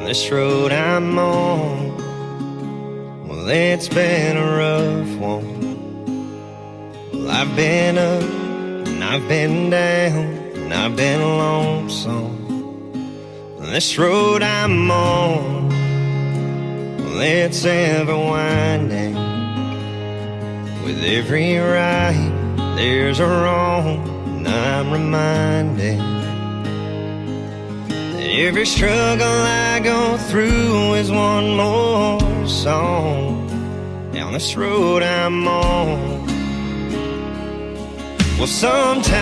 This road I'm on, well, it's been a rough one. Well, I've been up and I've been down and I've been lonesome. This road I'm on, well, it's ever winding. With every right, there's a wrong, and I'm reminded that every struggle I go through is one more song down this road I'm on. Well, sometimes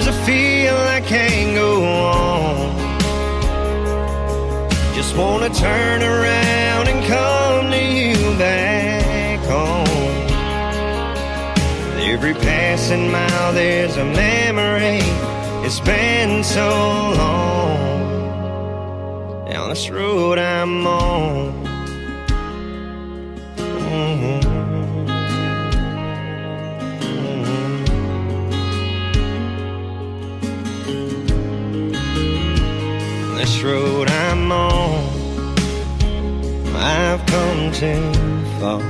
I feel I can't go on. Just wanna turn around and come to you back home. With every passing mile there's a memory. It's been so long down this road I'm on. This road I'm on, I've come too far.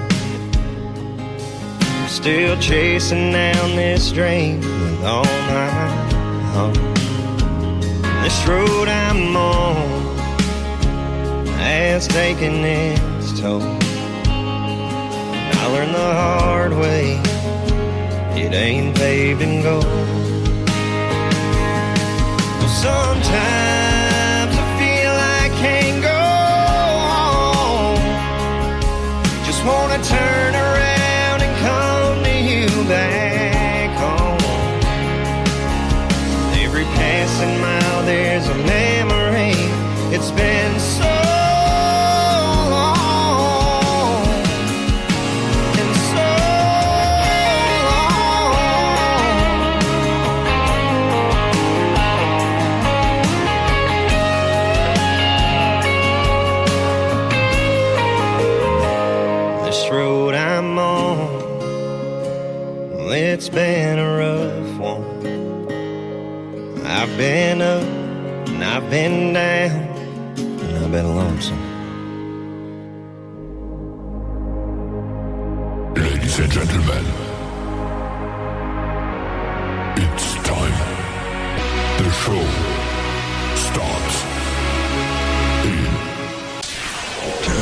I'm still chasing down this dream with all my heart. This road I'm on has taken its toll. I learned the hard way, it ain't paved in gold. Well, sometimes I feel I can't go on. Just wanna turn around and come to you back home. Every passing mile there's a memory. It's been so long and so long. This road I'm on, well, it's been a rough one. I've been up and I've been down and I've been lonesome. Ladies and gentlemen, it's time. The show starts in 10,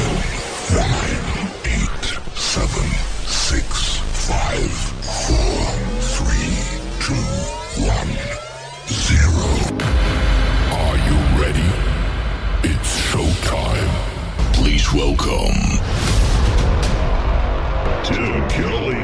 9, 8, 7, 6, 5, 4, 3, 2, 1, 0. Are you ready? It's showtime. Please welcome Tim Kelly.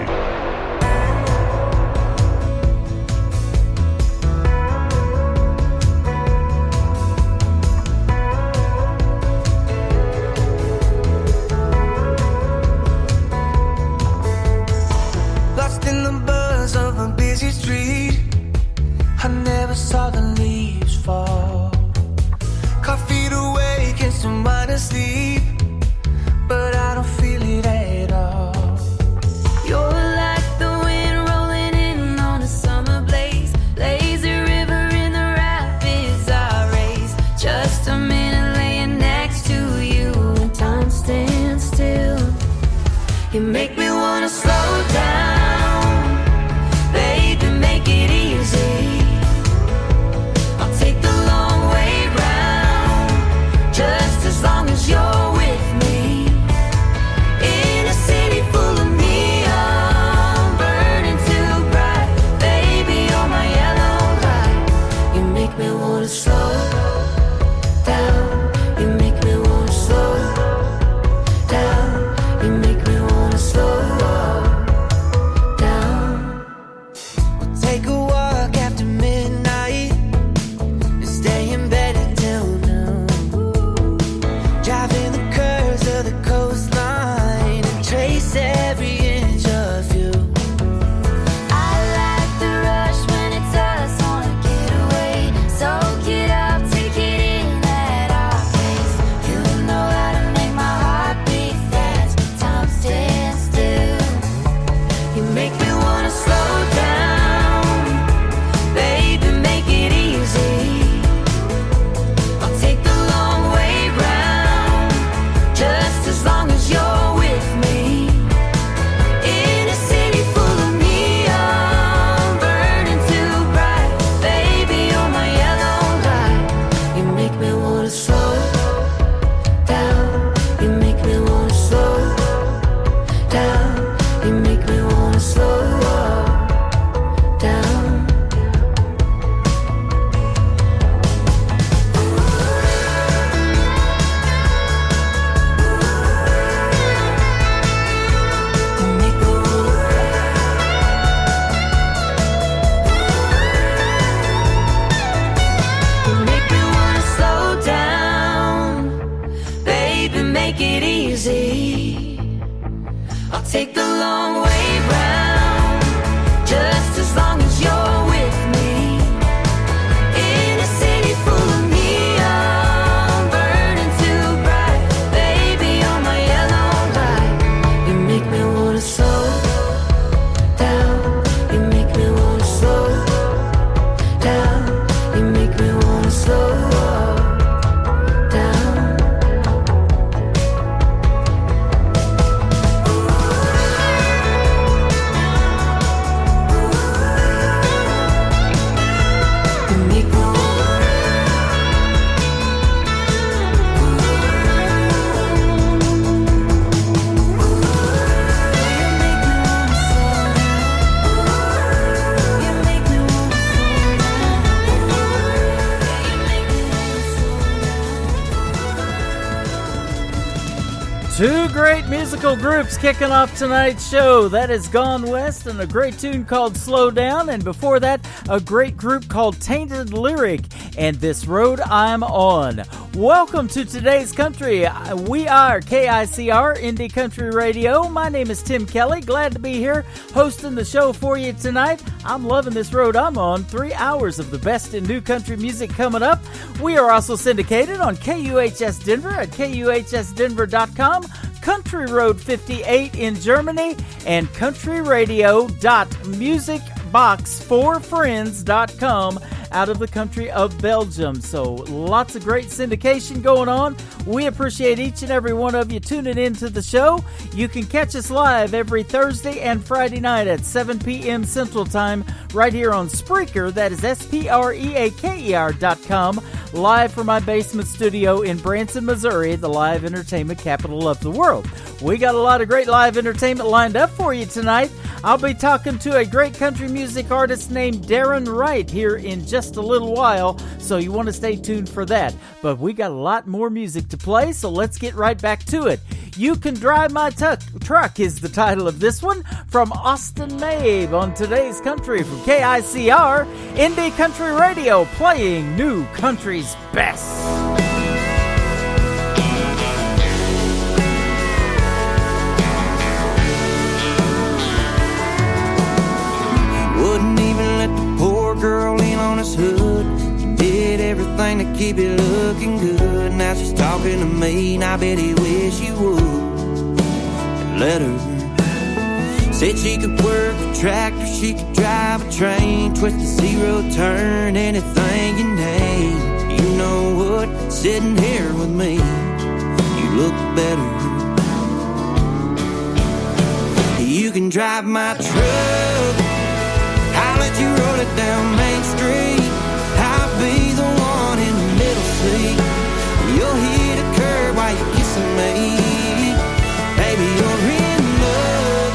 Lost in the buzz of a busy street, I never saw the leaves fall. Caught feet awake and some wide asleep, but I don't feel it at all. You're like the wind rolling in on a summer blaze. Lazy river in the rapids I race. Just a minute laying next to you and time stands still. You make me wanna slow down, baby, make it easy. I'll take the long way round, just as long as you're with me. In a city full of neon, burning too bright, baby, you're my yellow light. You make me wanna slow down, you make me wanna slow down, you make me wanna slow down. We'll take a walk after midnight and stay in bed until noon. Driving the curves of the coastline and trace every inch of you. I like the rush when it's us on a getaway. Soak it up. make it easy. I'll take the long way round, just as long as you're with me. In a city full of neon, burning too bright, baby, you're my yellow light. You make me wanna slow down, you make me wanna slow down, you make me wanna slow down. Two great musical groups kicking off tonight's show. That is Gone West and a great tune called Slow Down. And before that, a great group called Tainted Lyric and This Road I'm On. Welcome to today's country. We are KICR Indie Country Radio. My name is Tim Kelly. Glad to be here hosting the show for you tonight. I'm loving this road I'm on. 3 hours of the best in new country music coming up. We are also syndicated on KUHS Denver at KUHSdenver.com, Country Road 58 in Germany, and countryradio.musicbox4friends.com out of the country of Belgium. So lots of great syndication going on. We appreciate each and every one of you tuning into the show. You can catch us live every Thursday and Friday night at 7 p.m. Central Time right here on Spreaker. That is SPREAKER.com, live from my basement studio in Branson, Missouri, the live entertainment capital of the world. We got a lot of great live entertainment lined up for you tonight. I'll be talking to a great country music artist named Darren Wright here in just a little while, so you want to stay tuned for that. But we got a lot more music to play, so let's get right back to it. You Can Drive My Truck is the title of this one from Austin Mabe on today's country from KICR Indie Country Radio, playing new country's best. Wouldn't even let the poor girl in on his hood. He did everything to keep it looking good. Now she's talking to me, and I bet he wish you would. Let her. Said she could work a tractor, she could drive a train, twist a zero turn, anything you name. You know what? Sitting here with me, you look better. You can drive my truck, I'll let you roll it down Main Street. I'll be the one in the middle seat. You'll hit a curb while you're kissing me. Baby, you're in love.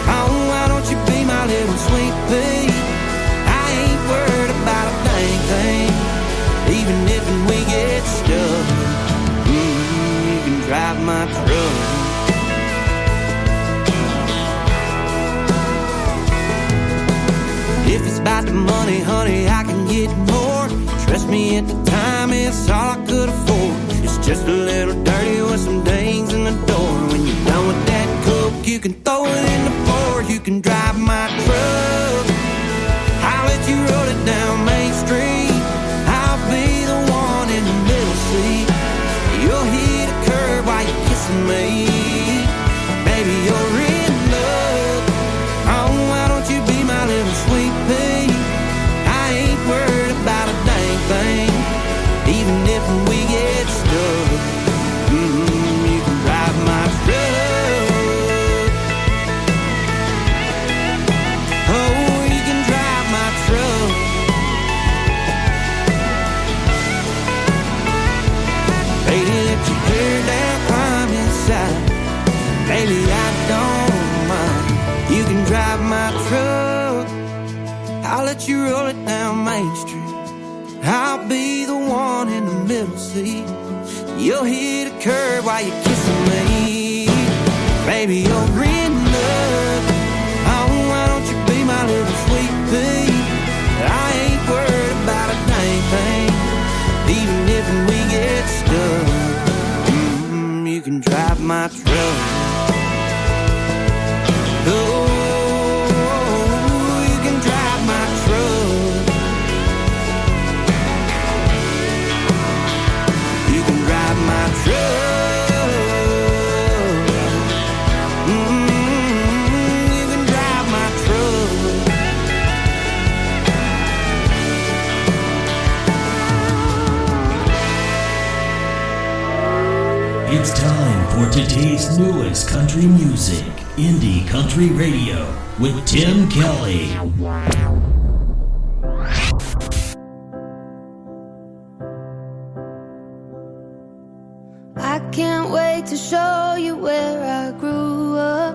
Oh, why don't you be my little sweet pea? I ain't worried about a dang thing, even if we get stuck. You can drive my truck. If it's about the money, honey, I can get more. Trust me, at the time, it's all I could afford. It's just a little dirty with some dings in the door. When you're done with that coke, you can throw it in the floor. You can drive my truck, I'll let you roll it down Main Street. I'll be the one in the middle seat. You'll hit a curb while you're kissing me. Baby, you're in love. Oh, why don't you be my little sweet pea? I ain't worried about a dang thing, even if we get stuck. You can drive my truck. Oh, you can drive my truck. Baby, let your hair down, climb inside. Baby, I don't mind. You can drive my truck, I'll let you roll it down Main Street. I'll be the one in the middle seat. You'll hit a curb while you're kissing me. Baby, you're in love. Oh, why don't you be my little sweet pea? I ain't worried about a dang thing, even if we get stuck. You can drive my truck. Oh, you can drive my truck. You can drive my truck. You can drive my truck. It's time for today's newest country music, Indie Country Radio, with Tim Kelly. I can't wait to show you where I grew up.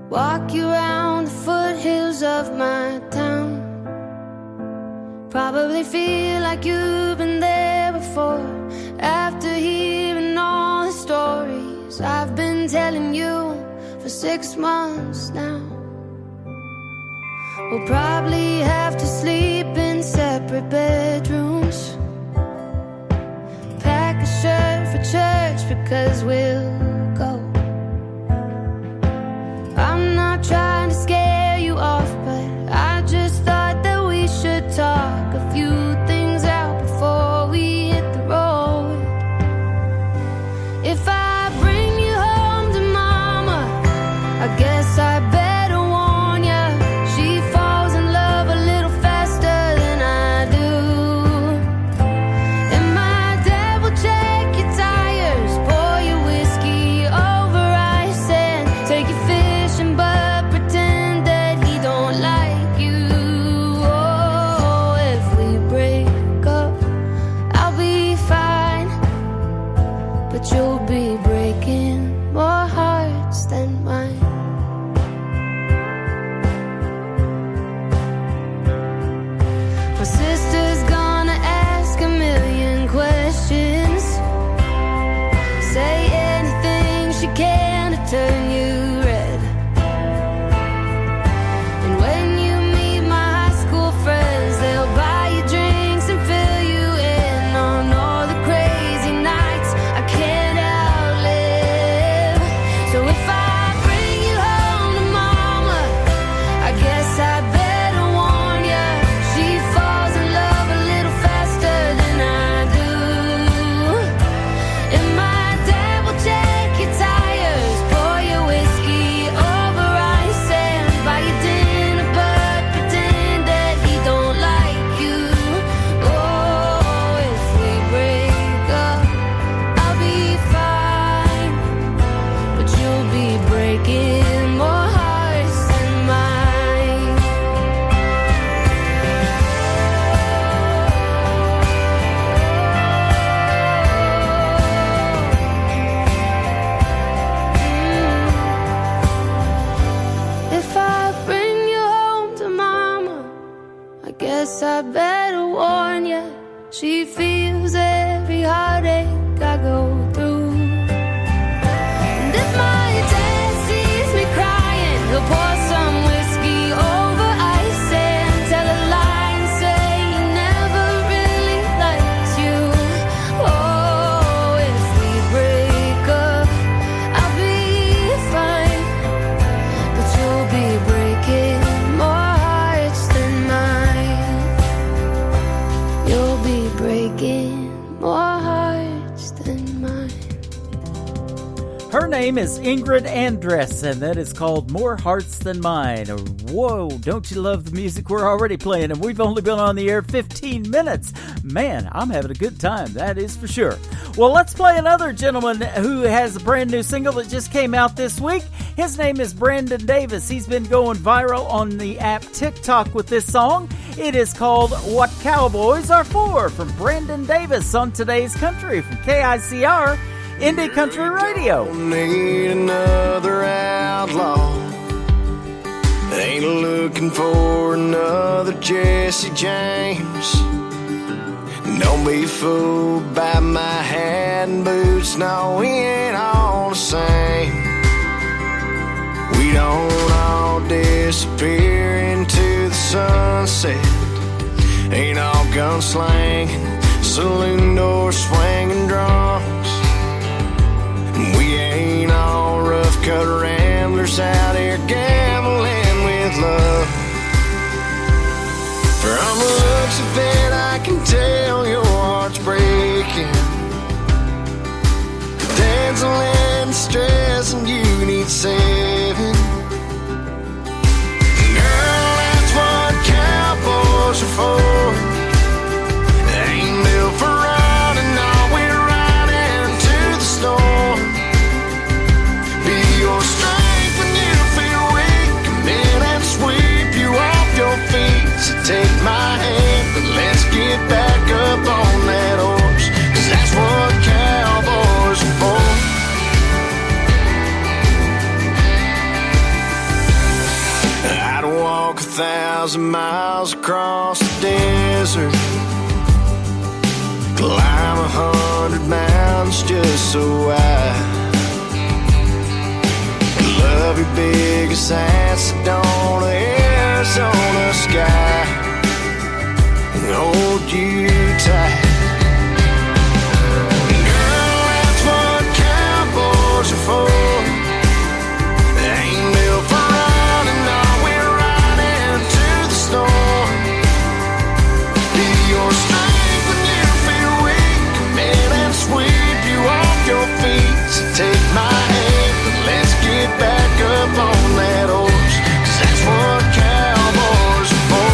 Walk you around the foothills of my town. Probably feel like you've been there before. After hearing all the stories I've been telling you for 6 months now. We'll probably have to sleep in separate bedrooms. Pack a shirt for church because we'll go. I'm not trying to scare you off, but I just thought that we should talk a few things out before we hit the road. If I bring you home to mama, I guess I better warn ya. She falls in love a little faster than I do. And my dad will check your tires, pour your whiskey over ice and take you fishing, but pretend that he don't like you. Oh, if we break up, I'll be fine, but you'll be breaking more hearts than mine. My sister's gonna ask a million questions, say anything she can to turn you red. And when you meet my high school friends, they'll buy you drinks and fill you in on all the crazy nights I can't outlive. So if I bring you home to mama, I guess I better warn ya. She falls in love a little faster than I do. And my dad will check your tires, pour your whiskey over ice and buy you dinner, but pretend that he don't like you. Oh, if we break up, I'll be fine, but you'll be breaking more hearts than mine. If I bring you home to mama, I guess I better warn ya. She feels every heartache I go through. And if my dad sees me crying, he'll pour some whiskey over ice and tell a lie and say he never really liked you. Oh, if we break up, I'll be fine, but you'll be breaking more hearts than mine. You'll be breaking more hearts than mine. Her name is Ingrid Andress, and that is called More Hearts Than Mine. Whoa, don't you love the music we're already playing? And we've only been on the air 15 minutes. Man, I'm having a good time, that is for sure. Well, let's play another gentleman who has a brand new single that just came out this week. His name is Brandon Davis. He's been going viral on the app TikTok with this song. It is called What Cowboys Are For, from Brandon Davis on Today's Country from KICR, Indie Country Radio. Don't need another outlaw. Ain't looking for another Jesse James. Don't be fooled by my hat and boots. No, we ain't all the same. We don't all disappear into the sunset. Ain't all gunslanging, saloon doors swinging drunks. We ain't all rough cut ramblers out here gambling with love. From the looks of it, I can tell your heart's breaking. Dancing and stress, and you need saving. Girl, that's what cowboys are for. They ain't built for running, no, we're riding to the storm. Be your strength when you feel weak. Come in and sweep you off your feet. So take my hand, but let's get back up on that horse, 'cause that's what cowboys are for. I'd walk 1,000 miles across the desert, climb 100 mountains just so I love your biggest acid on the Arizona sky and hold you tight. Girl, that's what cowboys are for. They ain't built for running, no, we're riding to the storm. Be your strength when you feel weak. Come in and sweep you off your feet. So take my hand, but let's get back up on that horse, 'cause that's what cowboys are for.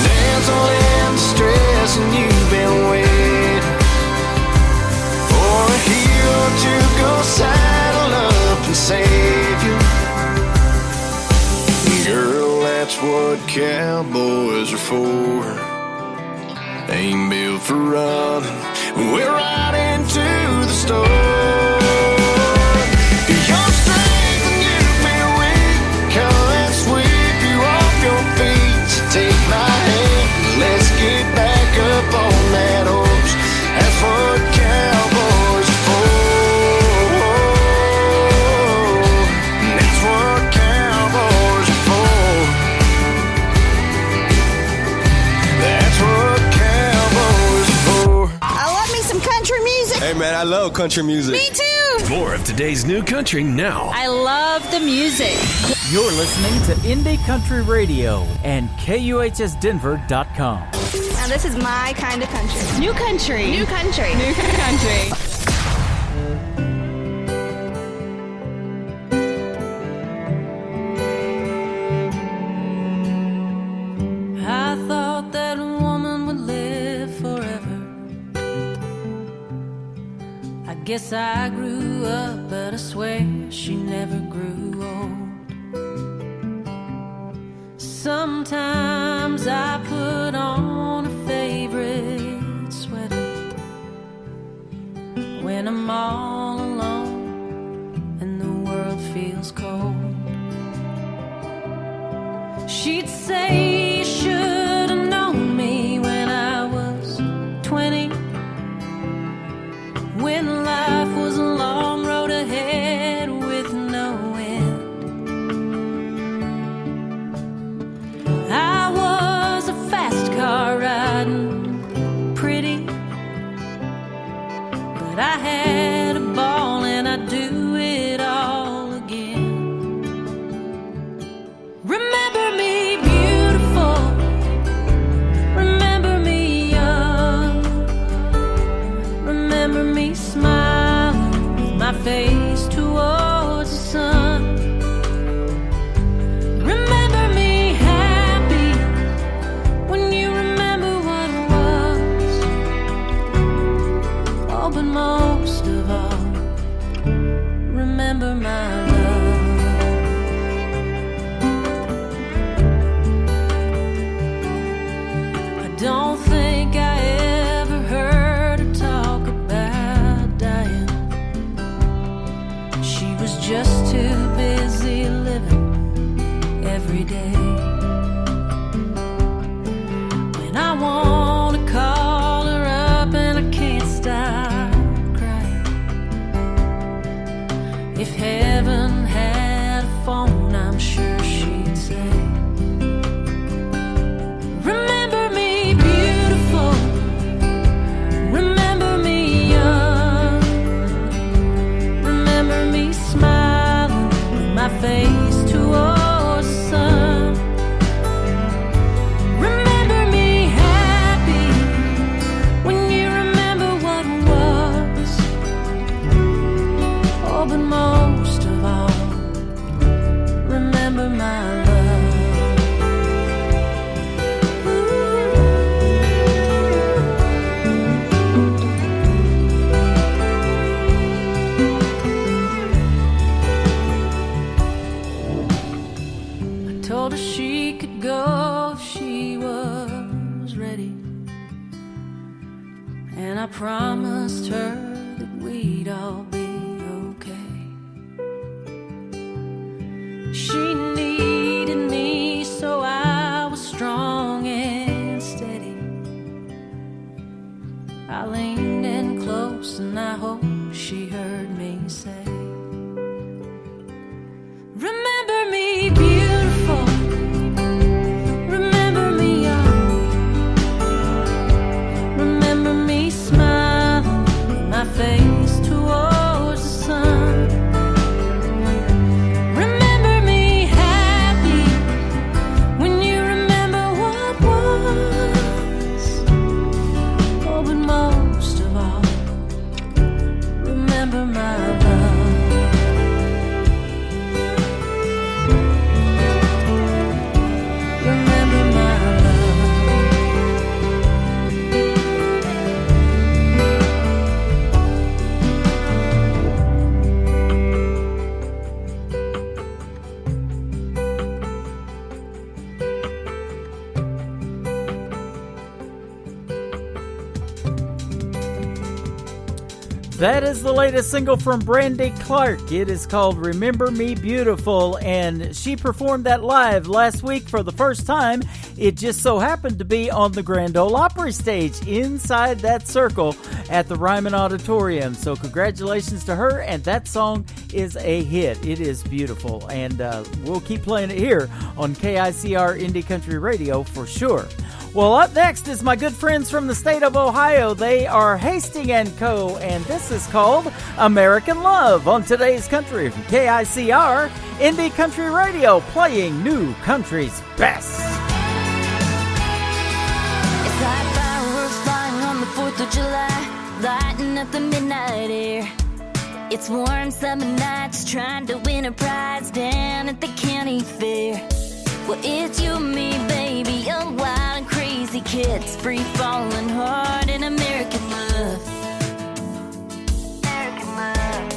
Dancing in stress, and you've been waiting for a hero to go saddle up and save you. Girl, that's what cowboys are for. Ain't built for running, we're riding to the store. Your strength when you feel weak, come and sweep you off your feet. So take my hand, let's get back up on that horse. That's what cowboys are for. That's what cowboys are for. That's what cowboys are for. I love me some country music. Hey man, I love country music. Me too. More of today's new country now. I love the music. You're listening to Indie Country Radio and KUHSdenver.com. Now this is my kind of country. New country. New country. New country. I thought that a woman would live forever. I guess I grew up, but I swear she never grew old. Sometimes I put on a favorite sweater when I'm all alone and the world feels cold. She'd say you should have known me when I was 20, when life was a long road ahead with no end. I was a fast car riding pretty, but I had a ball and I'd do it all again. Remember me beautiful, remember me young, remember me smiling with my face towards the sun. Remember me happy when you remember what it was. Oh, but most of all, remember my love. I don't think I ever heard her talk about dying. She was just too busy living every day. When I want to call her up and I can't stop crying. If heaven had a phone, I'm sure she'd say, remember me beautiful, told her she could go if she was ready. And I promised her that we'd all be okay. She needed me, so I was strong and steady. I leaned in close and I hope she heard me say, remember me beautiful, remember me young, remember me smiling with my face towards the sun. Remember me happy when you remember what was. Oh, but most of all, remember my love. Remember my love. That is the latest single from Brandy Clark. It is called Remember Me Beautiful, and she performed that live last week for the first time. It just so happened to be on the Grand Ole Opry stage inside that circle at the Ryman Auditorium. So congratulations to her, and that song is a hit. It is beautiful, and we'll keep playing it here on KICR Indie Country Radio for sure. Well, up next is my good friends from the state of Ohio. They are Hastings & Co., and this is called American Love on Today's Country from KICR Indie Country Radio, playing new country's best. It's like fireworks flying on the 4th of July, lighting up the midnight air. It's warm summer nights trying to win a prize down at the county fair. Well, it's you and me, baby, young, wild, and crazy kids, free-falling hard in American love. American love.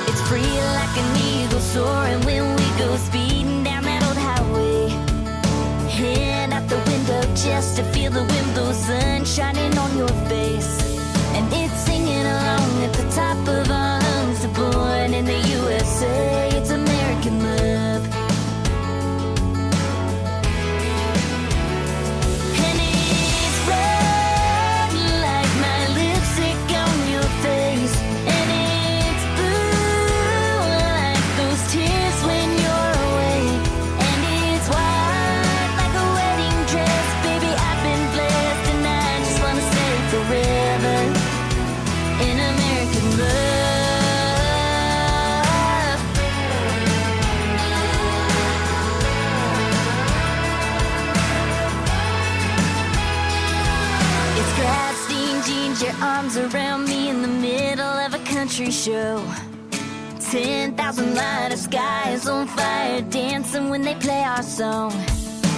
It's free like an eagle soaring when we go speeding down that old highway. Head out the window just to feel the wind blow, sun shining on your face. And it's singing along at the top of our lungs, born in the USA. It's American love. Your arms around me in the middle of a country show. 10,000 light skies on fire, dancing when they play our song.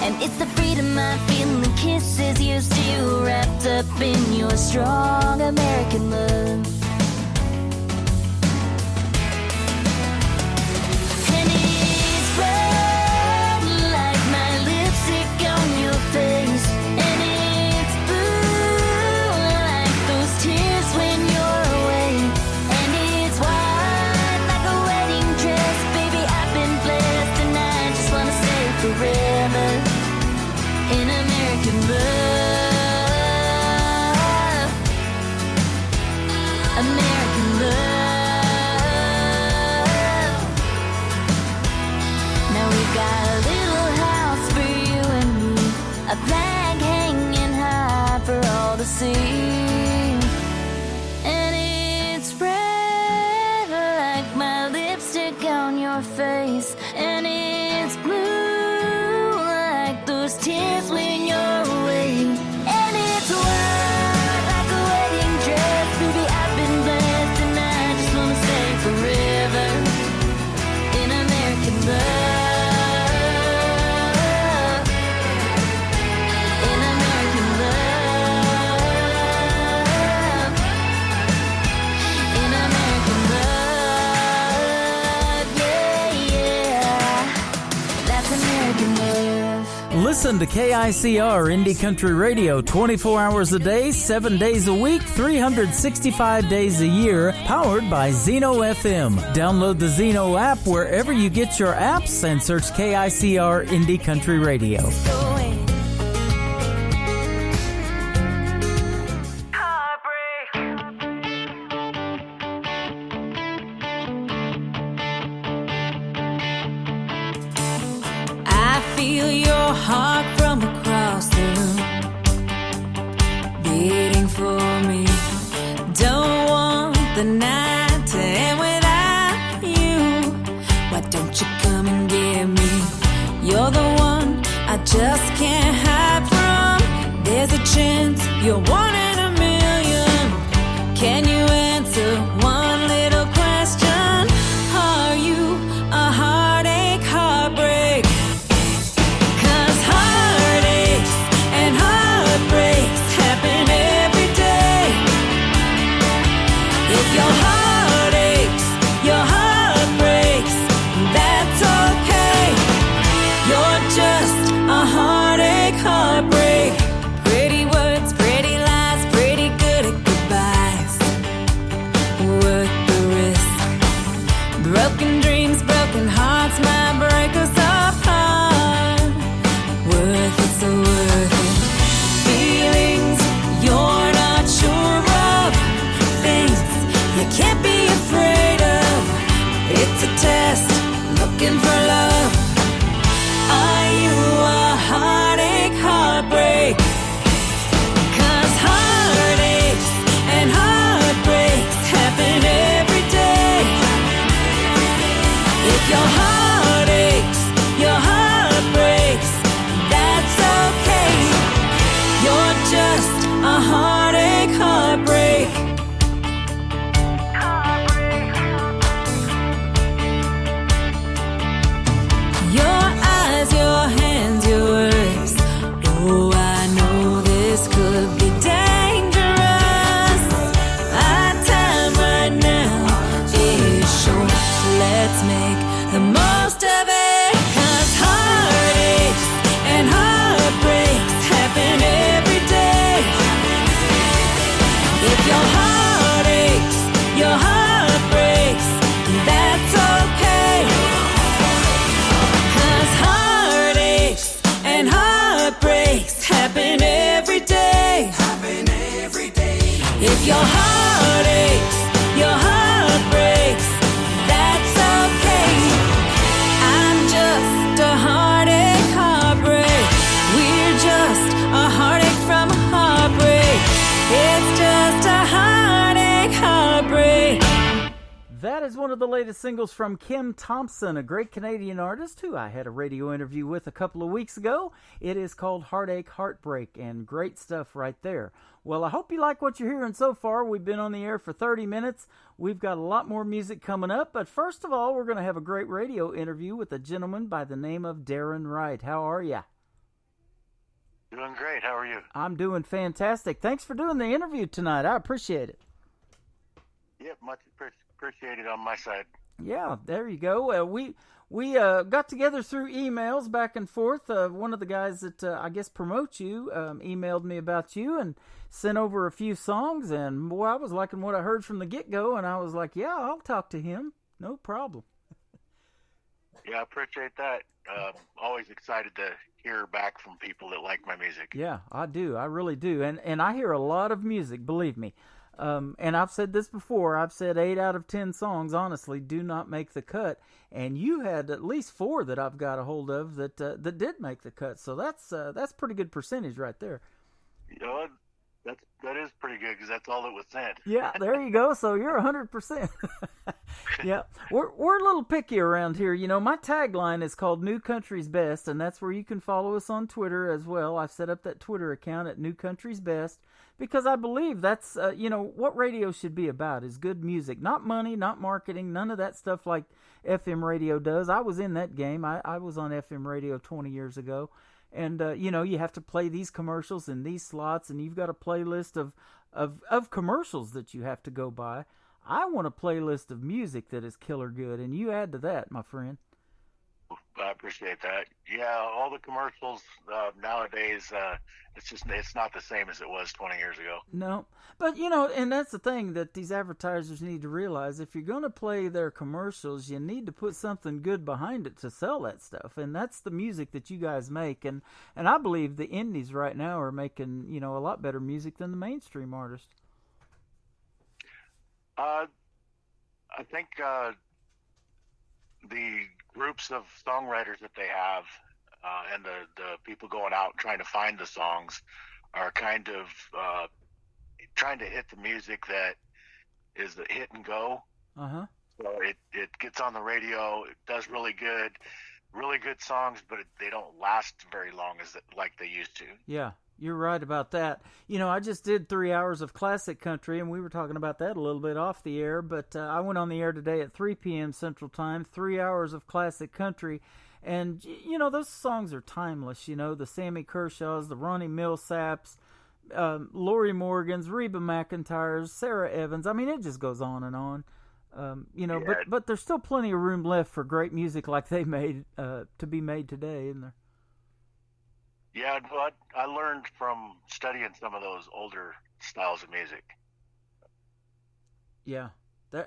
And it's the freedom I feel in the kisses you're still wrapped up in your strong American love. And it's red like my lipstick on your face. And it's blue like those tears when you're away. And it's white like a wedding dress. Baby, I've been blessed and I just wanna stay forever in American love. American love. Now we've got a little house for you and me, a flag hanging high for all to see. And it's red like my lipstick on your face. And it's blue like those tears when you're away. And it's white like a wedding dress. Baby, I've been blessed and I just wanna stay forever in American love. In American love. In American love. Yeah, yeah. can live. Listen to KICR Indie Country Radio 24 hours a day, 7 days a week, 365 days a year, powered by Zeno FM. Download the Zeno app wherever you get your apps and search KICR Indie Country Radio. I feel your heart from across the room beating for me. Don't want the night to end without you. Why don't you come and get me? You're the one I just can't hide from. There's a chance you're one in a million. Can you answer one little question? Are you a heartache, heartbreak? Your heart aches, your heart breaks, that's okay. You're just a heartache, heartbreak. Pretty words, pretty lies, pretty good at goodbyes. Worth the risk. Broken dreams, broken hearts might break us apart. Worth it, so worth it. Feelings you're not sure of. Things you can't be afraid of. It's a test, looking for love. Are you a heartache, heartbreak? 'Cause heartaches and heartbreaks happen every day. If your heart aches, your heart breaks, that's okay. You're just a heartache, heartbreak. Your eyes, your hands, your words. Oh, I know this could be dangerous. Our time right now is short. Let's make the most of it. 'Cause heartaches and heartbreaks happen every day. If your heart aches, your heart breaks, that's okay. 'Cause heartaches and heartbreaks happen every day. Happen every day. If your heart aches, your heart breaks, that's okay. I'm just a heartache, heartbreak. We're just a heartache from a heartbreak. It's just a heartache, heartbreak. That is one of the latest singles from Kim Thompson, a great Canadian artist who I had a radio interview with a couple of weeks ago. It is called Heartache, Heartbreak, and great stuff right there. Well, I hope you like what you're hearing so far. We've been on the air for 30 minutes. We've got a lot more music coming up, but first of all, we're going to have a great radio interview with a gentleman by the name of Darren Wright. How are you? Doing great. How are you? I'm doing fantastic. Thanks for doing the interview tonight. I appreciate it. Yep, much appreciated on my side. Yeah, there you go. We got together through emails back and forth. One of the guys that I guess promotes you emailed me about you and sent over a few songs. And boy, I was liking what I heard from the get-go. And I was like, yeah, I'll talk to him. No problem. Yeah, I appreciate that. Always excited to hear back from people that like my music. Yeah, I do. I really do. And I hear a lot of music, believe me. And I've said this before. I've said 8 out of 10 songs, honestly, do not make the cut. And you had at least 4 that I've got a hold of that did make the cut. So that's pretty good percentage right there. You know, that is pretty good because that's all that was sent. Yeah, there you go. So you're 100%. Yeah, we're a little picky around here. You know, my tagline is called New Country's Best, and that's where you can follow us on Twitter as well. I've set up that Twitter account at New Country's Best because I believe that's, what radio should be about is good music. Not money, not marketing, none of that stuff like FM radio does. I was in that game. I was on FM radio 20 years ago. And, you have to play these commercials in these slots, and you've got a playlist of commercials that you have to go by. I want a playlist of music that is killer good, and you add to that, my friend. I appreciate that. Yeah, all the commercials nowadays, it's not the same as it was 20 years ago. No, but and that's the thing that these advertisers need to realize. If you're going to play their commercials, you need to put something good behind it to sell that stuff, and that's the music that you guys make. And I believe the indies right now are making a lot better music than the mainstream artists. I think the groups of songwriters that they have and the people going out trying to find the songs are kind of trying to hit the music that is the hit and go. Uh-huh. So it gets on the radio, it does really good songs, but they don't last very long like they used to. Yeah, you're right about that. I just did 3 hours of classic country, and we were talking about that a little bit off the air, but I went on the air today at 3 p.m. Central Time, 3 hours of classic country, and, those songs are timeless, the Sammy Kershaws, the Ronnie Millsaps, Lori Morgans, Reba McEntire's, Sarah Evans. I mean, it just goes on and on. Yeah. But there's still plenty of room left for great music like they made to be made today, isn't there? Yeah, but I learned from studying some of those older styles of music. Yeah.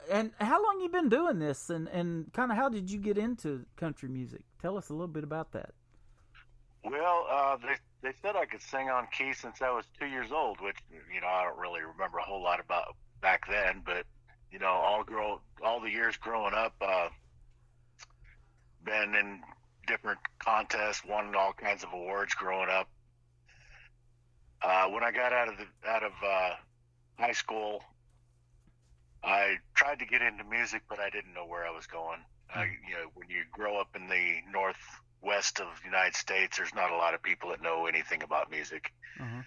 And how long you been doing this, and kind of how did you get into country music? Tell us a little bit about that. Well, they said I could sing on key since I was 2 years old, which I don't really remember a whole lot about back then. But all the years growing up, been in different contests, won all kinds of awards growing up. When I got out of high school, I tried to get into music, but I didn't know where I was going. When you grow up in the northwest of the United States, there's not a lot of people that know anything about music. Uh-huh.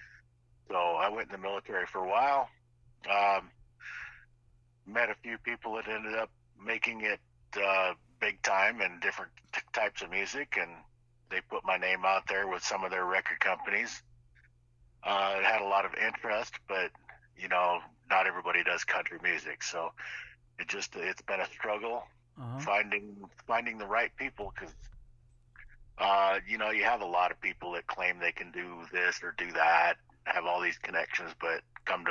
So I went in the military for a while. Met a few people that ended up making it big time in different types of music, and they put my name out there with some of their record companies. It had a lot of interest, but not everybody does country music, so it's been a struggle. Uh-huh. finding the right people, because you have a lot of people that claim they can do this or do that, have all these connections, but come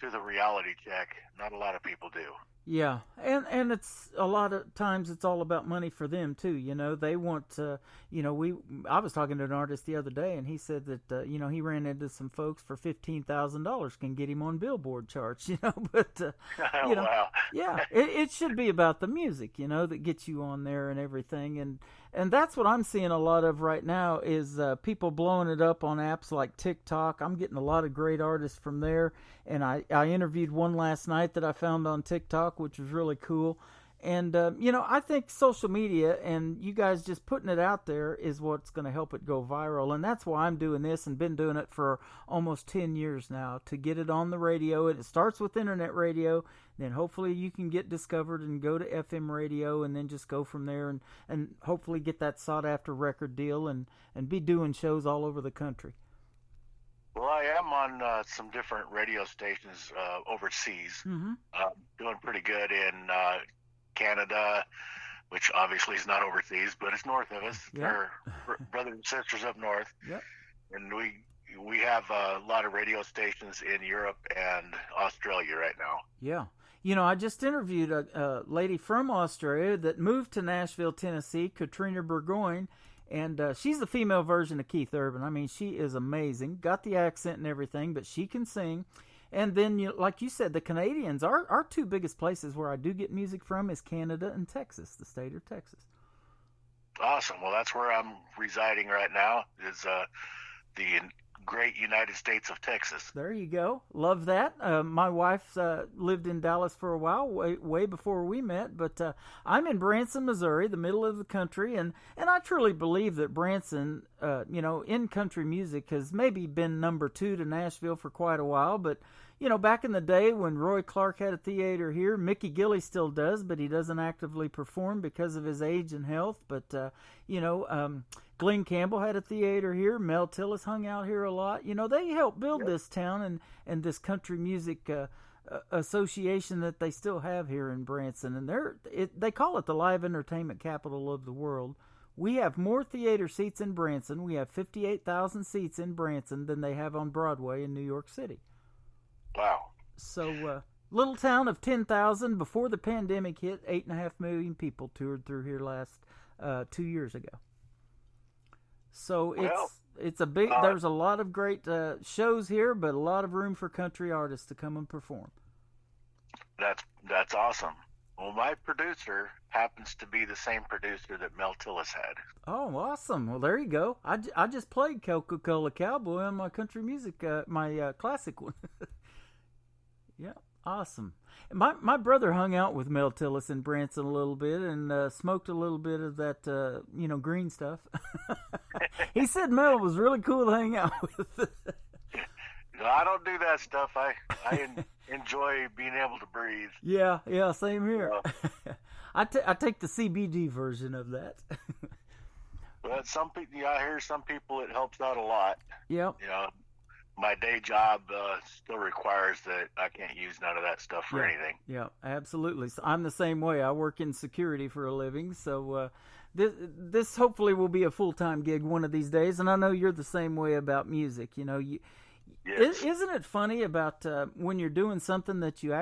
to the reality check, not a lot of people do. Yeah, and it's a lot of times it's all about money for them too. They want I was talking to an artist the other day, and he said that he ran into some folks for $15,000 can get him on Billboard charts. But Wow. yeah, it should be about the music, that gets you on there and everything, and that's what I'm seeing a lot of right now is people blowing it up on apps like TikTok. I'm getting a lot of great artists from there, and I interviewed one last night that I found on TikTok, which was really cool. And, I think social media and you guys just putting it out there is what's going to help it go viral. And that's why I'm doing this and been doing it for almost 10 years now, to get it on the radio. And it starts with internet radio. Then hopefully you can get discovered and go to FM radio, and then just go from there and hopefully get that sought after record deal and be doing shows all over the country. Well, I am on some different radio stations overseas. Mm-hmm. Doing pretty good in Canada, which obviously is not overseas, but it's north of us. Yeah. Our brothers and sisters up north. Yep. And we have a lot of radio stations in Europe and Australia right now. Yeah. I just interviewed a lady from Australia that moved to Nashville, Tennessee, Katrina Burgoyne, and she's the female version of Keith Urban. I mean, she is amazing. Got the accent and everything, but she can sing. And then, like you said, the Canadians, our two biggest places where I do get music from is Canada and Texas, the state of Texas. Awesome. Well, that's where I'm residing right now, is the great United States of Texas. There you go. Love that. My wife lived in Dallas for a while, way before we met, but I'm in Branson, Missouri, the middle of the country, and I truly believe that Branson, in country music has maybe been number 2 to Nashville for quite a while, but back in the day when Roy Clark had a theater here, Mickey Gilley still does, but he doesn't actively perform because of his age and health. But, Glenn Campbell had a theater here. Mel Tillis hung out here a lot. They helped build this town and this country music association that they still have here in Branson, and they call it the live entertainment capital of the world. We have more theater seats in Branson. We have 58,000 seats in Branson than they have on Broadway in New York City. Wow. So, little town of 10,000. Before the pandemic hit, 8.5 million people toured through here last 2 years ago. So it's a big. There's a lot of great shows here, but a lot of room for country artists to come and perform. That's awesome. Well, my producer happens to be the same producer that Mel Tillis had. Oh, awesome. Well, there you go. I just played Coca-Cola Cowboy on my country music, my classic one. Yeah, awesome. My brother hung out with Mel Tillis in Branson a little bit and smoked a little bit of that, green stuff. He said Mel was really cool to hang out with. No, I don't do that stuff. I enjoy being able to breathe. Yeah, same here. I take the CBD version of that. But some people, I hear some people it helps out a lot. Yep. My day job still requires that I can't use none of that stuff for anything. Yeah, absolutely. So I'm the same way. I work in security for a living, so this hopefully will be a full-time gig one of these days. And I know you're the same way about music. Yes. Isn't it funny about when you're doing something that you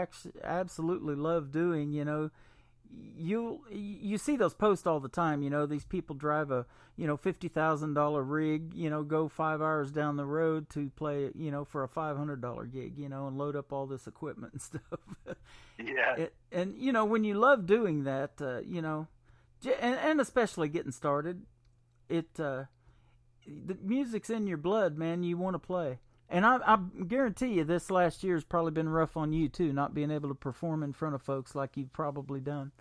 absolutely love doing? You see those posts all the time. These people drive a $50,000 rig, go 5 hours down the road to play for a $500 gig, and load up all this equipment and stuff. Yeah. And when you love doing that, and especially getting started, the music's in your blood, man. You want to play. And I guarantee you this last year has probably been rough on you, too, not being able to perform in front of folks like you've probably done.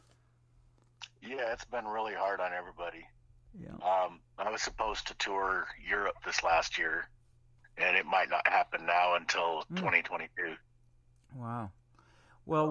Yeah, it's been really hard on everybody. Yeah. I was supposed to tour Europe this last year, and it might not happen now until 2022. Wow. Well,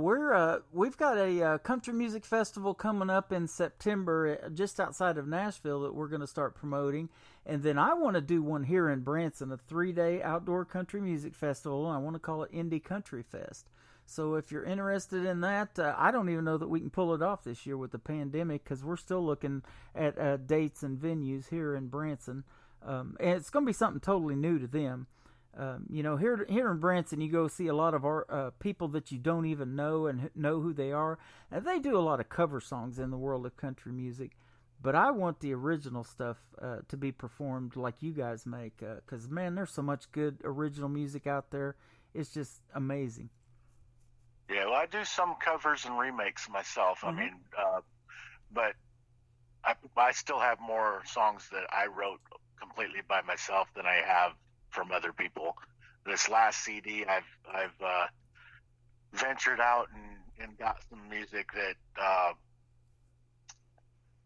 we've got a country music festival coming up in September just outside of Nashville that we're going to start promoting. And then I want to do one here in Branson, a 3-day outdoor country music festival. And I want to call it Indie Country Fest. So if you're interested in that, I don't even know that we can pull it off this year with the pandemic because we're still looking at dates and venues here in Branson. And it's going to be something totally new to them. Here in Branson, you go see a lot of our people that you don't even know and know who they are. And they do a lot of cover songs in the world of country music. But I want the original stuff to be performed like you guys make. Because, man, there's so much good original music out there. It's just amazing. Yeah, well, I do some covers and remakes myself. Mm-hmm. I mean, but I still have more songs that I wrote completely by myself than I have from other people. This last CD, I've ventured out and got some music that I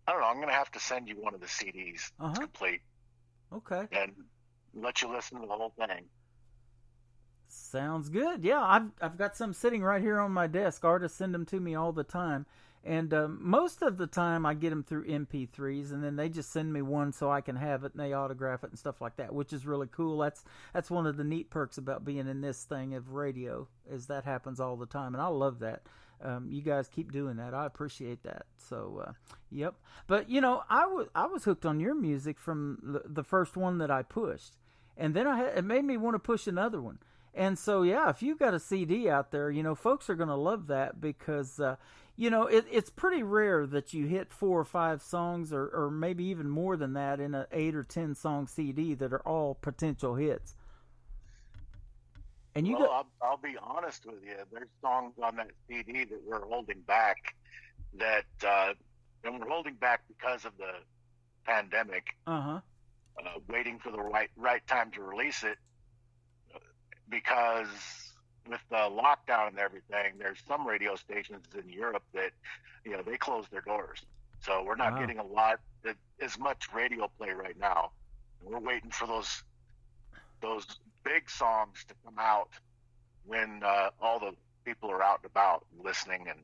don't know. I'm going to have to send you one of the CDs. It's complete. Okay. And let you listen to the whole thing. Sounds good. Yeah, I've got some sitting right here on my desk. Artists send them to me all the time. And most of the time I get them through MP3s, and then they just send me one so I can have it, and they autograph it and stuff like that, which is really cool. That's one of the neat perks about being in this thing of radio, is that happens all the time, and I love that. You guys keep doing that. I appreciate that. So, yep. But, I was hooked on your music from the first one that I pushed, and then it made me want to push another one. And so, yeah, if you've got a CD out there, folks are going to love that because, it's pretty rare that you hit 4 or 5 songs or maybe even more than that in an 8 or 10 song CD that are all potential hits. And I'll be honest with you. There's songs on that CD that we're holding back and we're holding back because of the pandemic. Waiting for the right time to release it. Because with the lockdown and everything, there's some radio stations in Europe that, they close their doors. So we're not getting as much radio play right now. We're waiting for those big songs to come out when all the people are out and about listening and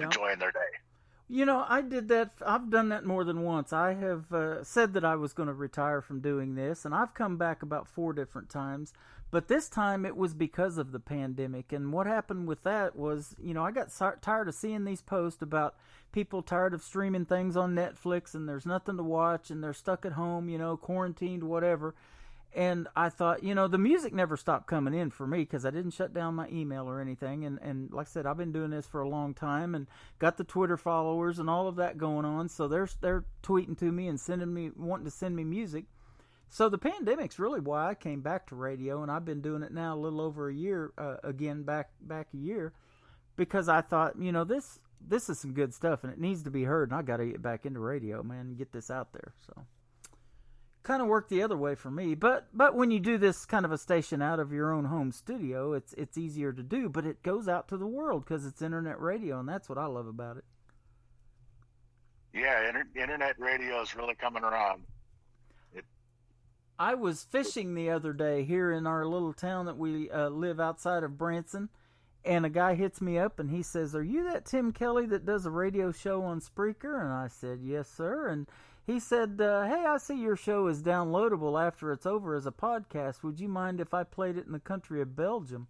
enjoying their day. I did that. I've done that more than once. I have said that I was going to retire from doing this, and I've come back about 4 different times. But this time it was because of the pandemic. And what happened with that was, I got tired of seeing these posts about people tired of streaming things on Netflix and there's nothing to watch and they're stuck at home, quarantined, whatever. And I thought, the music never stopped coming in for me because I didn't shut down my email or anything. And like I said, I've been doing this for a long time and got the Twitter followers and all of that going on. So they're tweeting to me and wanting to send me music. So the pandemic's really why I came back to radio, and I've been doing it now a little over a year, again, back a year, because I thought, this is some good stuff and it needs to be heard, and I got to get back into radio, man, and get this out there. So kind of worked the other way for me, but when you do this kind of a station out of your own home studio, it's easier to do, but it goes out to the world because it's internet radio, and that's what I love about it. Yeah, internet radio is really coming around. I was fishing the other day here in our little town that we live outside of Branson, and a guy hits me up and he says, "Are you that Tim Kelly that does a radio show on Spreaker?" And I said, "Yes, sir." And he said, "Hey, I see your show is downloadable after it's over as a podcast. Would you mind if I played it in the country of Belgium?"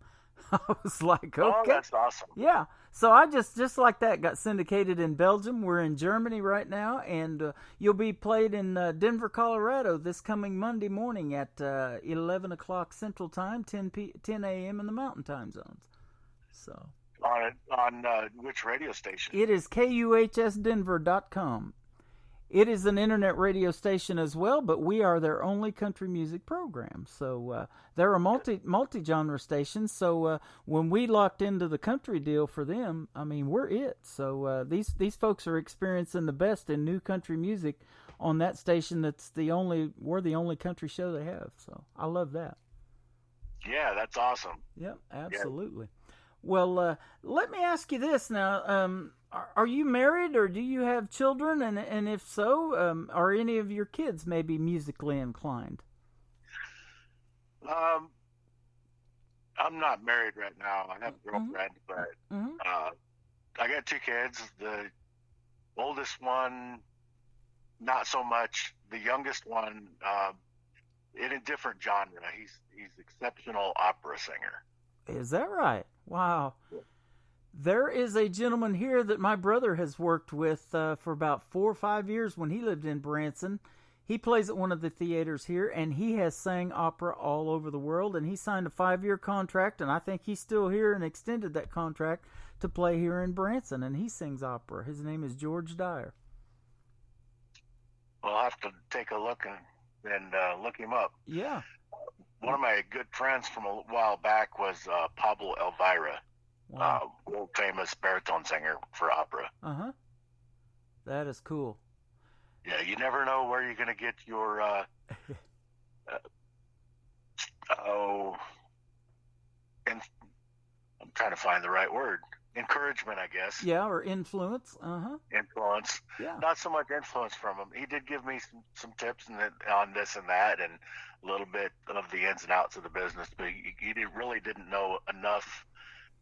I was like, okay. Oh, that's awesome. Yeah. So I just like that got syndicated in Belgium. We're in Germany right now, and you'll be played in Denver, Colorado this coming Monday morning at 11 o'clock Central Time, 10 a.m. in the Mountain Time zones. So on which radio station? It is KUHSdenver.com. It is an internet radio station as well, but we are their only country music program. So they're a multi-genre station. So when we locked into the country deal for them, I mean, we're it. So these folks are experiencing the best in new country music on that station. We're the only country show they have. So I love that. Yeah, that's awesome. Yep, absolutely. Yeah. Well, let me ask you this now. Are you married or do you have children? And if so, are any of your kids maybe musically inclined? I'm not married right now. I have a girlfriend, but I got 2 kids. The oldest one, not so much. The youngest one, in a different genre. He's exceptional opera singer. Is that right? Wow. Yeah. There is a gentleman here that my brother has worked with for about 4 or 5 years when he lived in Branson. He plays at one of the theaters here, and he has sang opera all over the world, and he signed a 5-year contract, and I think he's still here and extended that contract to play here in Branson, and he sings opera. His name is George Dyer. Well, I'll have to take a look and look him up. Yeah. One of my good friends from a while back was Pablo Elvira. Wow. World famous baritone singer for opera. Uh-huh. That is cool. Yeah, you never know where you're going to get your, and I'm trying to find the right word. Encouragement, I guess. Yeah, or influence. Uh-huh. Influence. Yeah. Not so much influence from him. He did give me some tips on this and that and a little bit of the ins and outs of the business, but he really didn't know enough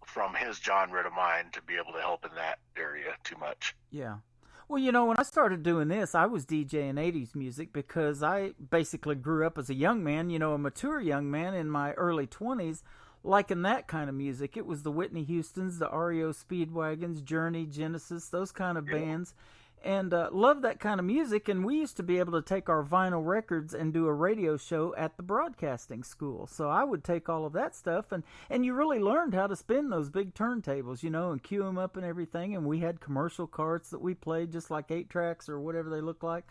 from his genre to mine to be able to help in that area too much. Yeah. Well, when I started doing this, I was DJing 80s music because I basically grew up as a young man, a mature young man in my early 20s, liking that kind of music. It was the Whitney Houstons, the REO Speedwagons, Journey, Genesis, those kind of bands. And loved that kind of music, and we used to be able to take our vinyl records and do a radio show at the broadcasting school. So I would take all of that stuff, and you really learned how to spin those big turntables, and cue them up and everything. And we had commercial carts that we played just like 8-tracks or whatever they look like.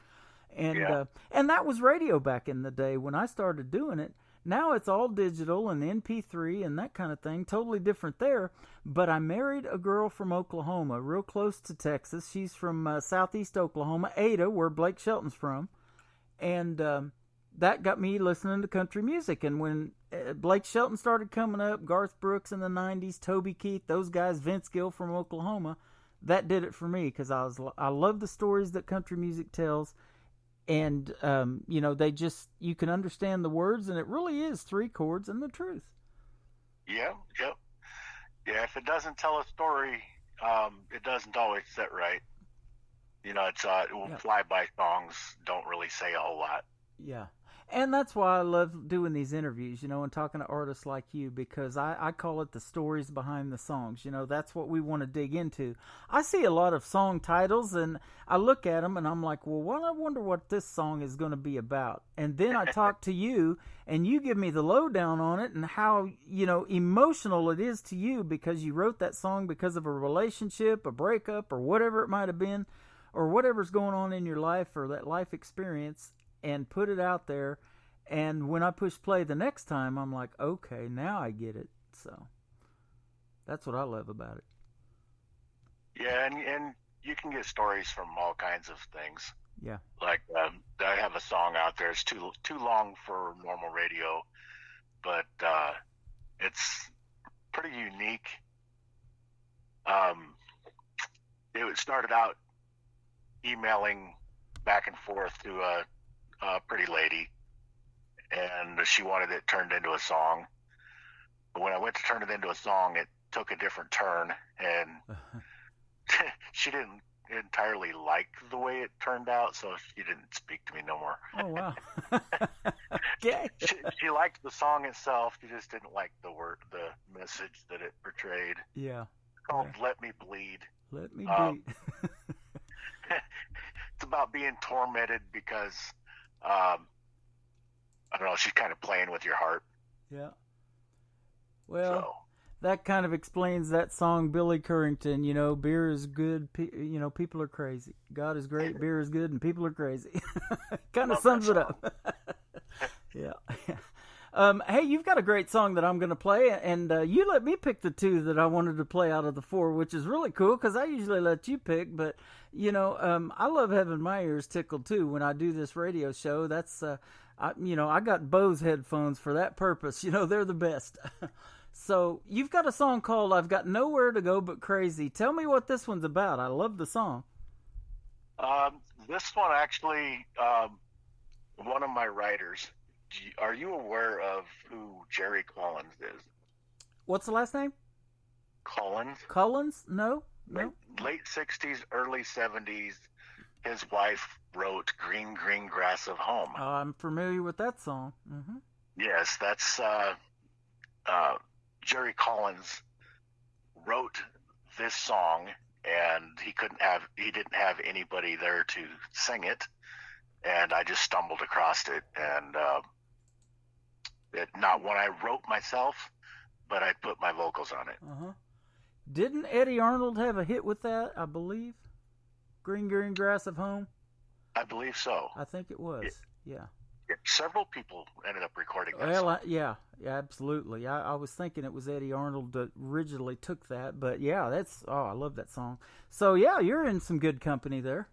And and that was radio back in the day when I started doing it. Now it's all digital and MP3 and that kind of thing. Totally different there. But I married a girl from Oklahoma, real close to Texas. She's from southeast Oklahoma, Ada, where Blake Shelton's from. And that got me listening to country music. And when Blake Shelton started coming up, Garth Brooks in the 90s, Toby Keith, those guys, Vince Gill from Oklahoma, that did it for me because I love the stories that country music tells. And, you can understand the words, and it really is 3 chords and the truth. Yeah, yep. Yeah, if it doesn't tell a story, it doesn't always sit right. It's fly-by songs don't really say a whole lot. Yeah. And that's why I love doing these interviews, and talking to artists like you, because I call it the stories behind the songs. That's what we want to dig into. I see a lot of song titles, and I look at them, and I'm like, well, I wonder what this song is going to be about. And then I talk to you, and you give me the lowdown on it and how, emotional it is to you because you wrote that song because of a relationship, a breakup, or whatever it might have been, or whatever's going on in your life or that life experience, and put it out there. And when I push play the next time, I'm like, okay, now I get it. So that's what I love about it. Yeah, and you can get stories from all kinds of things. Yeah. Like I have a song out there. It's too long for normal radio, but it's pretty unique. It started out emailing back and forth to a pretty lady, and she wanted it turned into a song. But when I went to turn it into a song, it took a different turn, and she didn't entirely like the way it turned out, so she didn't speak to me no more. Oh, wow. Okay. She liked the song itself. She just didn't like the message that it portrayed. Yeah. It's called Let Me Bleed. Let Me Bleed. It's about being tormented because, I don't know, she's kind of playing with your heart. Yeah. Well, that kind of explains that song, Billy Currington, beer is good, people are crazy. God is great, beer is good, and people are crazy. Kind of sums it up. Yeah. Hey, you've got a great song that I'm going to play, and you let me pick the two that I wanted to play out of the four, which is really cool because I usually let you pick. But I love having my ears tickled too when I do this radio show. That's I got Bose headphones for that purpose. They're the best. So you've got a song called "I've Got Nowhere to Go But Crazy." Tell me what this one's about. I love the song. This one actually, one of my writers. Are you aware of who Jerry Collins is? What's the last name? Collins. Collins? No. Late 60s, early 70s. His wife wrote "Green, Green Grass of Home." I'm familiar with that song. Mm-hmm. Yes, that's Jerry Collins wrote this song, and he didn't have anybody there to sing it, and I just stumbled across it, and not one I wrote myself, but I put my vocals on it. Uh-huh. Didn't Eddie Arnold have a hit with that, I believe? Green, Green Grass of Home? I believe so. I think it was, yeah. Several people ended up recording that song. song. Yeah, absolutely. I was thinking it was Eddie Arnold that originally took that, but yeah, I love that song. So yeah, you're in some good company there.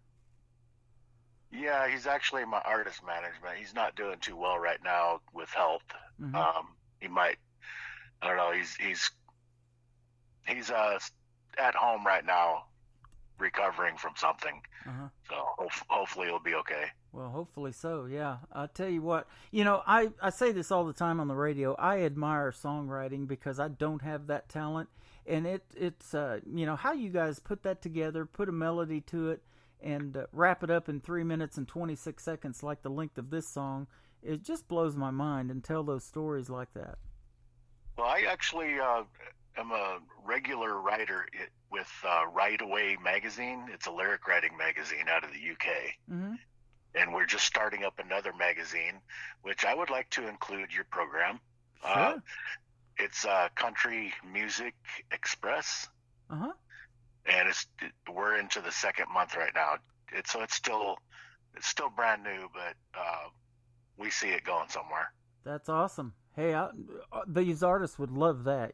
Yeah, he's actually my artist management. He's not doing too well right now with health. Mm-hmm. He might, I don't know, he's at home right now recovering from something. Uh-huh. So hopefully it'll be okay. Well, hopefully so, yeah. I'll tell you what, I say this all the time on the radio. I admire songwriting because I don't have that talent. And it's how you guys put that together, put a melody to it, and wrap it up in 3 minutes and 26 seconds like the length of this song. It just blows my mind, and tell those stories like that. Well, I actually am a regular writer with Right Away magazine. It's a lyric writing magazine out of the UK. Mm-hmm. And we're just starting up another magazine, which I would like to include your program. Sure. It's Country Music Express. Uh-huh. And we're into the second month right now. It's still brand new, but we see it going somewhere. That's awesome. Hey, these artists would love that.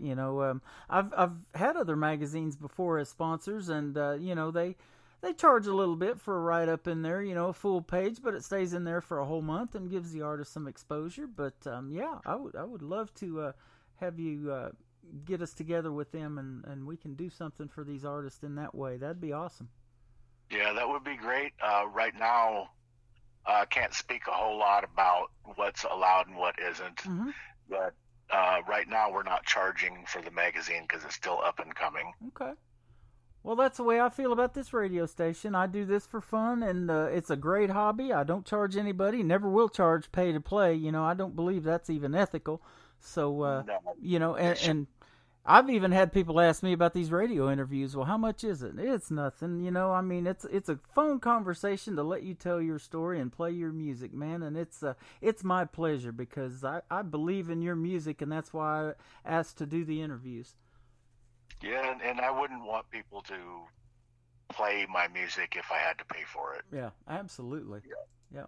I've had other magazines before as sponsors, and they charge a little bit for a write up in there. A full page, but it stays in there for a whole month and gives the artist some exposure. But I would love to have you get us together with them, and we can do something for these artists in that way. That'd be awesome. Yeah, that would be great. Right now, I can't speak a whole lot about what's allowed and what isn't. Mm-hmm. But right now we're not charging for the magazine because it's still up and coming. Okay. Well, that's the way I feel about this radio station. I do this for fun, and it's a great hobby. I don't charge anybody, never will charge pay to play. I don't believe that's even ethical. So, No. and I've even had people ask me about these radio interviews. Well, how much is it? It's nothing. I mean, it's a phone conversation to let you tell your story and play your music, man. And it's my pleasure because I believe in your music, and that's why I asked to do the interviews. Yeah, and I wouldn't want people to play my music if I had to pay for it. Yeah, absolutely. Yeah.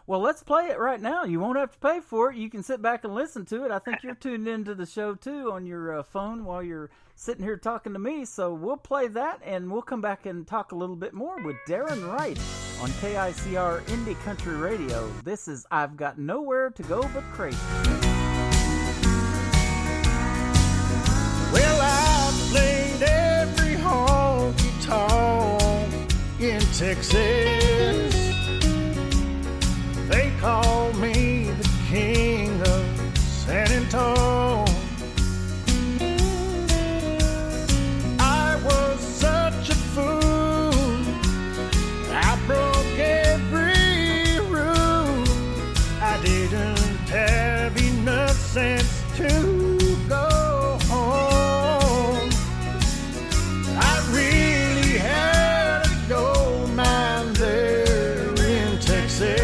Well, let's play it right now. You won't have to pay for it. You can sit back and listen to it. I think you're tuned into the show, too, on your phone while you're sitting here talking to me. So we'll play that, and we'll come back and talk a little bit more with Darren Wright on KICR Indie Country Radio. This is I've Got Nowhere to Go But Crazy. Well, I've played every honky-tonk in Texas. They call me the king of San Antonio. I was such a fool, I broke every rule. I didn't have enough sense to go home. I really had a gold mine there in Texas.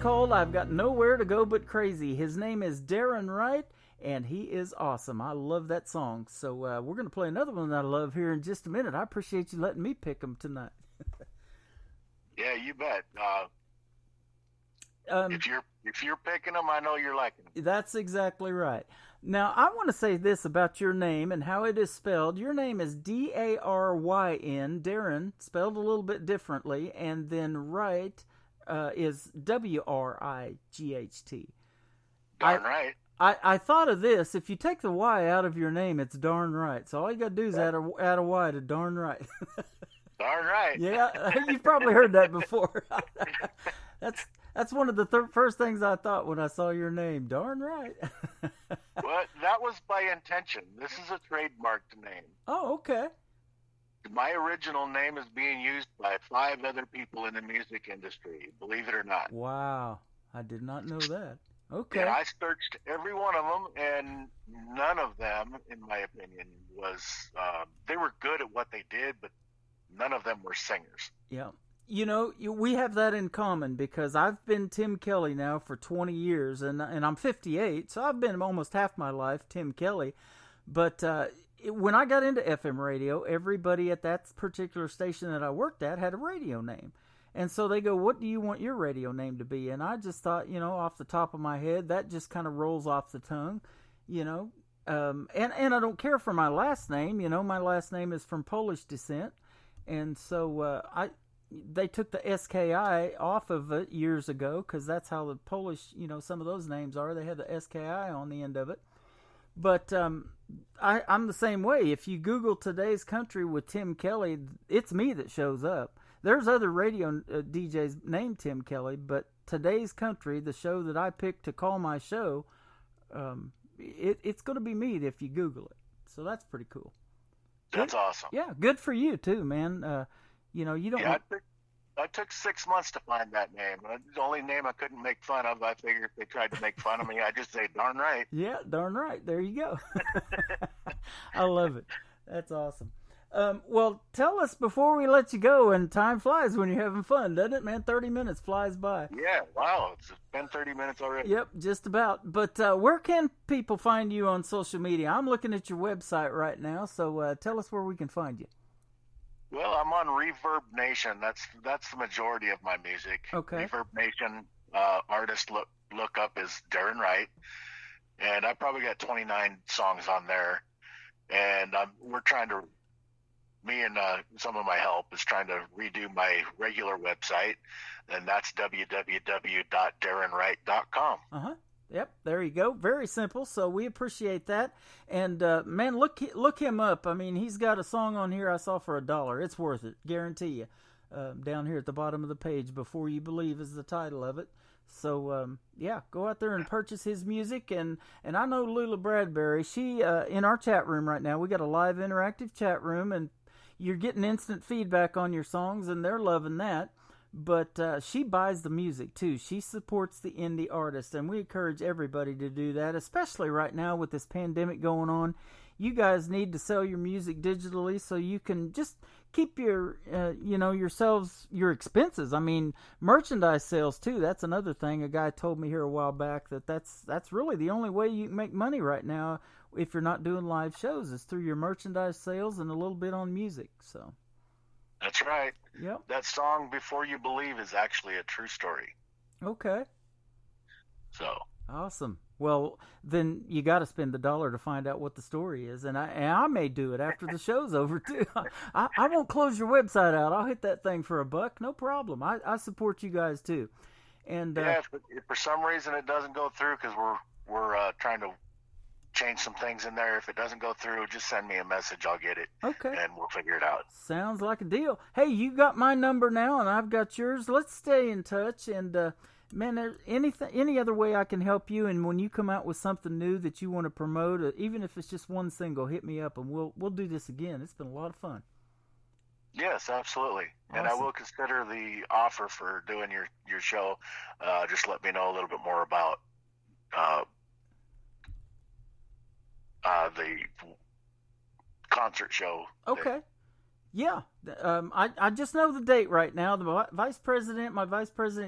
Called I've Got Nowhere to Go But Crazy. His name is Darren Wright, and he is awesome. I love that song. So we're going to play another one that I love here in just a minute. I appreciate you letting me pick them tonight. Yeah, you bet. If you're picking them, I know you're liking them. That's exactly right. Now, I want to say this about your name and how it is spelled. Your name is D-A-R-Y-N, Darren, spelled a little bit differently, and then Wright is W-R-I-G-H-T. Darn right. I thought of this. If you take the Y out of your name, it's darn right. So all you got to do is add a Y to darn right. Darn right. Yeah, you've probably heard that before. That's one of the first things I thought when I saw your name. Darn right. Well, that was by intention. This is a trademarked name. Oh, okay. My original name is being used by 5 other people in the music industry, believe it or not. Wow. I did not know that. Okay. And I searched every one of them, and none of them, in my opinion, was they were good at what they did, but none of them were singers. Yeah. You know, we have that in common because I've been Tim Kelly now for 20 years, and I'm 58, so I've been almost half my life Tim Kelly. But when I got into FM radio, everybody at that particular station that I worked at had a radio name. And so they go, what do you want your radio name to be? And I just thought, you know, off the top of my head, that just kind of rolls off the tongue, you know. And I don't care for my last name. You know, my last name is from Polish descent. And so they took the SKI off of it years ago because that's how the Polish, you know, some of those names are. They have the SKI on the end of it. But I'm the same way. If you Google Today's Country with Tim Kelly, it's me that shows up. There's other radio DJs named Tim Kelly, but Today's Country, the show that I picked to call my show, it's going to be me if you Google it. So that's pretty cool. That's awesome. Yeah, good for you too, man. You know, you don't. Yeah, I took 6 months to find that name. The only name I couldn't make fun of. I figured if they tried to make fun of me, I'd just say, darn right. Yeah, darn right. There you go. I love it. That's awesome. Well, tell us before we let you go, and time flies when you're having fun, doesn't it, man? 30 minutes flies by. Yeah, wow. It's been 30 minutes already. Yep, just about. But where can people find you on social media? I'm looking at your website right now, so tell us where we can find you. Well, I'm on Reverb Nation. That's the majority of my music. Okay. Reverb Nation artist look up is Darren Wright, and I probably got 29 songs on there. And we're trying to, me and some of my help is trying to redo my regular website, and that's www.darrenwright.com. Yep, there you go. Very simple. So we appreciate that. And man, look him up. I mean, he's got a song on here I saw for $1. It's worth it, guarantee you. Down here at the bottom of the page, Before You Believe is the title of it. So yeah, go out there and purchase his music. And I know Lula Bradbury. She in our chat room right now. We got a live interactive chat room, and you're getting instant feedback on your songs, and they're loving that. But she buys the music, too. She supports the indie artist, and we encourage everybody to do that, especially right now with this pandemic going on. You guys need to sell your music digitally so you can just keep your, your expenses. I mean, merchandise sales, too. That's another thing. A guy told me here a while back that's really the only way you can make money right now if you're not doing live shows is through your merchandise sales and a little bit on music, so... That's right. Yep. That song, Before You Believe, is actually a true story. Okay. So. Awesome. Well, then you got to spend the $1 to find out what the story is. And I may do it after the show's over, too. I won't close your website out. I'll hit that thing for $1. No problem. I support you guys, too. And yeah, if for some reason it doesn't go through because we're trying to change some things in there. If it doesn't go through, just send me a message. I'll get it. Okay. And we'll figure it out. Sounds like a deal. Hey, you got my number now, and I've got yours. Let's stay in touch. And, man, any other way I can help you, and when you come out with something new that you want to promote, even if it's just one single, hit me up, and we'll do this again. It's been a lot of fun. Yes, absolutely. Awesome. And I will consider the offer for doing your show. Just let me know a little bit more about the concert show. Okay. Yeah. I just know the date right now. My vice president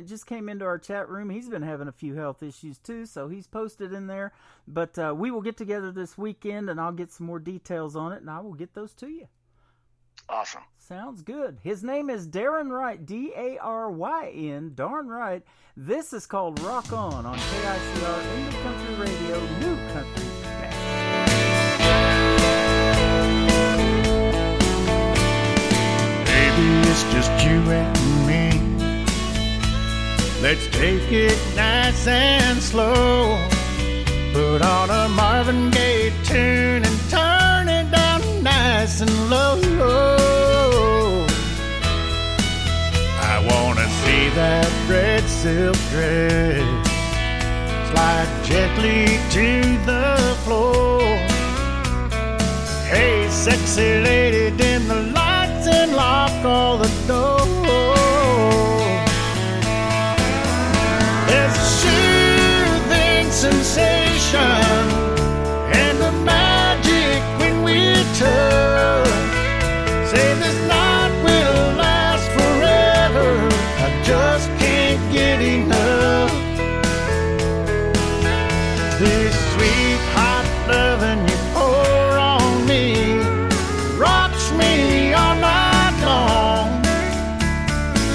just came into our chat room. He's been having a few health issues too, so he's posted in there. But we will get together this weekend, and I'll get some more details on it, and I will get those to you. Awesome. Sounds good. His name is Darren Wright, D-A-R-Y-N, darn right. This is called Rock On KICR, Indie Country Radio, New Country. Baby, it's just you and me. Let's take it nice and slow. Put on a Marvin Gaye tune and turn it down nice and low. I wanna see that red silk dress slide gently to the floor. Sexy lady, dim the lights and lock all the doors. There's a soothing sensation and the magic when we touch. Say this night will last forever. I just can't get enough. This sweet hot loving you pour on me rocks me all night long.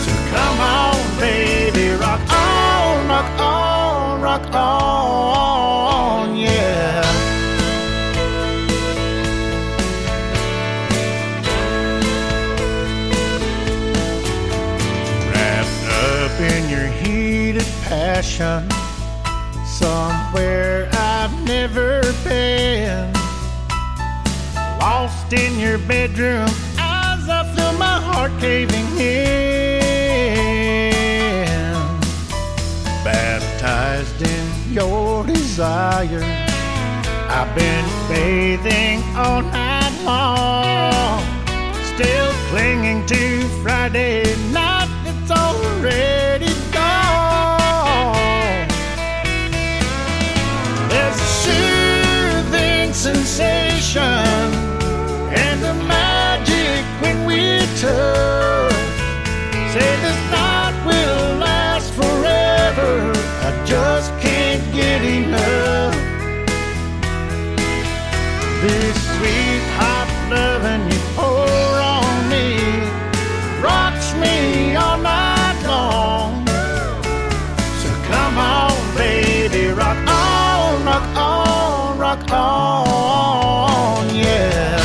So come on, baby, rock on, rock on, rock on, yeah. Wrapped up in your heated passion, somewhere I've never been. Lost in your bedroom as I feel my heart caving in. Baptized in your desire, I've been bathing all night long. Still clinging to Friday night, it's already gone. There's a soothing sensation and the magic when we touch. Say this night will last forever. I just can't get enough. This sweet hot loving you pour on me rocks me all night long. So come on, baby, rock on, rock on, rock on, yeah.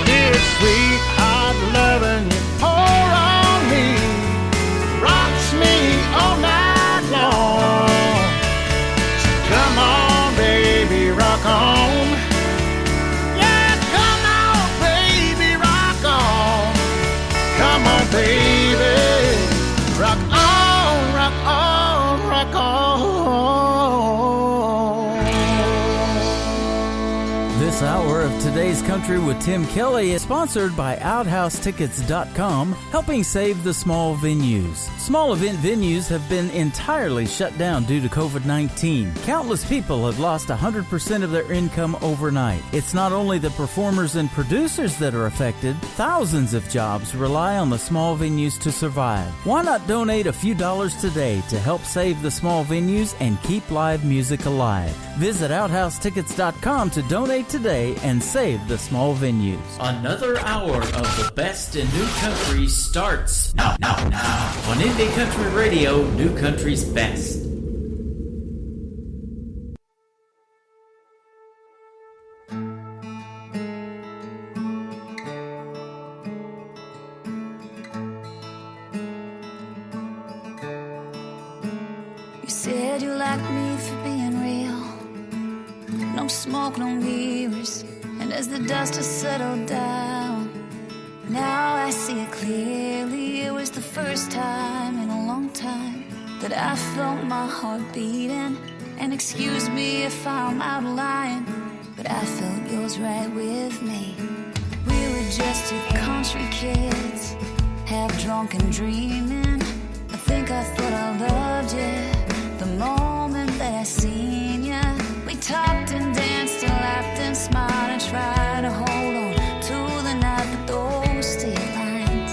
This sweet hot loving you pour on me rocks me all night long. So come on, baby, rock on. Yeah, come on, baby, rock on. Come on, baby, rock on, rock on, rock on. This hour of Today's Country with Tim Kelly is sponsored by OuthouseTickets.com, helping save the small venues. Small event venues have been entirely shut down due to COVID-19. Countless people have lost 100% of their income overnight. It's not only the performers and producers that are affected, thousands of jobs rely on the small venues to survive. Why not donate a few dollars today to help save the small venues and keep live music alive? Visit OuthouseTickets.com to donate today and save the small venues. Another hour of the best in new country starts now. On Indie Country Radio, New Country's best. You said you liked me for being real. No smoke, no mirrors. And as the dust has settled down, now I see it clearly. It was the first time in a long time that I felt my heart beating. And excuse me if I'm out of line, but I felt yours right with me. We were just two country kids, half drunk and dreaming. I think I thought I loved you the moment that I seen you. We talked and danced and laughed and smiled and tried to hold on to the night, but those state lines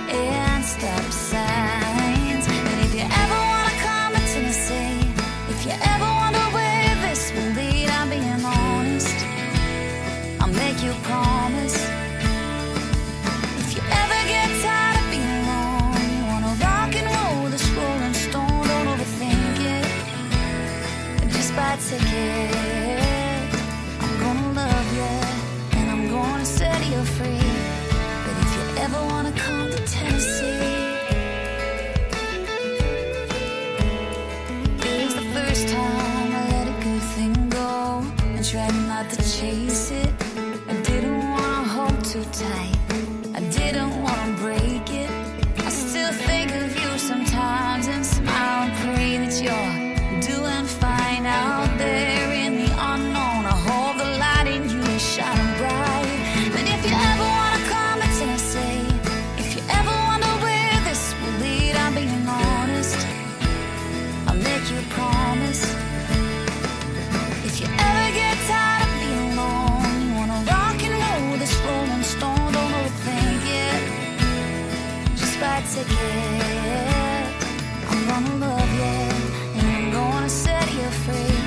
and stop signs. And if you ever wanna come to me, say, if you ever wonder where this will lead, I'm being honest. I'll make you a promise. If you ever get tired of being alone, you wanna rock and roll this Rolling Stone, don't overthink it. Just buy a ticket. start to chase it. I didn't wanna hold too tight. I didn't wanna break it. I still think of you sometimes and smile and pray that you're doing fine out there in the unknown. I hold the light in you and shine bright. But if you ever wanna come to Tennessee, if you ever wonder where this will lead, I'm being honest. I'll make you a promise. If you ever get tired of being alone, you wanna rock and roll this rolling stone, don't overthink it. Just buy a ticket. I'm gonna love you and I'm gonna set you free.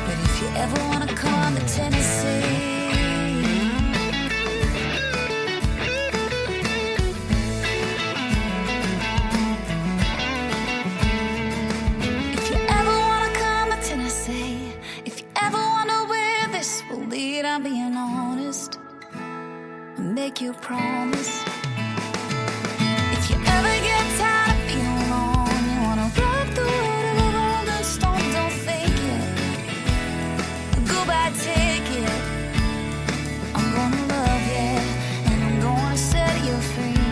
But if you ever wanna come to Tennessee, I'm being honest, I make you a promise. If you ever get tired of being alone, you wanna rock the world of a rolling stone, don't fake it. Go buy a ticket. I'm gonna love you and I'm gonna set you free.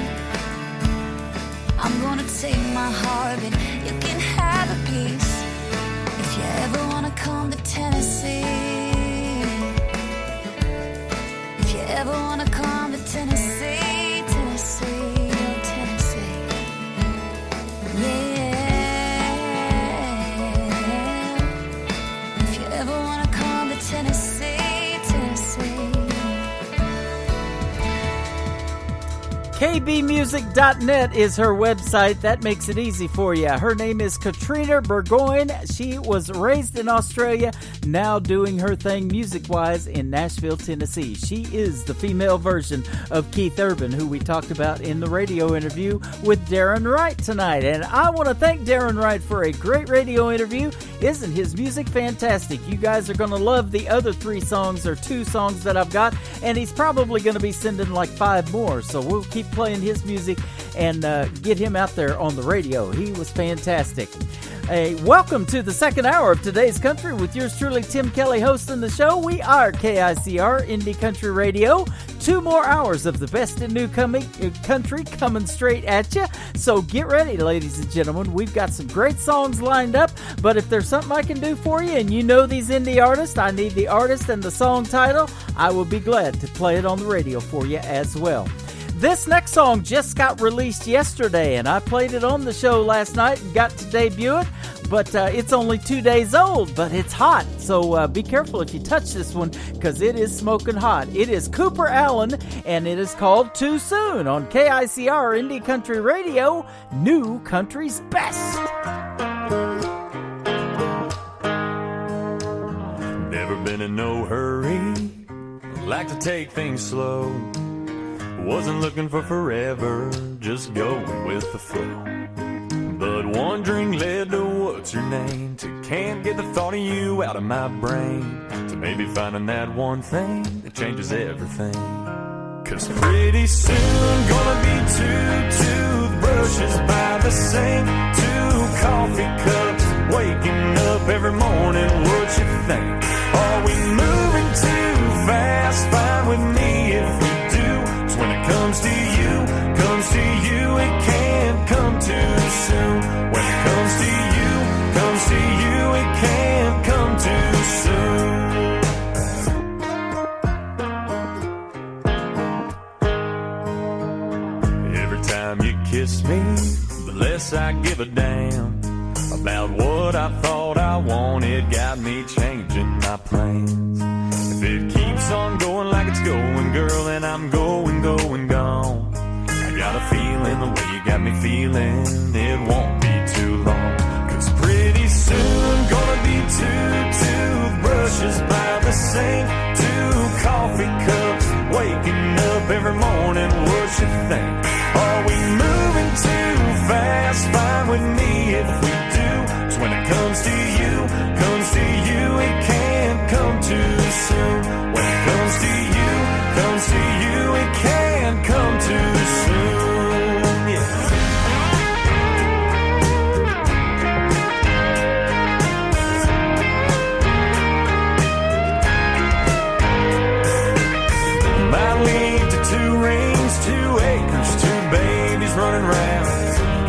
I'm gonna take my heart, but you can have a piece. If you ever wanna come to Tennessee, ever wanna come to Tennessee, Tennessee, oh Tennessee, yeah. If you ever wanna come to Tennessee, Tennessee. KBmusic.net is her website. That makes it easy for you. Her name is Katrina Burgoyne. She was raised in Australia, now doing her thing music-wise in Nashville, Tennessee. She is the female version of Keith Urban, who we talked about in the radio interview with Darren Wright tonight. And I want to thank Darren Wright for a great radio interview. Isn't his music fantastic? You guys are going to love the other 3 songs or 2 songs that I've got, and he's probably going to be sending like 5 more. So we'll keep playing his music and get him out there on the radio. He was fantastic. Welcome to the second hour of Today's Country with yours truly, Tim Kelly, hosting the show. We are KICR Indie Country Radio. 2 more hours of the best in new country coming straight at you. So get ready, ladies and gentlemen. We've got some great songs lined up, but if there's something I can do for you and you know these indie artists, I need the artist and the song title, I will be glad to play it on the radio for you as well. This next song just got released yesterday, and I played it on the show last night and got to debut it, but it's only 2 days old, but it's hot, so be careful if you touch this one, because it is smoking hot. It is Cooper Allen, and it is called Too Soon on KICR Indie Country Radio, New Country's Best. Never been in no hurry, like to take things slow. Wasn't looking for forever, just going with the flow. But wandering led to what's your name, to can't get the thought of you out of my brain, to maybe finding that one thing that changes everything. Cause pretty soon gonna be 2 toothbrushes by the sink, 2 coffee cups, waking up every morning, what you think? Are we moving too fast? Fine with me if we when it comes to you, it can't come too soon. When it comes to you, it can't come too soon. Every time you kiss me, the less I give a damn about what I thought I wanted. Got me changing my plans. If it keeps on going like it's going, girl, and I'm going gone, I got a feeling the way you got me feeling, it won't be too long. Cause pretty soon gonna be 2 toothbrushes by the sink, 2 coffee cups, waking up every morning, what you think? Are we moving too fast? Fine with me if we do. Cause when it comes to you, it can't come too soon. When it comes to you, it can't come too soon. Yeah.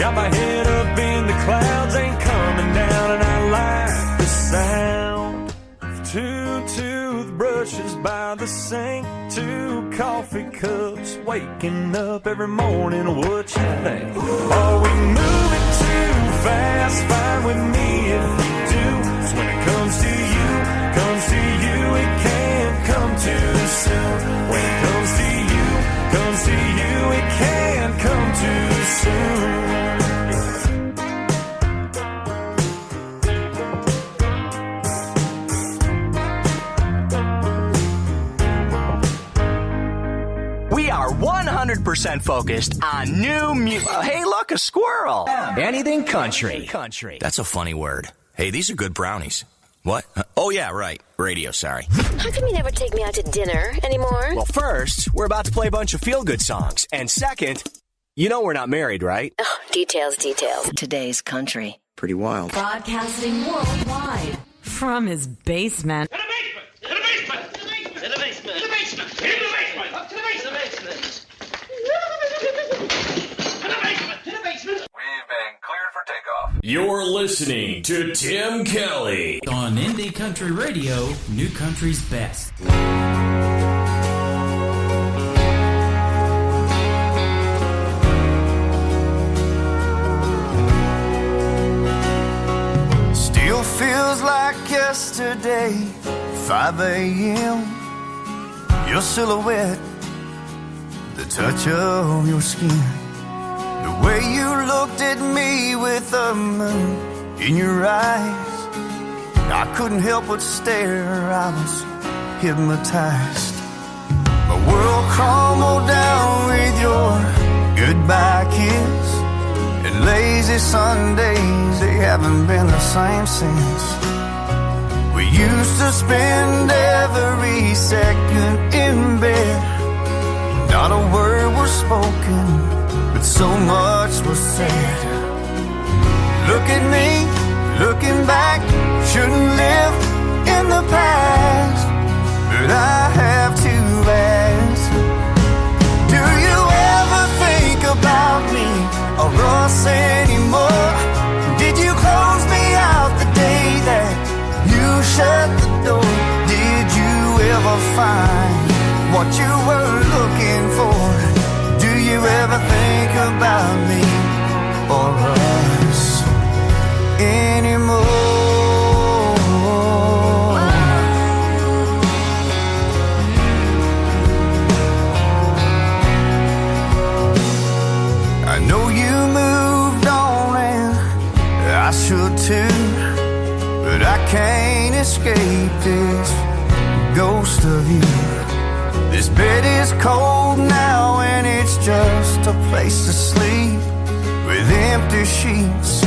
Got my head up in the clouds, ain't coming down, and I like the sound of 2 toothbrushes by the sink, 2 coffee cups, waking up every morning. What you think? Are we moving too fast? Fine with me if we do. 'Cause when it comes to you, it can't come too soon. When it comes to you, it can't come too soon. We are 100% focused on new music. Hey, look, a squirrel. Anything country. That's a funny word. Hey, these are good brownies. What? Oh, yeah, right. Radio, sorry. How come you never take me out to dinner anymore? Well, first, we're about to play a bunch of feel-good songs. And second, you know we're not married, right? Oh, details. Today's country. Pretty wild. Broadcasting worldwide from his basement. You're listening to Tim Kelly on Indie Country Radio, New Country's Best. Still feels like yesterday, 5 a.m. Your silhouette, the touch of your skin, the way you looked at me with the moon in your eyes. I couldn't help but stare, I was hypnotized. My world crumbled down with your goodbye kiss. And lazy Sundays, they haven't been the same since. We used to spend every second in bed. Not a word was spoken, but so much was said. Look at me, looking back, shouldn't live in the past, but I have to ask, do you ever think about me or us anymore? Did you close me out the day that you shut the door? Did you ever find what you were looking for? Do you ever think about me or us anymore? I know you moved on and I should too, but I can't escape this ghost of you. This bed is cold now and it's just a place to sleep, with empty sheets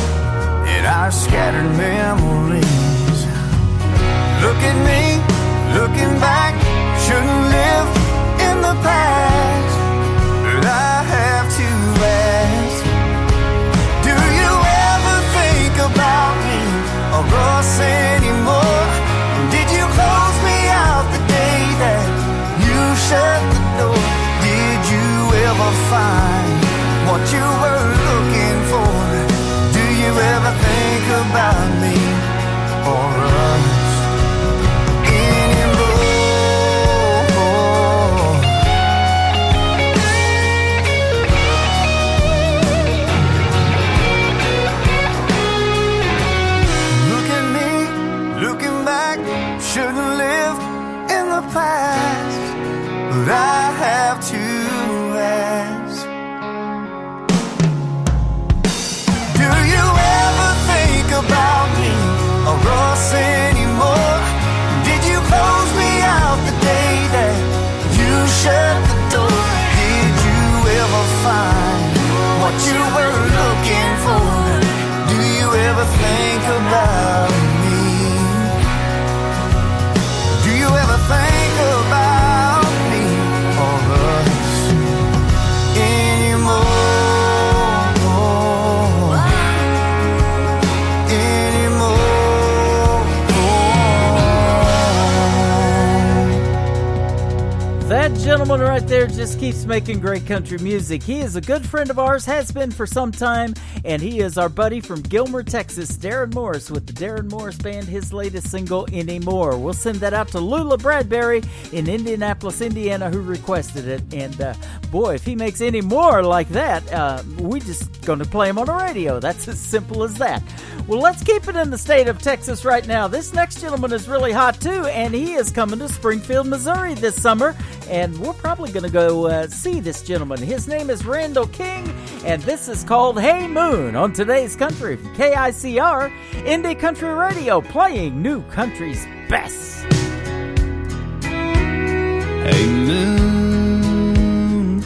and our scattered memories. Look at me, looking back, shouldn't live in the past, but I have to ask, do you ever think about me or us anymore? Did you close me out the day that you shut the door? Did you ever find what you were looking for? Do you ever think about me or us anymore? Look at me, looking back, shouldn't live in the past, but I have to ask, do you ever think about me or us anymore? Did you close me out the day that you shut the door? Did you ever find what you were looking for? Do you ever think about me? Do you ever think about me That gentleman right there just keeps making great country music. He is a good friend of ours, has been for some time, and he is our buddy from Gilmer, Texas, Darren Morris with the Darren Morris Band, his latest single, Anymore. We'll send that out to Lula Bradbury in Indianapolis, Indiana, who requested it. And boy, if he makes any more like that, we just going to play him on the radio. That's as simple as that. Well, let's keep it in the state of Texas right now. This next gentleman is really hot too, and he is coming to Springfield, Missouri this summer. And we're probably going to go see this gentleman. His name is Randall King, and this is called Hey Moon on today's country. KICR, Indie Country Radio, playing new country's best. Hey Moon,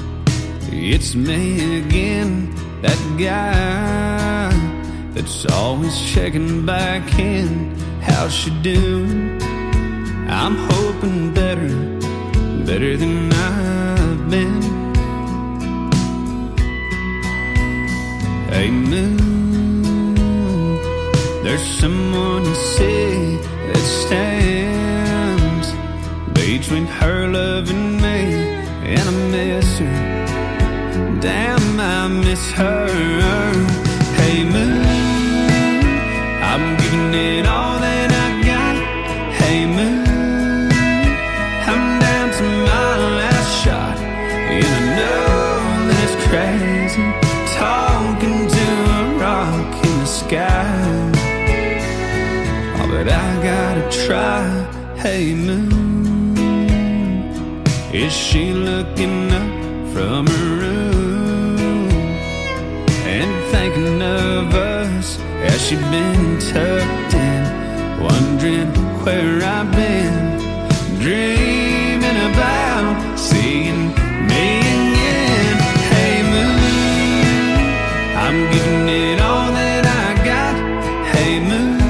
it's me again, that guy that's always checking back in. How's she doing? I'm hoping better than I've been. Hey Moon, there's someone you see that stands between her love and me, and I miss her. Damn, I miss her. Hey Moon, I'm giving it all that I got. Hey Moon, and I know that it's crazy talking to a rock in the sky. Oh, but I gotta try. Hey Moon, is she looking up from her room and thinking of us? Has she been tucked in, wondering where I've been, dreaming about seeing me again? Hey Moon, I'm giving it all that I got. Hey Moon,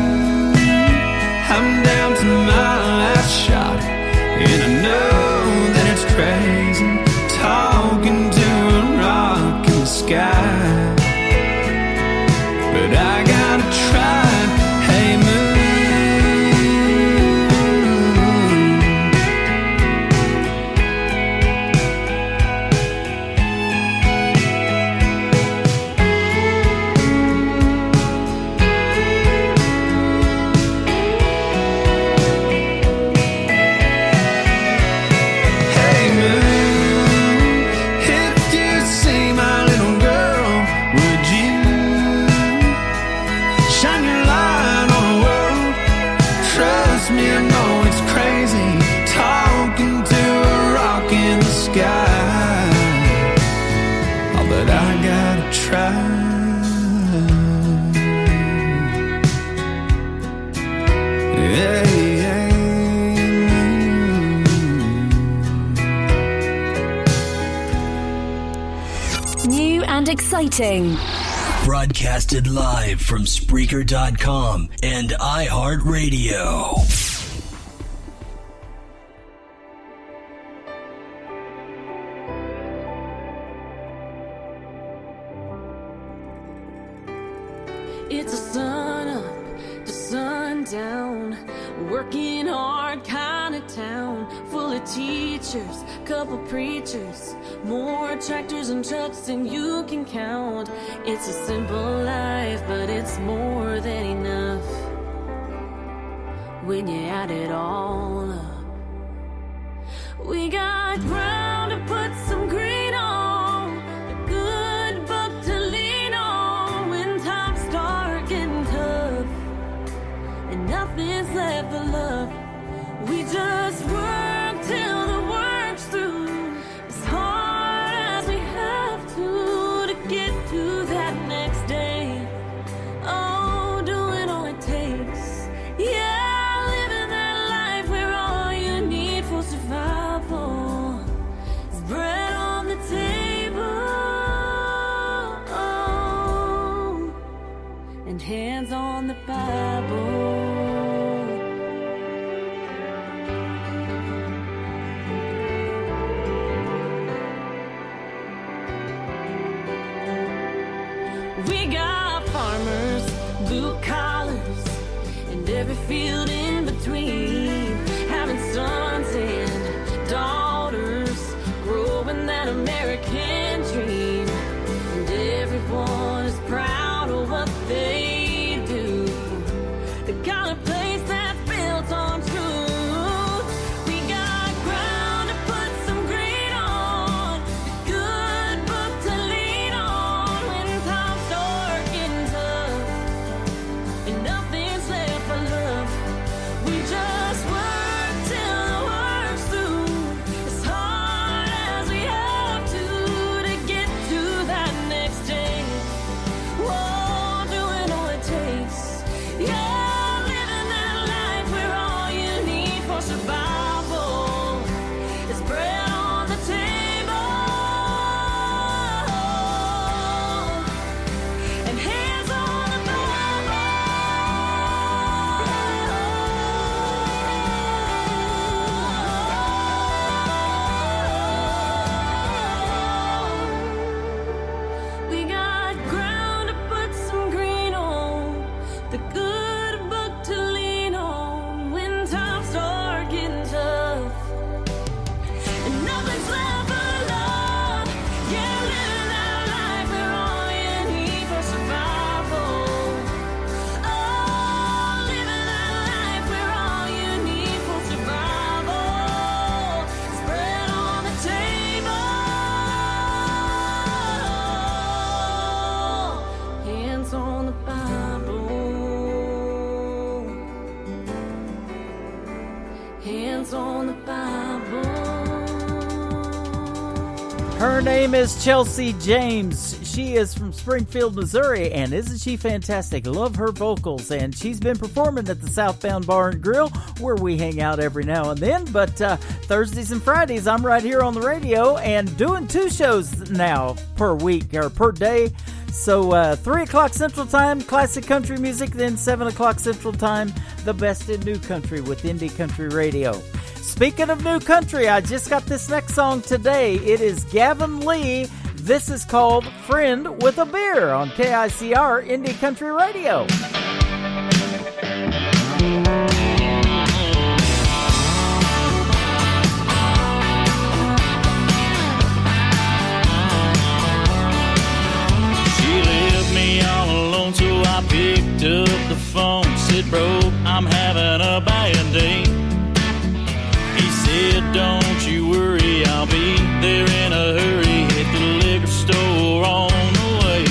I'm down to my last shot, and I know that it's crazy talking to a rock in the sky, but I gotta try. Hey Moon, Exciting. Broadcasted live from Spreaker.com and iHeartRadio. It's a sun up to sundown, working hard kind of town, full of teachers, couple preachers, more tractors and trucks than you can count. It's a simple life, but it's more than enough when you add it all up. We got ground to put some green on, a good book to lean on when times start getting tough and nothing's left but love. We just work till the work's through, as hard as we have to get to that next day. Oh, doing all it takes. Yeah, living that life where all you need for survival is bread on the table, oh, and hands on the Bible. We got farmers, blue collars, and every field in between, having sons and daughters Her name is Chelsea James. She is from Springfield, Missouri, and isn't she fantastic? Love her vocals, and she's been performing at the Southbound Bar and Grill, where we hang out every now and then. But Thursdays and Fridays, I'm right here on the radio and doing 2 shows now per week or per day. So 3 o'clock Central Time, classic country music, then 7 o'clock Central Time, the best in new country with Indie Country Radio. Speaking of new country, I just got this next song today. It is Gavin Lee. This is called Friend with a Beer on KICR Indie Country Radio. She left me all alone, so I picked up the phone. Said, bro, I'm having a bad day. He said, don't you worry, I'll be there in a hurry. Hit the liquor store on the way.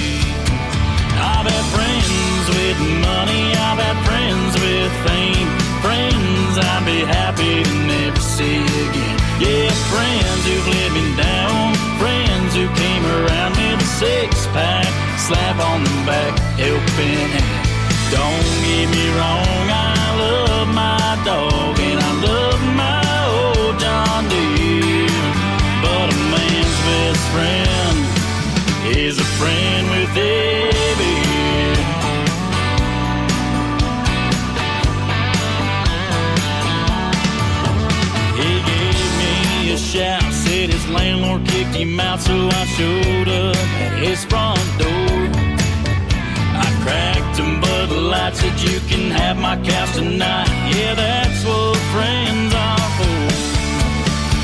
I've had friends with money, I've had friends with fame. Friends I'd be happy to never see again. Yeah, friends who've let me down. Friends who came around with a 6-pack, slap on the back, helping hand. Don't get me wrong, I love my dog and I love my old John Deere. But a man's best friend is a friend with a beer. He gave me a shout, said his landlord kicked him out, so I showed up at his front door. I cracked him Bud Light, said you can have my couch tonight. Yeah, that's what friends are for.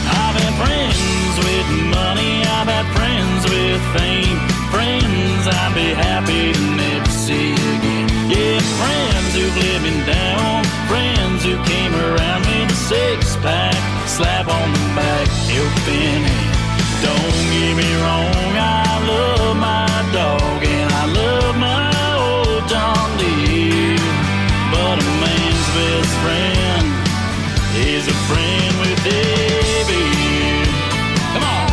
I've had friends with money, I've had friends with fame. Friends I'd be happy to never see again. Yeah, friends who've let me down. Friends who came around with a 6-pack, slap on the back, helping hand. Don't get me wrong, I love my dog and I love my old John Deere. But a man's best friend is a friend with a beer. Come on.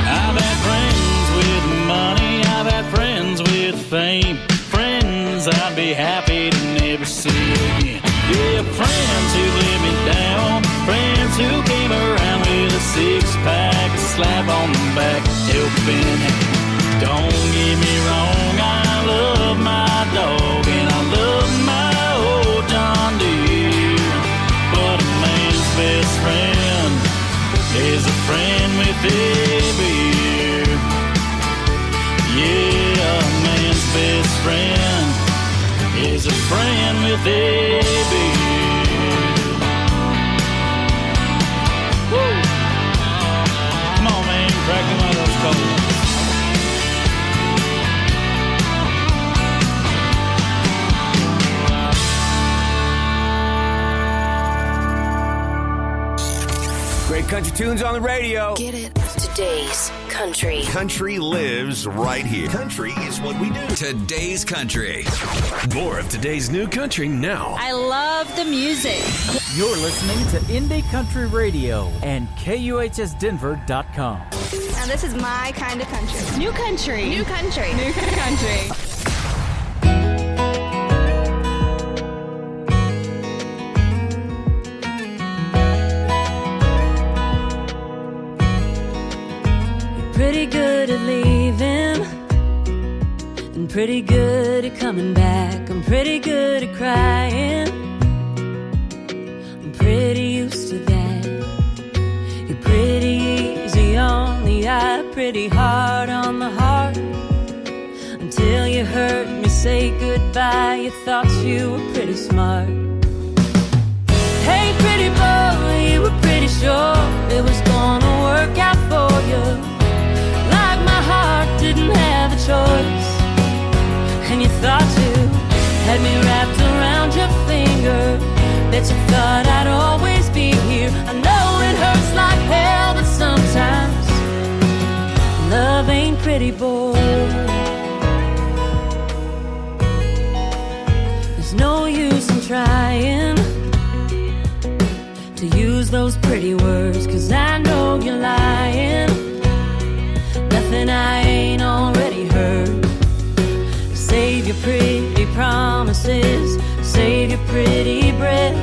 I've had friends with money, I've had friends with fame. Friends I'd be happy to never see again. Yeah, friends who let me down. Friends who came around with a 6-pack, a slap on the back, helping hand. Don't get me wrong, I love my dog and I love my old John Deere. But a man's best friend is a friend with a beer. Yeah, a man's best friend is a friend with a beer. Woo! Come on, man, crack me one of those cold. Great country tunes on the radio. Get it? Today's country. Country lives right here. Country is what we do. Today's country. More of today's new country now. I love the music. You're listening to Indie Country Radio and KUHSdenver.com. Now this is my kind of country. New country. New country. New country. Pretty good at leaving and pretty good at coming back. I'm pretty good at crying. I'm pretty used to that. You're pretty easy on the eye, pretty hard on the heart. Until you heard me say goodbye, you thought you were pretty smart. Hey, pretty boy, you were pretty sure it was gonna work out for you. My heart didn't have a choice, and you thought you had me wrapped around your finger, that you thought I'd always be here. I know it hurts like hell, but sometimes love love ain't pretty, boy. There's no use in trying to use those pretty words, 'cause I know you're lying. Nothing I ain't already heard. Save your pretty promises, save your pretty breath,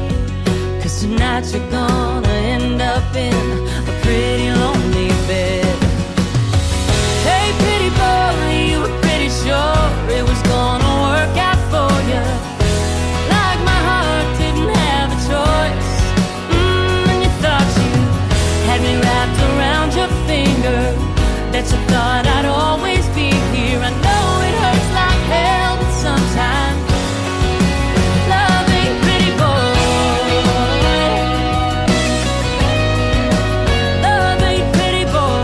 'cause tonight you're gonna end up in a pretty lonely bed. Hey pretty boy, you were pretty sure it was gonna work out for you, like my heart didn't have a choice. And you thought you had me wrapped around your finger, that you thought I'd always be here. I know it hurts like hell, but sometimes love ain't pretty, boy. Love ain't pretty, boy.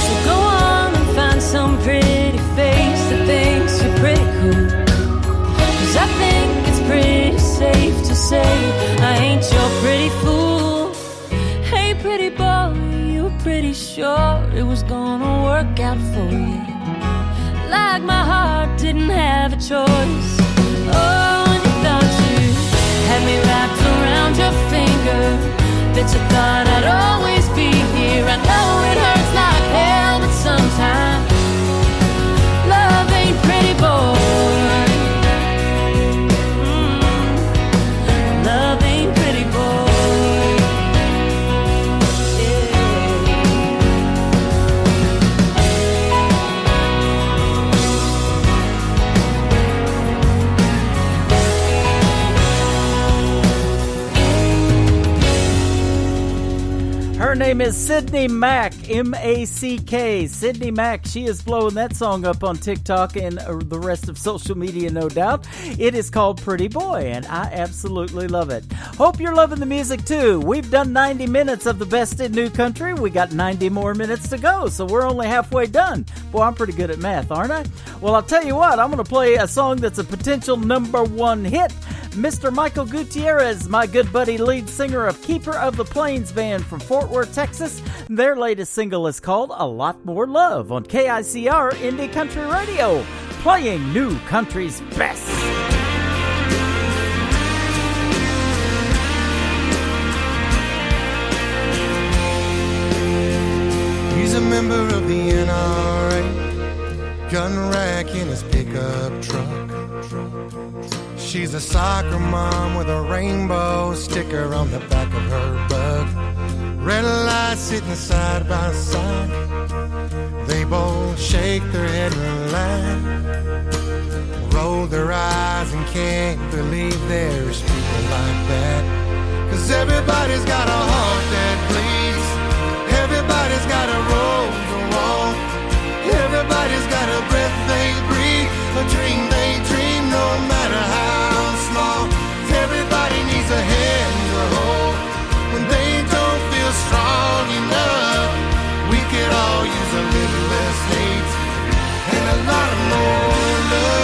So go on and find some pretty face that thinks you're pretty cool, 'cause I think it's pretty safe to say I ain't your pretty fool. Hey pretty boy, you were pretty sure it was gonna work out for you, like my heart didn't have a choice. Oh, and you thought you had me wrapped around your finger, that you thought I'd always be here. I know it hurts like hell, but sometimes love ain't pretty, boy. Love ain't pretty, boy. Her name is Sydney Mack, M-A-C-K. Sydney Mack, she is blowing that song up on TikTok and the rest of social media, no doubt. It is called Pretty Boy, and I absolutely love it. Hope you're loving the music, too. We've done 90 minutes of the best in new country. We got 90 more minutes to go, so we're only halfway done. Boy, I'm pretty good at math, aren't I? Well, I'll tell you what, I'm going to play a song that's a potential #1 hit. Mr. Michael Gutierrez, my good buddy, lead singer of Keeper of the Plains band from Fort Worth, Texas. Their latest single is called A Lot More Love on KICR Indie Country Radio, playing new country's best. He's a member of the NRA, gun rack in his pickup truck. She's a soccer mom with a rainbow sticker on the back of her bug. Red light sitting side by side. They both shake their head and laugh, roll their eyes and can't believe there's people like that. 'Cause everybody's got a heart that bleeds, everybody's got a road to walk, everybody's got a breath they breathe, a dream they dream, no matter how small. Everybody needs a hand to hold when they don't feel strong enough. We could all use a little less hate and a lot more love.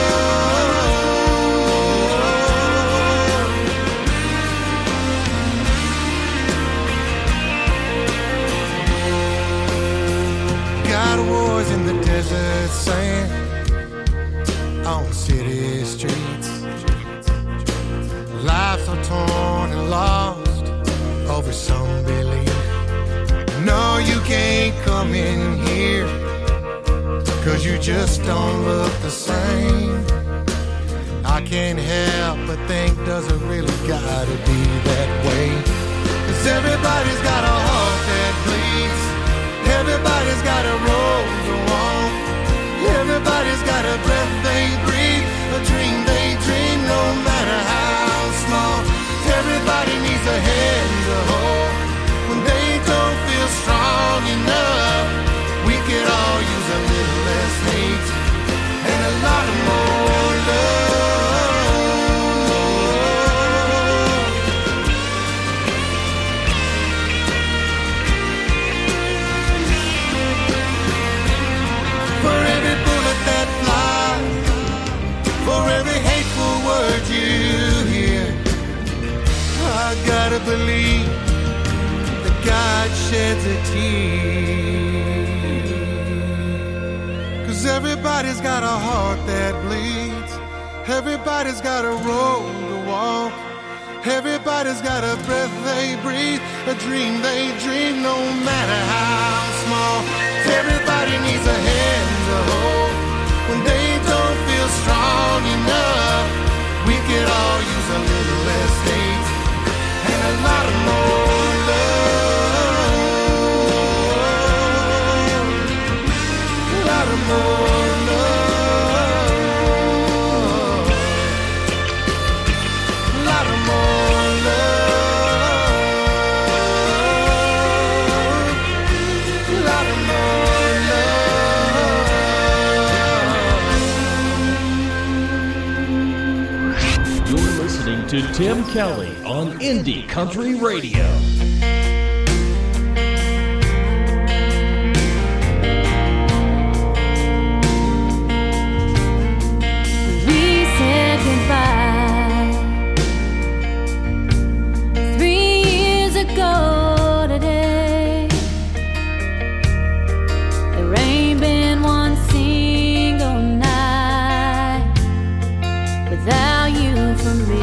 Got wars in the desert sand, on city streets. Lives are torn and lost over some belief. No, you can't come in here, 'cause you just don't look the same. I can't help but think, does it really gotta be that way? 'Cause everybody's got a heart that bleeds, everybody's got a road to walk, everybody's got a breath they breathe, a dream they dream, no matter how small. Everybody needs a hand to hold when they don't feel strong enough. We could all use a little less hate and a lot more love. For every bullet that flies, for every hateful word you hear, I gotta believe God sheds a tear. 'Cause everybody's got a heart that bleeds. Everybody's got a road to walk. Everybody's got a breath they breathe, a dream they dream, no matter how small. Everybody needs a hand to hold when they don't feel strong enough. We could all use a little less hate and a lot of more love. A lot of more love. A lot of more love. A lot of more love. You're listening to Tim Kelly on Indie Country Radio. We said goodbye 3 years ago today. There ain't been one single night without you for me.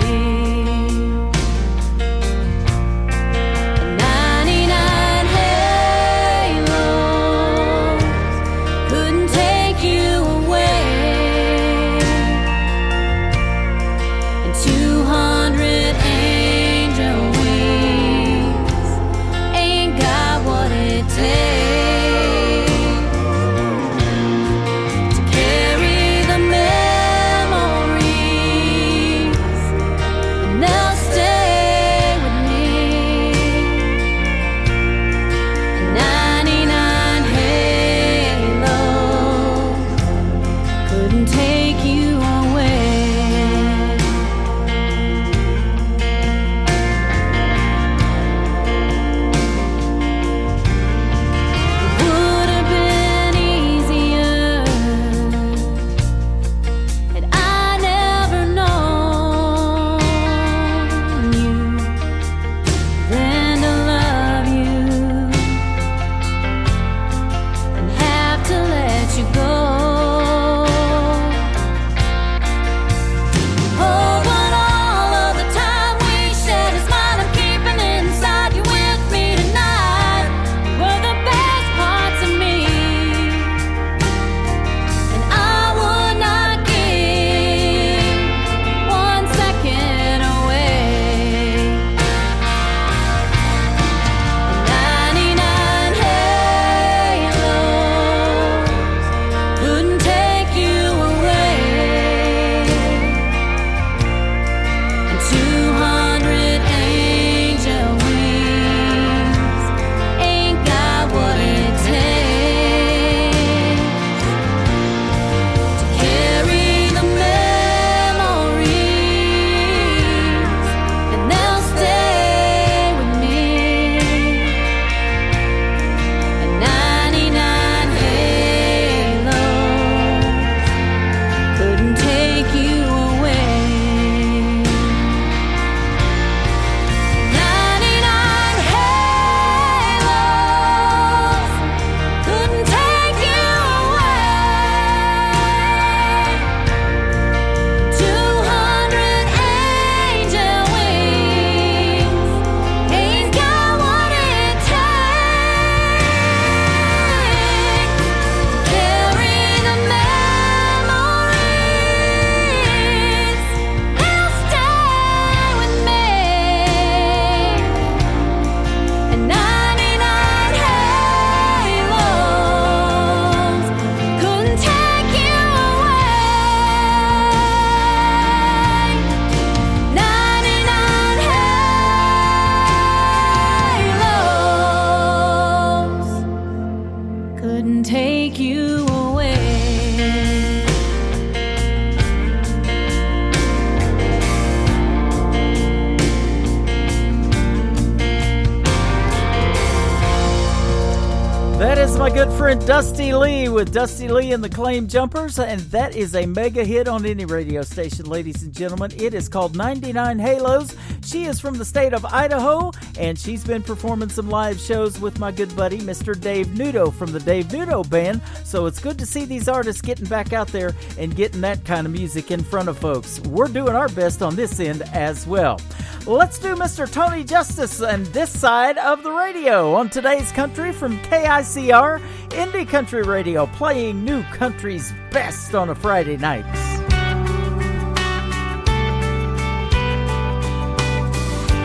is my good friend Dusty Lee with Dusty Lee and the Claim Jumpers, and that is a mega hit on any radio station, ladies and gentlemen. It is called 99 Halos. She is from the state of Idaho, and she's been performing some live shows with my good buddy, Mr. Dave Nudo from the Dave Nudo Band. So it's good to see these artists getting back out there and getting that kind of music in front of folks. We're doing our best on this end as well. Let's do Mr. Tony Justice and this side of the radio on today's country from KICR, Indie Country Radio, playing new country's best on a Friday night.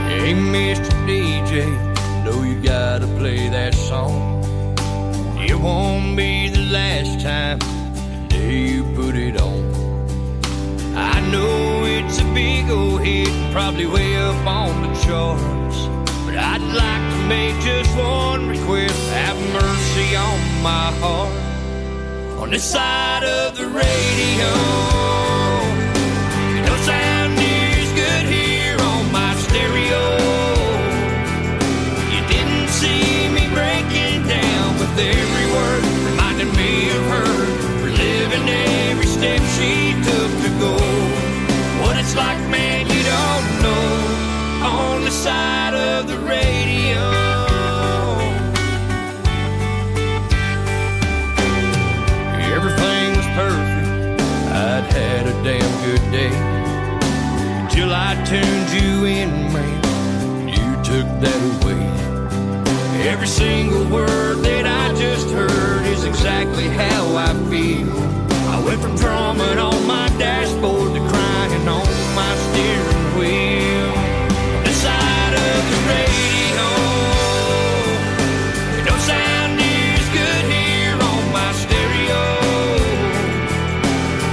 Hey, Mr. DJ, know you gotta play that song. It won't be the last time that you put it on. I know it's a big old hit, probably way up on the charts, but I'd like to make just one request. Have mercy on my heart. On this side of the radio, it don't sound near as good here on my stereo. You didn't see me breaking down with every word, reminding me of her, reliving every step she took to go. What it's like, man, you don't know, on the side of the radio. Everything was perfect, I'd had a damn good day, till I tuned you in, man, you took that away. Every single word that I just heard is exactly how I feel. I went from drumming on my dashboard to crying on my steering wheel. The side of the radio, it don't sound near as good here on my stereo.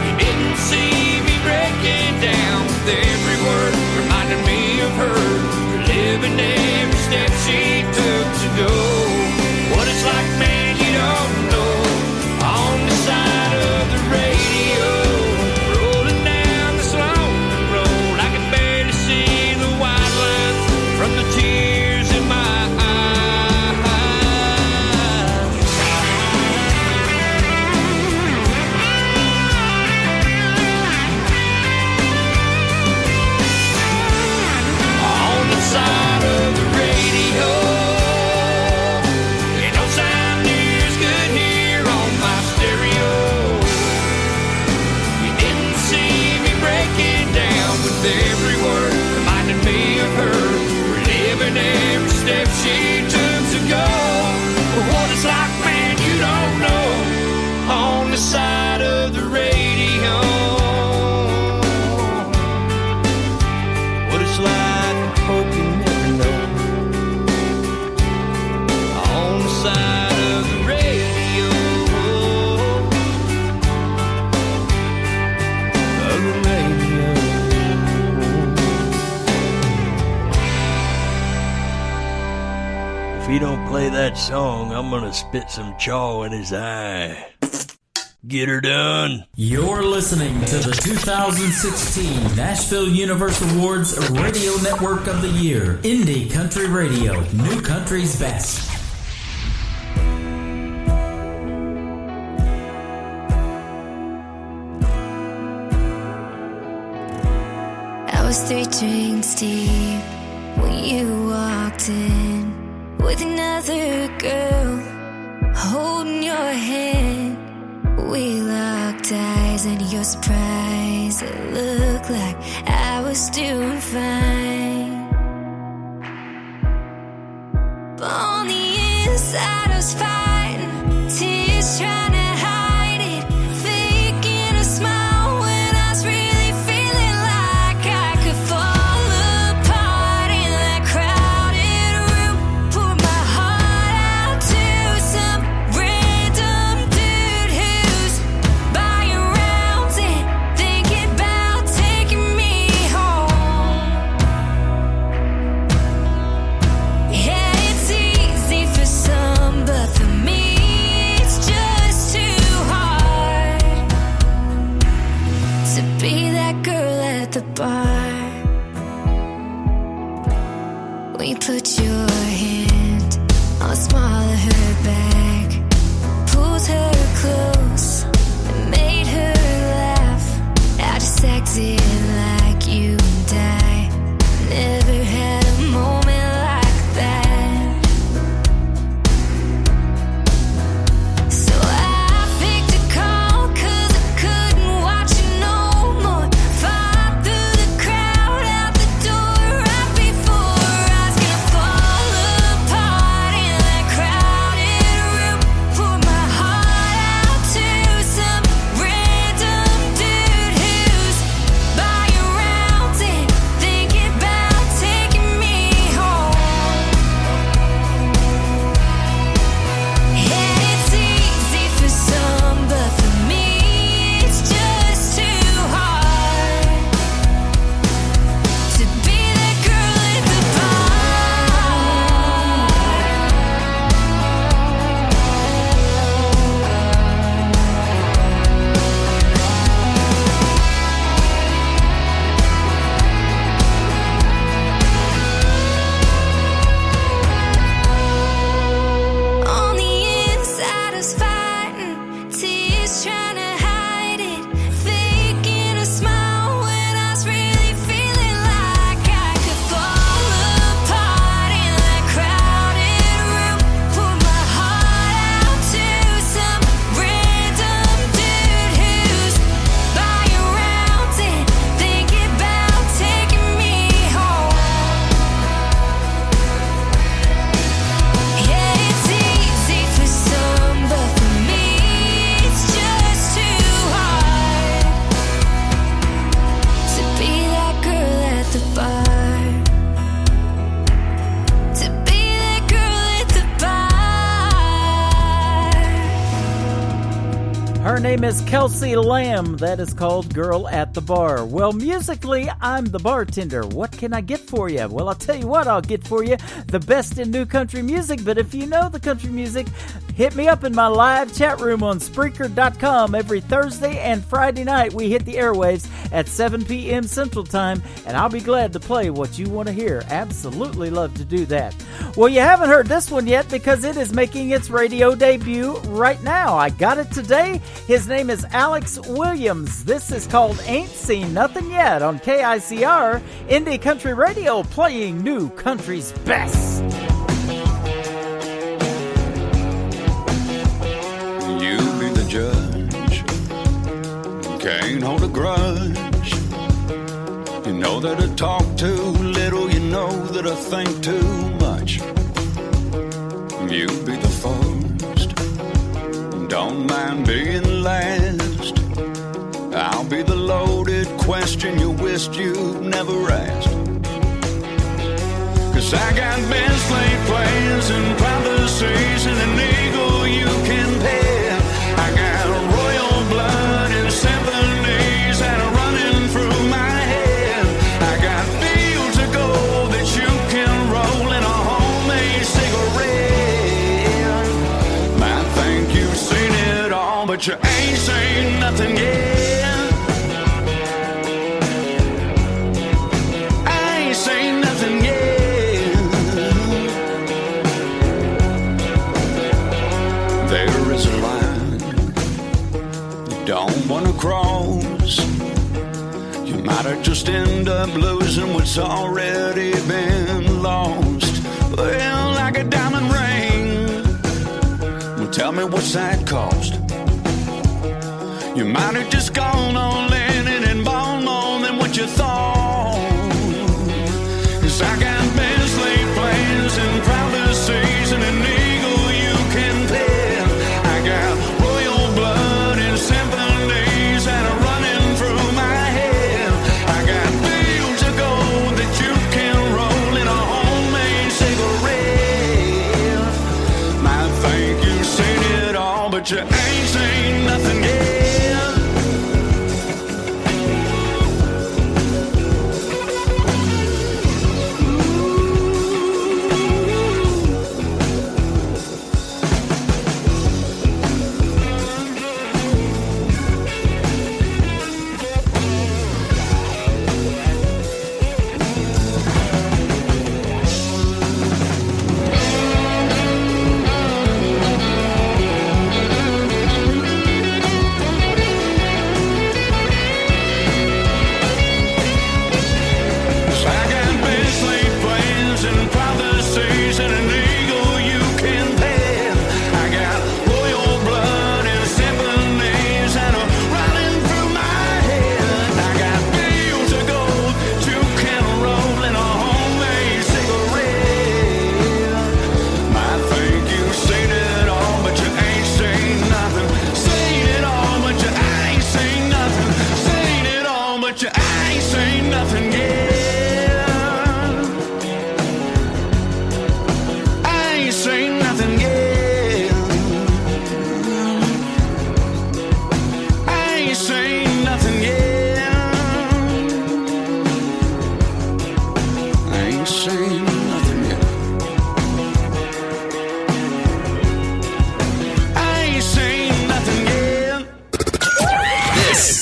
You didn't see me breaking down with every word, reminding me of her, reliving every step she took to go. What it's like, man, you don't know, on the side of the radio, rolling down the slow road. I can barely see the white lines from the tears in my on the side of the radio. It don't sound near as good here on my stereo. You didn't see me breaking down with every word, reminding me of her, reliving every step she took to go. What it's like, man, you don't know, on the side of the radio. What it's like, I hope you never know, on the side of the radio, of the radio. If he don't play that song, I'm gonna spit some chaw in his eye. Get her done. You're listening to the 2016 Nashville Universe Awards Radio Network of the Year, Indie Country Radio, New Country's Best. I was 3 drinks deep when you walked in with another girl holding your hand. We locked eyes and your surprise, it looked like I was doing fine. But on the inside I was fighting, tears trying to hide it, faking a smile when I was really feeling like I could fall apart in that crowded room. Pour my heart out to some random dude who's buying rounds and thinking about taking me home. Yeah, it's easy for some, but for me it's just too hard to be that girl at the bar. When you put your hand on the small of her back, Her name is Kelsey Lamb. That is called Girl at the Bar. Well, musically, I'm the bartender. What can I get for you? Well, I'll tell you what I'll get for you. The best in new country music. But if you know the country music, hit me up in my live chat room on Spreaker.com. Every Thursday and Friday night, we hit the airwaves at 7 p.m. Central Time, and I'll be glad to play what you want to hear. Absolutely love to do that. Well, you haven't heard this one yet because it is making its radio debut right now. I got it today. His name is Alex Williams. This is called Ain't Seen Nothing Yet on KICR, Indie Country Radio, playing new country's best. You be the judge, can't hold a grudge. You know that I talk too little, you know that I think too much. You be the first, don't mind being last. I'll be the loaded question you wished you'd never asked. 'Cause I got best laid plans and prophecies and an eagle you can pay. I got royal blood and symphonies that are running through my head. I got fields of gold that you can roll in a homemade cigarette. I think you've seen it all, but you ain't seen nothing yet. I ain't seen nothing yet. There is a line you don't want to cross. You might have just end up losing what's already been lost. Well, like a diamond ring. Well, tell me what's that cost? You might have just gone on landing and bought more than what you thought. 'Cause I got best laid plans and prophecies and an eagle you can pay. I got royal blood and symphonies that are running through my head. I got fields of gold that you can roll in a homemade cigarette. I think you've seen it all, but you ain't seen nothing yet.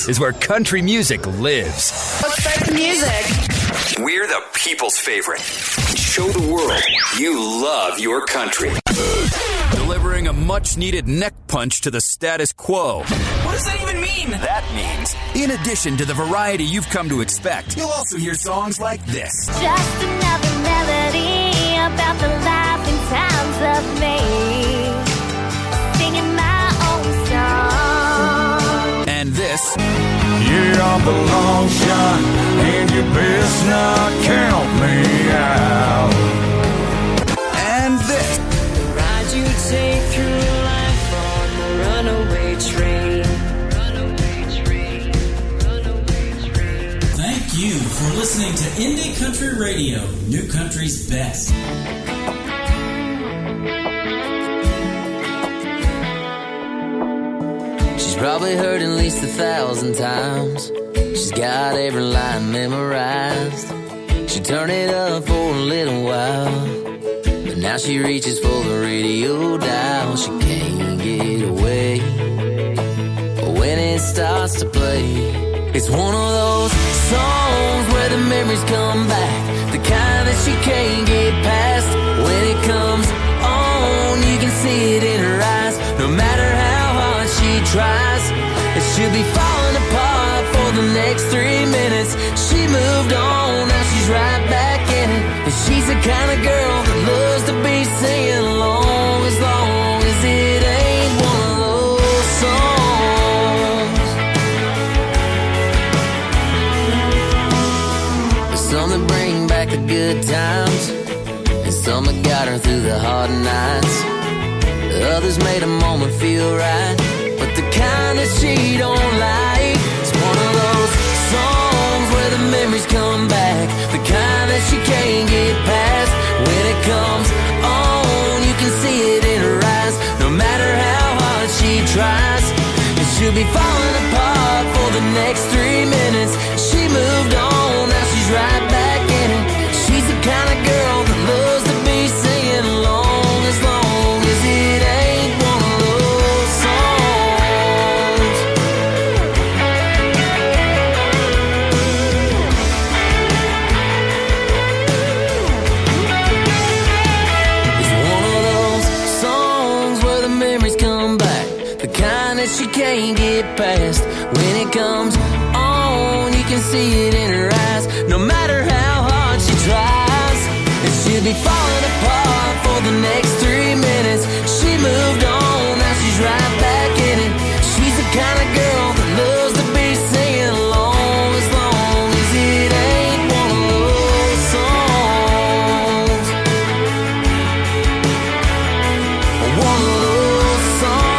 Is where country music lives. Let's start the music. We're the people's favorite. Show the world you love your country. Delivering a much-needed neck punch to the status quo. What does that even mean? That means, in addition to the variety you've come to expect, you'll also hear songs like this. Just another melody about the life and times of me, singing my own song. And this. Yeah, I'm the long shot, and you best not count me out. And this. The ride you take through life on the runaway train. Thank you for listening to Indie Country Radio, New Country's best. She's She's probably heard at least 1,000 times. She's got every line memorized. She turned it up for a little while, but now she reaches for the radio dial. She can't get away. But when it starts to play, it's one of those songs where the memories come back, the kind that she can't get past. When it comes on, you can see it in her eyes. No matter how hard she tries, and she'll be falling apart for the next 3 minutes. She moved on, now she's right back in it. And she's the kind of girl that loves to be singing along, as long as it ain't one of those songs. There's some that bring back the good times, and some that got her through the hard nights. The others made a moment feel right, but the kind that she don't like. It's one of those songs where the memories come back, the kind that she can't get past. When it comes on, you can see it in her eyes. No matter how hard she tries, and she'll be falling apart for the next 3 minutes. She moved on, now she's right back in it. She's the kind of girl that loves to be singing along, as long as it ain't one of those songs. It's one of those songs where the memories come back, the kind that she can't get past. When it comes on, you can see it in her eyes. No matter how hard she tries, and she'll be falling apart for the next 3 minutes. She moved on, now she's right back in it. She's the kind of girl that loves to be singing along, as long as it ain't one of those songs. One of those songs.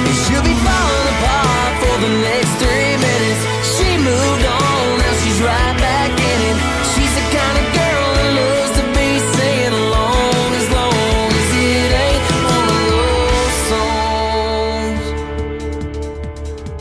And she'll be falling apart for the next 3 minutes. She moved on, now she's right back in it. She's the kind of girl that loves to be singing along, as long as it ain't one of those songs.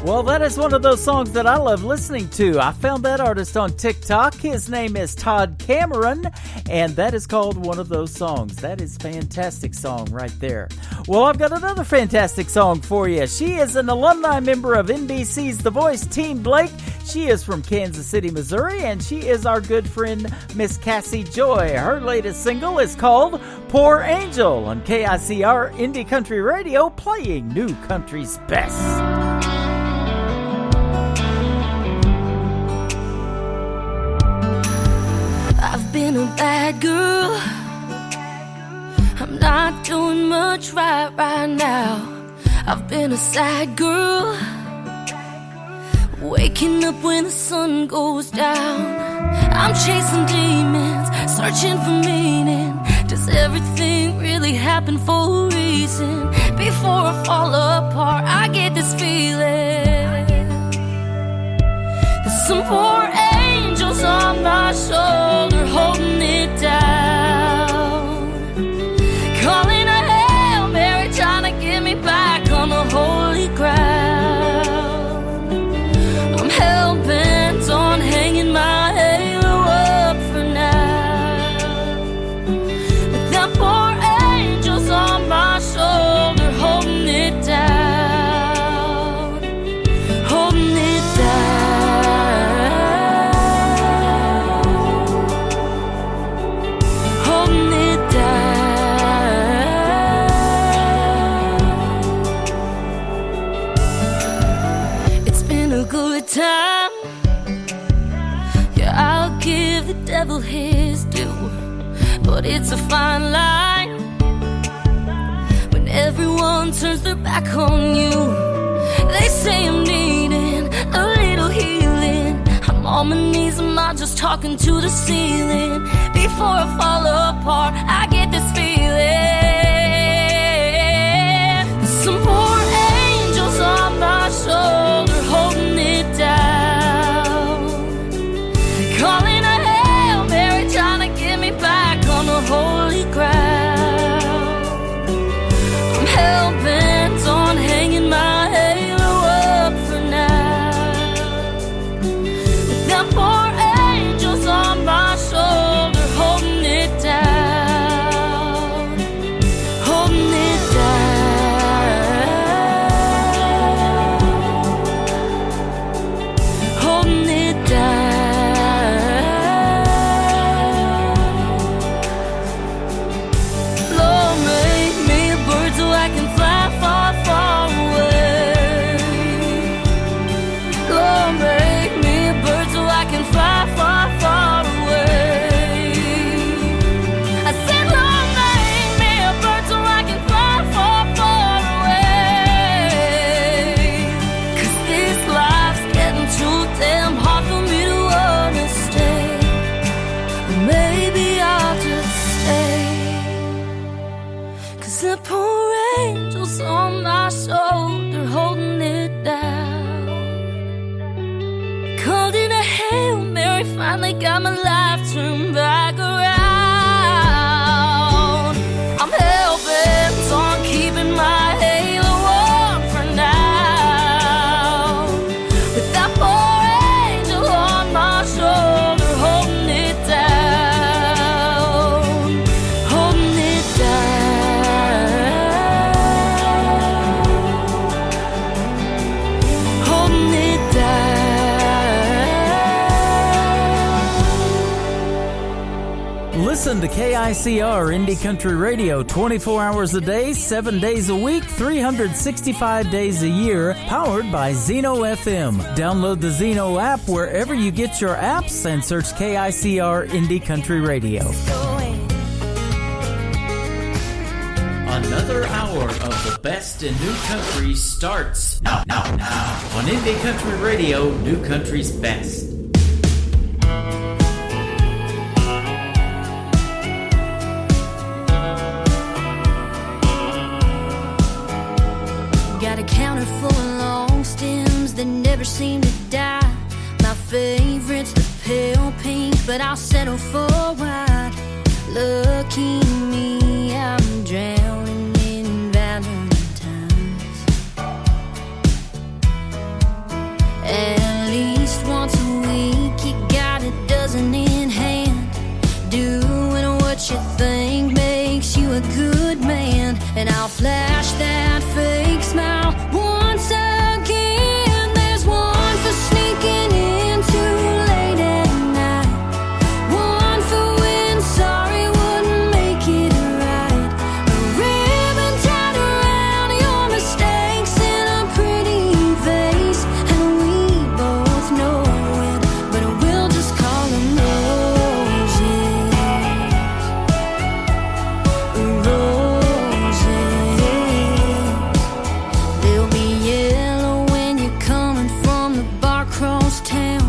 Well, that is one of those songs that I love listening to. I found that artist on TikTok. His name is Todd Cameron, and that is called One of Those Songs. That is a fantastic song right there. Well, I've got another fantastic song for you. She is an alumni member of NBC's The Voice, Team Blake. She is from Kansas City, Missouri, and she is our good friend, Miss Cassie Joy. Her latest single is called Poor Angel on KICR Indie Country Radio, playing new country's best. I've been a bad girl. I'm not doing much right now. I've been a sad girl, waking up when the sun goes down. I'm chasing demons, searching for meaning. Does everything really happen for a reason? Before I fall apart, I get this feeling that some poor angels on my shoulder holding it down, calling a Hail Mary, trying to get me back on the holy ground. I'm hell-bent on hanging my halo up for now, but them poor angels on my shoulder holding it down, holding it down, holding it down. It's been a good time. Yeah, I'll give the devil his due, but it's a fine line when everyone turns their back on you. They say I'm needing a little healing. I'm on my knees, am I just talking to the ceiling? Before I fall apart, I get this feeling. Some poor angels on my shoulder holding it down, calling a Hail Mary, trying to get me back on the holy ground. the poor angels on my shoulder holding it down. Called in a Hail Mary, finally got my life turned back around. I'm hell-bent on keeping my halo on for now. With that poor angel on my shoulder holding it down. Holding it down. Holding it down. Listen to KICR Indie Country Radio 24 hours a day, 7 days a week, 365 days a year, powered by Zeno FM. Download the Zeno app wherever you get your apps and search KICR Indie Country Radio. Another hour of the best in new country starts now on Indie Country Radio, New Country's best. Got a counter full of long stems that never seem to die. My favorite's the pale pink, but I'll settle for white. Lucky me, I'm drowning in Valentine's. At least once a week, you got a dozen in hand. Doing what you think makes you a good man. And I'll flash that fake smile once again. There's one for sneaking in too late at night. One for when sorry wouldn't make it right. A ribbon tied around your mistakes in a pretty vase. And we both know it, but we'll just call them roses. Roses. They'll be yellow when you're coming from the bar across town.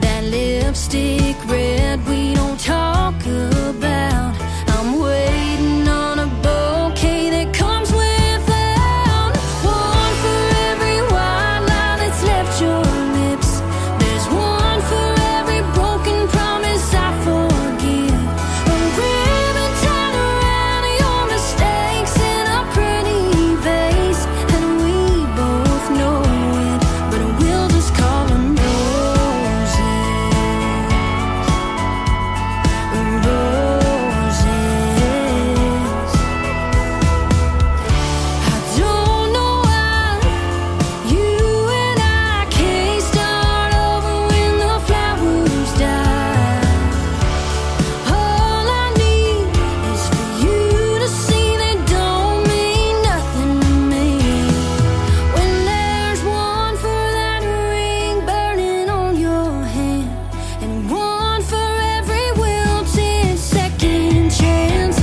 That lipstick red we don't talk about. I'm waiting on a bouquet that comes without. One for every white lie that's left your lips. There's one for every broken promise I forgive. A ribbon tied around your mistakes in a pretty vase. And we both know it, but we'll just call them roses. Roses. I don't know why you and I can't start over when the flowers die. All I need is for you to see they don't mean nothing to me. When there's one for that ring burning on your hand, and one for every wilted second chance. A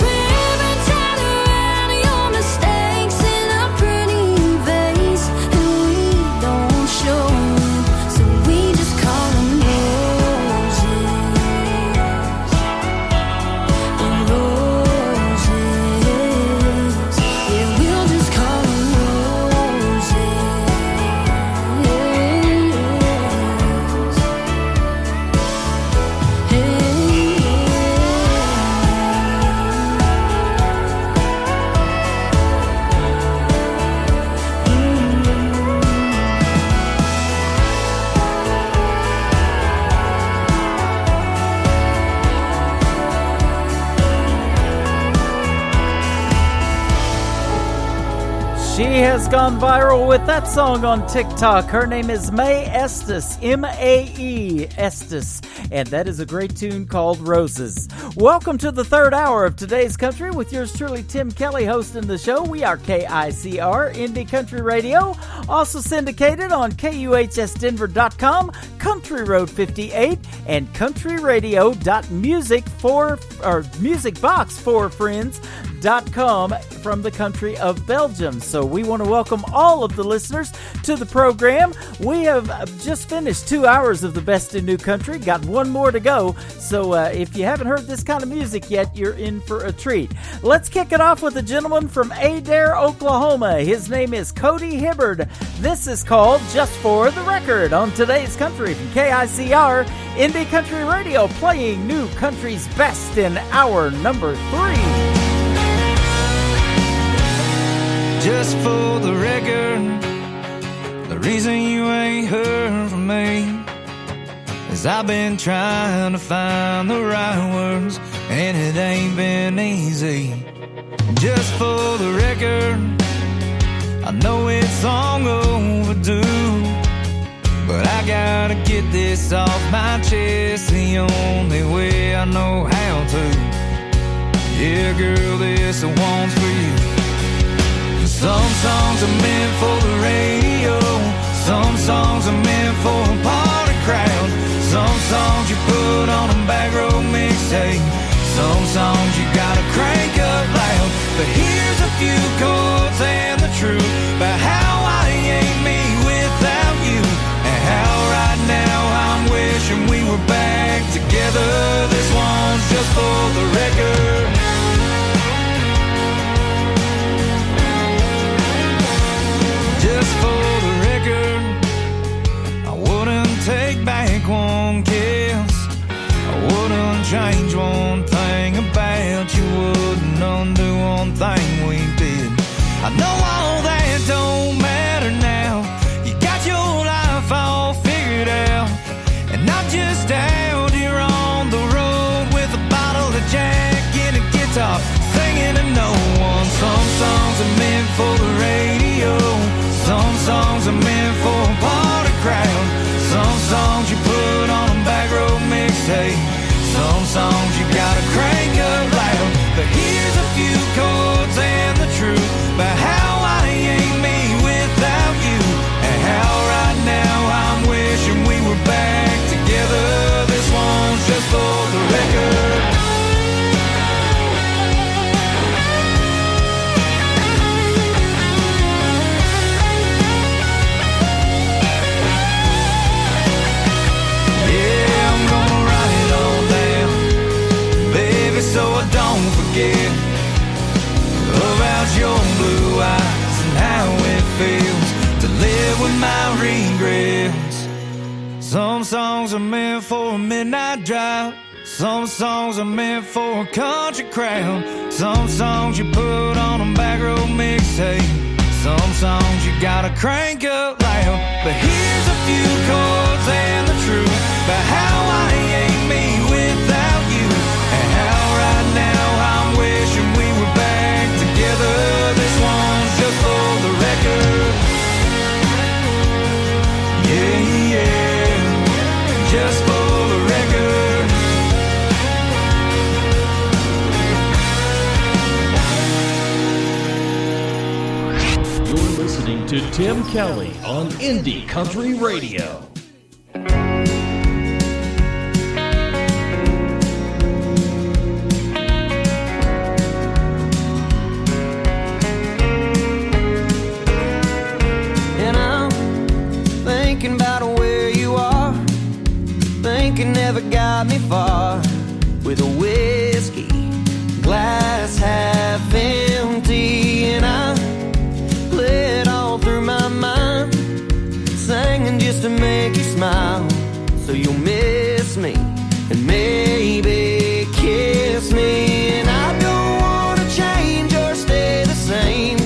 ribbon tied around your mistakes in a pretty vase. And we don't show it, so we just call them roses. Roses. Yeah, we'll just call them roses. She has gone viral with that song on TikTok. Her name is Mae Estes, M-A-E Estes, and that is a great tune called Roses. Welcome to the third hour of Today's Country with yours truly, Tim Kelly, hosting the show. We are KICR, Indie Country Radio, also syndicated on KUHSdenver.com, Country Road 58 and countryradio.musicbox4friends.com from the country of Belgium. So we want to welcome all of the listeners to the program. We have just finished 2 hours of the best in new country, got one more to go. So if you haven't heard this kind of music yet, you're in for a treat. Let's kick it off with a gentleman from Adair, Oklahoma. His name is Cody Hibbard. This is called Just for the Record on today's Country from KICR, Indie Country Radio, playing new country's best in hour number 3. Just for the record, the reason you ain't heard from me is I've been trying to find the right words, and it ain't been easy. Just for the record, I know it's long overdue, but I gotta get this off my chest the only way I know how to. Yeah, girl, this one's for you. Some songs are meant for the radio, some songs are meant for a party crowd, some songs you put on a back row mixtape, some songs you gotta crank up loud. But here's a few chords and the truth about how I ain't me without you, and how right now I'm wishing we were back together. This one's just for the record. Just for the record, I wouldn't take back one kiss, I wouldn't change one thing about you, wouldn't undo one thing we did. I know all that don't matter now, you got your life all figured out, and I'm just out here on the road with a bottle of Jack and a guitar, singing to no one. Some songs are meant for the radio, some songs are meant for a party crowd, some songs you put on a back row mixtape, some songs you gotta crank up loud. But here's a few chords and the truth about how I ain't me without you, and how right now I'm wishing we were back together. This one's just for the record. So I don't forget about your blue eyes and how it feels to live with my regrets. Some songs are meant for a midnight drive, some songs are meant for a country crowd, some songs you put on a back row mixtape, some songs you gotta crank up loud. But here's a few chords and the truth about how I ain't me without you, and how right now I'm wishing we were back together. This one's just for the record. Yeah, yeah, just for the record. You're listening to Tim Kelly on Indie Country Radio. Never got me far with a whiskey glass half empty, and I play it all through my mind, singing just to make you smile, so you'll miss me and maybe kiss me. And I don't want to change or stay the same.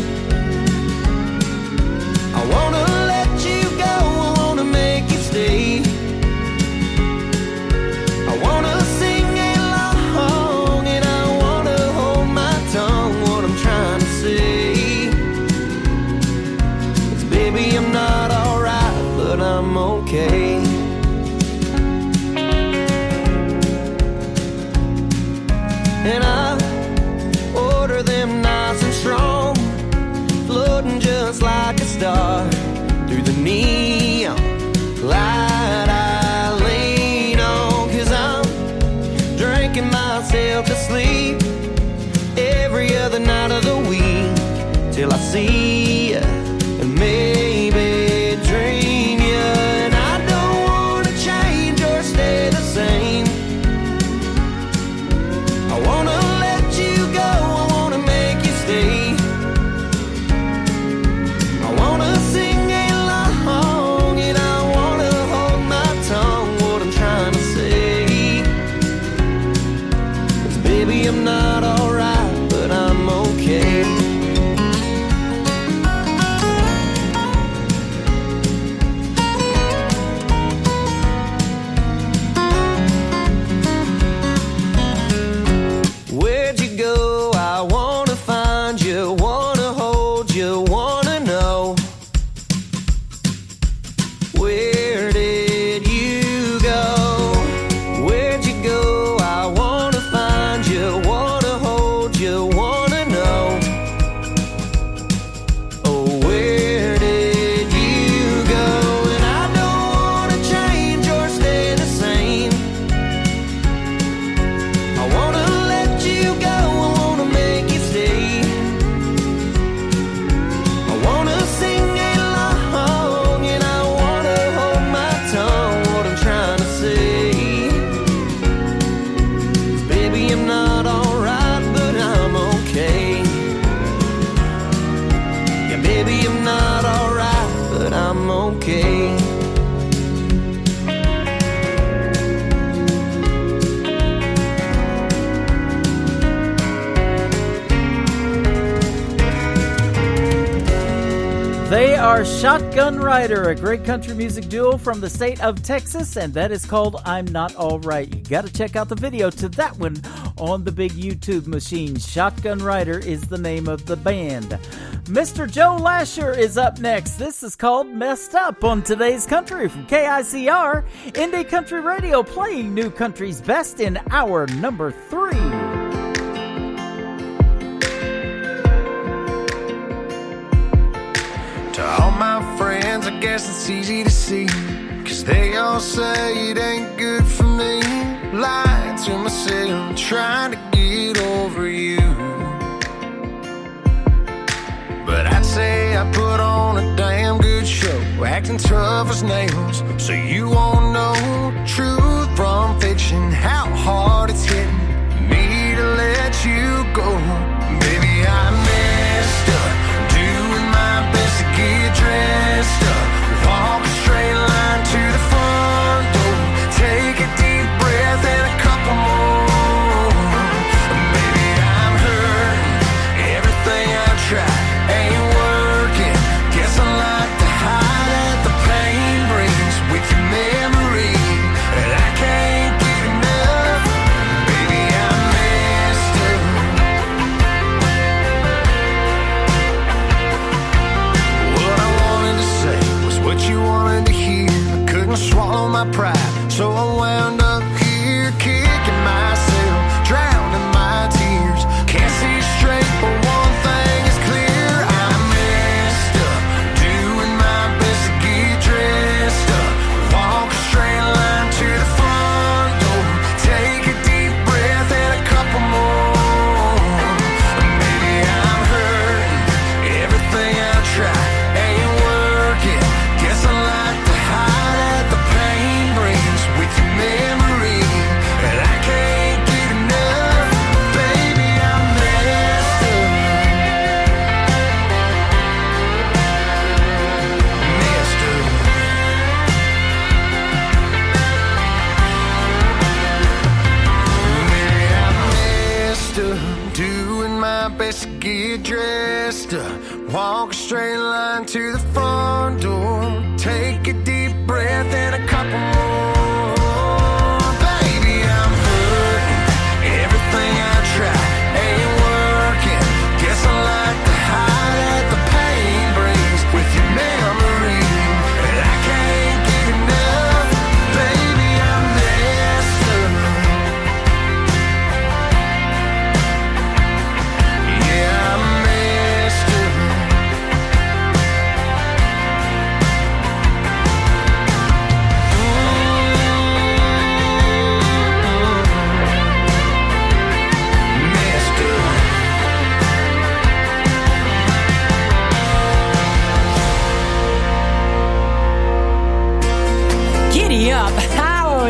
I want to let you go, I want to make you stay. I wanna sing along and I wanna hold my tongue, what I'm trying to say. 'Cause baby, I'm not alright, but I'm okay. And I order them nice and strong, floating just like a star through the neon light. myself to sleep every other night of the week till I see you and maybe dream you. And I don't want to change or stay the same. I want to let you go, I want to make you stay. I want to sing along and I want to hold my tongue what I'm trying to say. 'Cause baby, I'm not alright, but I'm okay. Where'd you go? I wanna find you, wanna hold you, wanna know. Where did you go? Where'd you go? I wanna find you, wanna hold you, wanna know. Oh, where did you go? And I don't wanna change or stay the same. I wanna let you go, I wanna make you stay. I wanna sing along and I wanna hold my tongue what I'm trying to say. 'Cause baby, I'm not alright, but I'm okay. Yeah, baby, I'm not alright, but I'm okay. They are Shotgun Rider, a great country music duo from the state of Texas, and that is called I'm Not Alright. You got to check out the video to that one on the big YouTube machine. Shotgun Rider is the name of the band. Mr. Joe Lasher is up next. This is called Messed Up on Today's Country from KICR, Indie Country Radio, playing new country's best in hour number 3. To all my friends, I guess it's easy to see, 'cause they all say it ain't good for me. Lying to myself, trying to get over you. But I'd say I put on a damn good show, acting tough as nails, so you won't know truth from fiction, how hard it's hitting me to let you go. Baby, I messed up, doing my best to get dressed up, walk a straight line to the front door, take a deep breath and a couple more. Baby, I'm hurting, everything I try ain't working. Guess I like to hide that the pain brings with your memory, and I can't get enough. Baby, I messed up. What I wanted to say was what you wanted to hear. I couldn't swallow my pride, so I wound up here kicking myself, drowning my tears. Can't see straight, but one thing is clear. I messed up, doing my best to get dressed up, walk a straight line to the front door, take a deep breath and a couple more. Maybe I'm hurting, everything I try ain't working. Guess I like to hide that the pain brings with your memory, and I can't get enough. Baby, I messed up. Messed up. Maybe I messed up, doing my best to get dressed up, walk a straight line to the front door, take a deep breath and a couple more. Baby, I'm hurting, everything I try ain't working. Guess I like to hide that the pain brings with your memory, and I can't get enough. Baby, I'm messed up. Yeah, I'm messed up.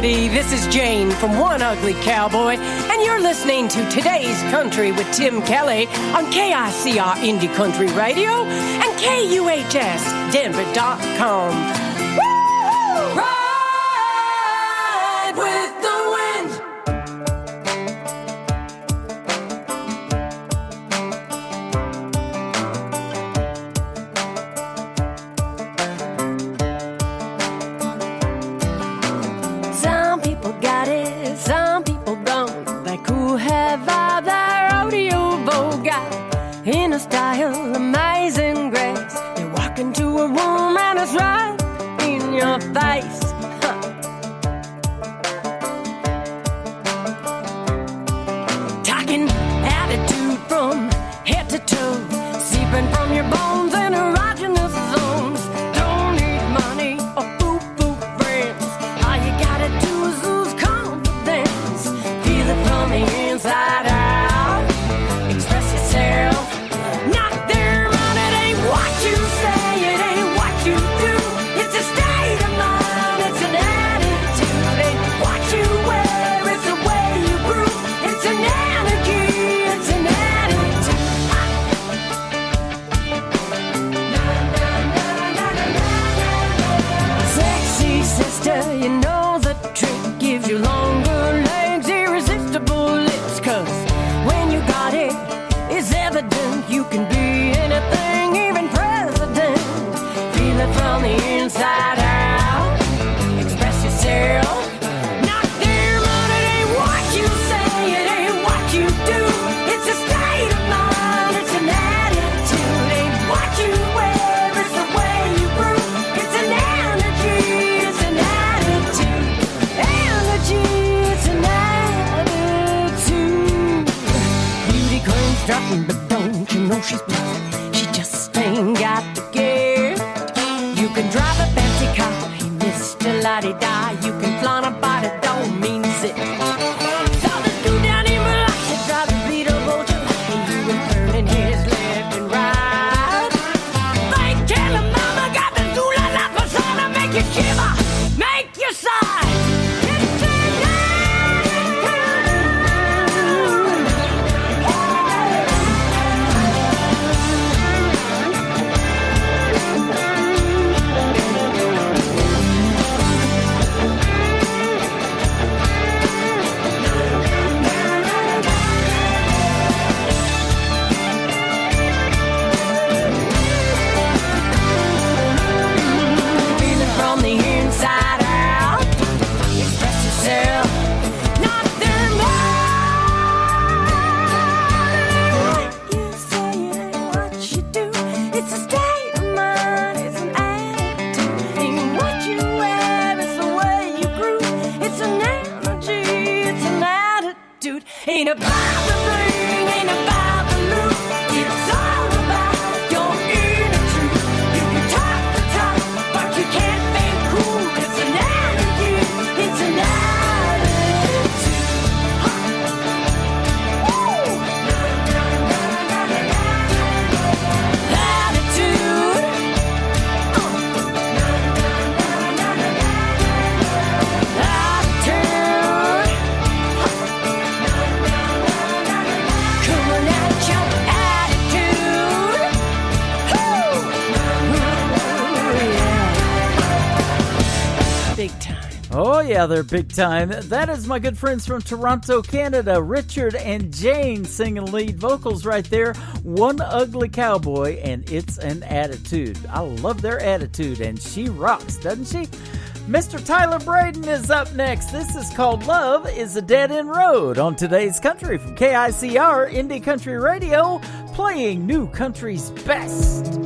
Howdy, this is Jane from One Ugly Cowboy, and you're listening to Today's Country with Tim Kelly on KICR Indie Country Radio and KUHS Denver.com. Woo! Ride with the wind. Some people got it, some people don't. They cool have all their rodeo vogue got in a style amazing grace. They walk into a room and it's right in your face. Talking attitude from head to toe, seeping from your bones and erogenous zones. Don't need money or foo-foo friends. All you gotta do is lose confidence. Feel it from the inside out. Express yourself. Not their mind. It ain't what you say, it ain't what you do. It's a state of mind, it's an attitude. Ain't what you wear, it's the way you brew. It's an energy, it's an attitude. Sexy sister, you know the trick. Gives you longer legs, irresistible lips. 'Cause when you got it, it's evident you can be anything, even president. Feel it from the inside out. Express yourself. Not their mind. It ain't what you say, it ain't what you do. It's a state of mind, it's an attitude. Ain't what you wear, it's the way you brew. It's an energy, it's an attitude. Energy, it's an attitude. Beauty queen's dropping, but don't you know she's bluffing? She just ain't got the gift. You can drive a fancy car, hey Mr. La-di-da. You can flaunt a body, don't mean zip. Saw this dude down in Malachi, drive the beat of old July. You were turning his left and right. They tell him mama got the Zula-la persona, make you shiver, make you sigh. It's an Feel it from the inside out. Express yourself. Not their mind. What you say, it ain't what you do. It's a state of mind, it's an attitude. Ain't what you wear, it's the way you grew. It's an energy, it's an attitude. Ain't about the bling, ain't about the look. It's all about your inner truth. You can talk the talk, but you can't think cool. It's an energy, it's an attitude. Woo! Attitude. Attitude. Coming at your attitude. Woo! Big time. Oh, yeah, they're big time. That is my good friends from Toronto, Canada, Richard and Jane singing lead vocals right there. One Ugly Cowboy, and it's an attitude. I love their attitude, and she rocks, doesn't she? Mr. Tyler Braden is up next. This is called Love is a Dead End Road on Today's Country from KICR Indie Country Radio, playing new country's best.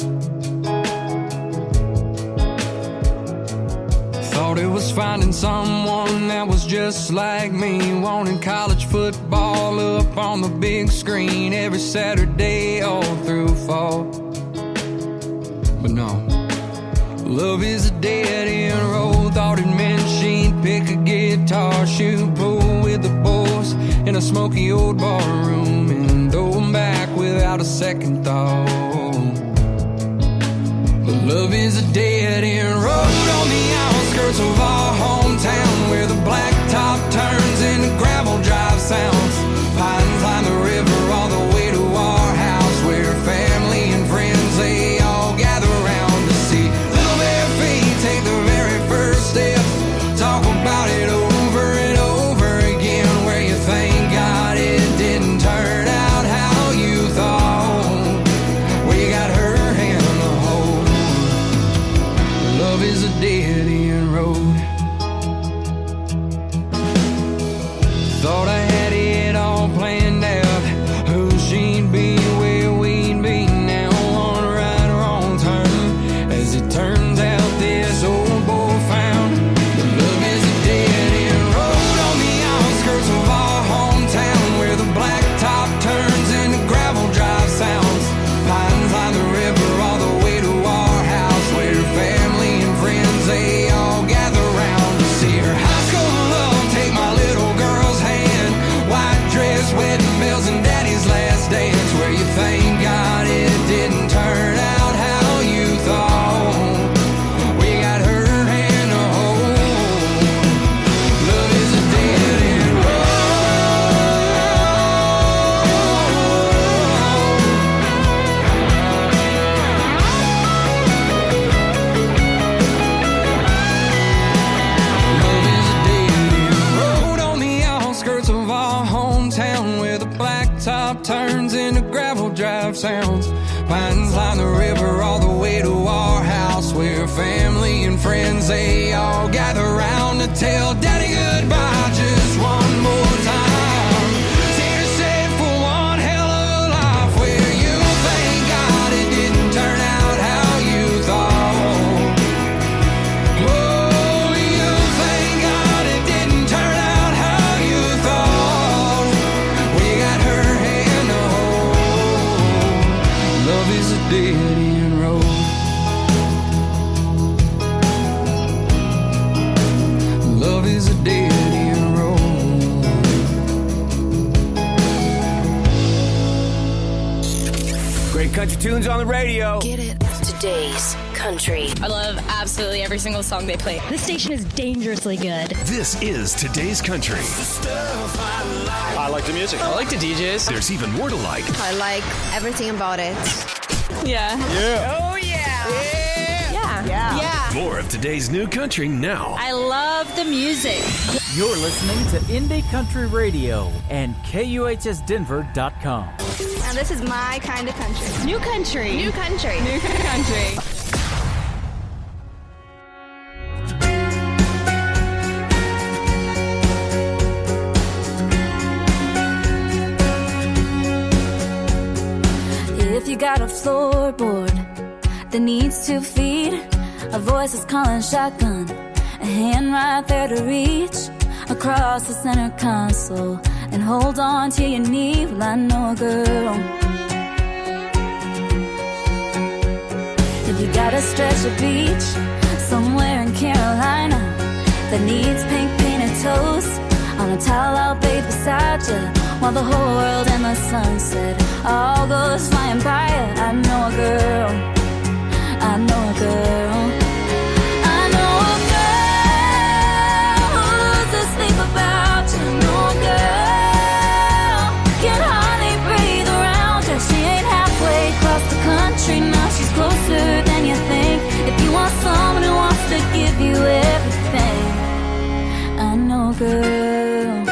Thought it was finding someone that was just like me, wanting college football up on the big screen every Saturday all through fall. But no, love is a dead end road. Thought it meant she'd pick a guitar, shoot pool with the boys in a smoky old bar room and throw 'em back without a second thought. But love is a dead end road on the outside. outskirts of our hometown, where the blacktop turns into gravel drive sounds. Pines line the river all the way to our house, where family and friends, they all gather around to see little bare feet take the very first step. Talk about it over and over again, where you thank God it didn't turn out how you thought. Well, you got her hand on the hold. Love is a dead end road. Thought I had it all planned out, who she'd be, where we'd be now, on a right or wrong turn. As it turns out, this old boy found that love is a dead end road on the outskirts of our hometown, where the blacktop turns into gravel drive sounds. Pines line the river all the way to our house, where family and friends, they all gather round to see her high school love take my little girl's hand. White dress, wedding bells, and daddy's last dance, where you thank God it didn't turn out how you thought. We got her hand to hold. Love is a dead end road on the outskirts of our hometown, where the blacktop turns into gravel drive sounds. Pines line the river all the way to our house, where family and friends, they all gather round to tell daddy goodbye just one more time. Tina said for one hell of a life, where you thank God it didn't turn out how you thought. Oh, you thank God it didn't turn out how you thought. We got her hand to hold. Love is a dead end road. Love is a dead end road. Great country tunes on the radio. Get it? Today's country. I love absolutely every single song they play. This station is dangerously good. This is today's country. I like the music. I like the DJs. There's even more to like. I like everything about it. Yeah. Yeah. Oh, yeah. Yeah. More of today's new country now. I love the music. You're listening to Indie Country Radio and KUHSdenver.com. Now this is my kind of country. New country. New country. New country. If you got a floorboard that needs 2 feet, a voice is calling shotgun, a hand right there to reach across the center console and hold on to your knee. Well, I know a girl. If you got a stretch of beach somewhere in Carolina that needs pink painted toes on a towel, I'll bathe beside you while the whole world and the sunset all goes flying by you. I know a girl. I know a girl. I know a girl who's asleep about you. I know a girl can hardly breathe around you. She ain't halfway across the country. Now she's closer than you think. If you want someone who wants to give you everything, I know a girl.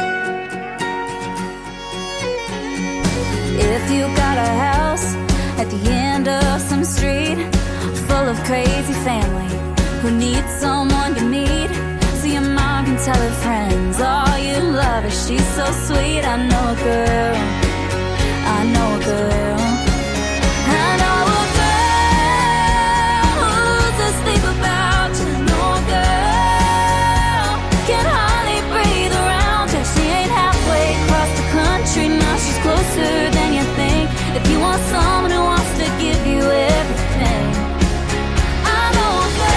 If you got a house at the end of some street full of crazy family who needs someone you need, so your mom can tell her friends, oh, you love her, she's so sweet. I know a girl. I know a girl. I know a girl who's asleep about you. I know a girl can hardly breathe around you. She ain't halfway across the country. Now she's closer than you think. If you want someone who wants to give you everything, I know a girl.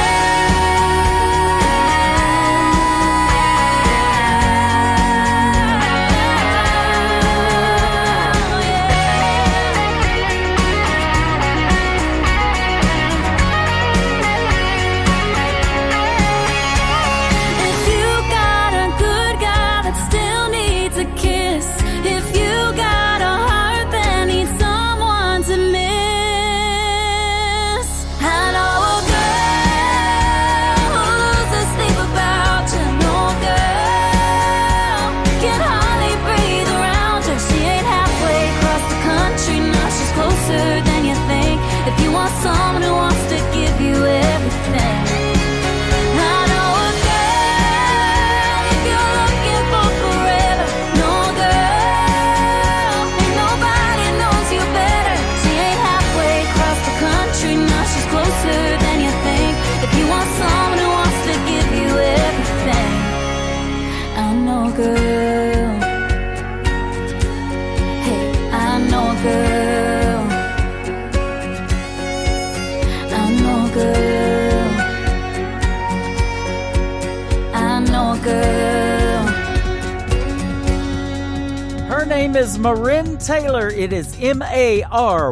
name is Marin Taylor. It is Maryinn.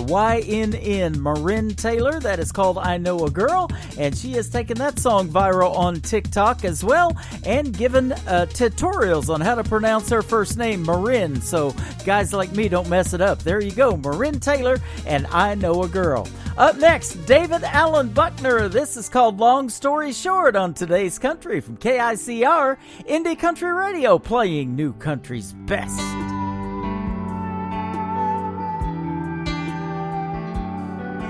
Marin Taylor. That is called I Know a Girl. And she has taken that song viral on TikTok as well and given tutorials on how to pronounce her first name, Marin. So guys like me don't mess it up. There you go. Marin Taylor and I Know a Girl. Up next, David Allen Buckner. This is called Long Story Short on Today's Country from KICR, Indie Country Radio, playing New Country's best.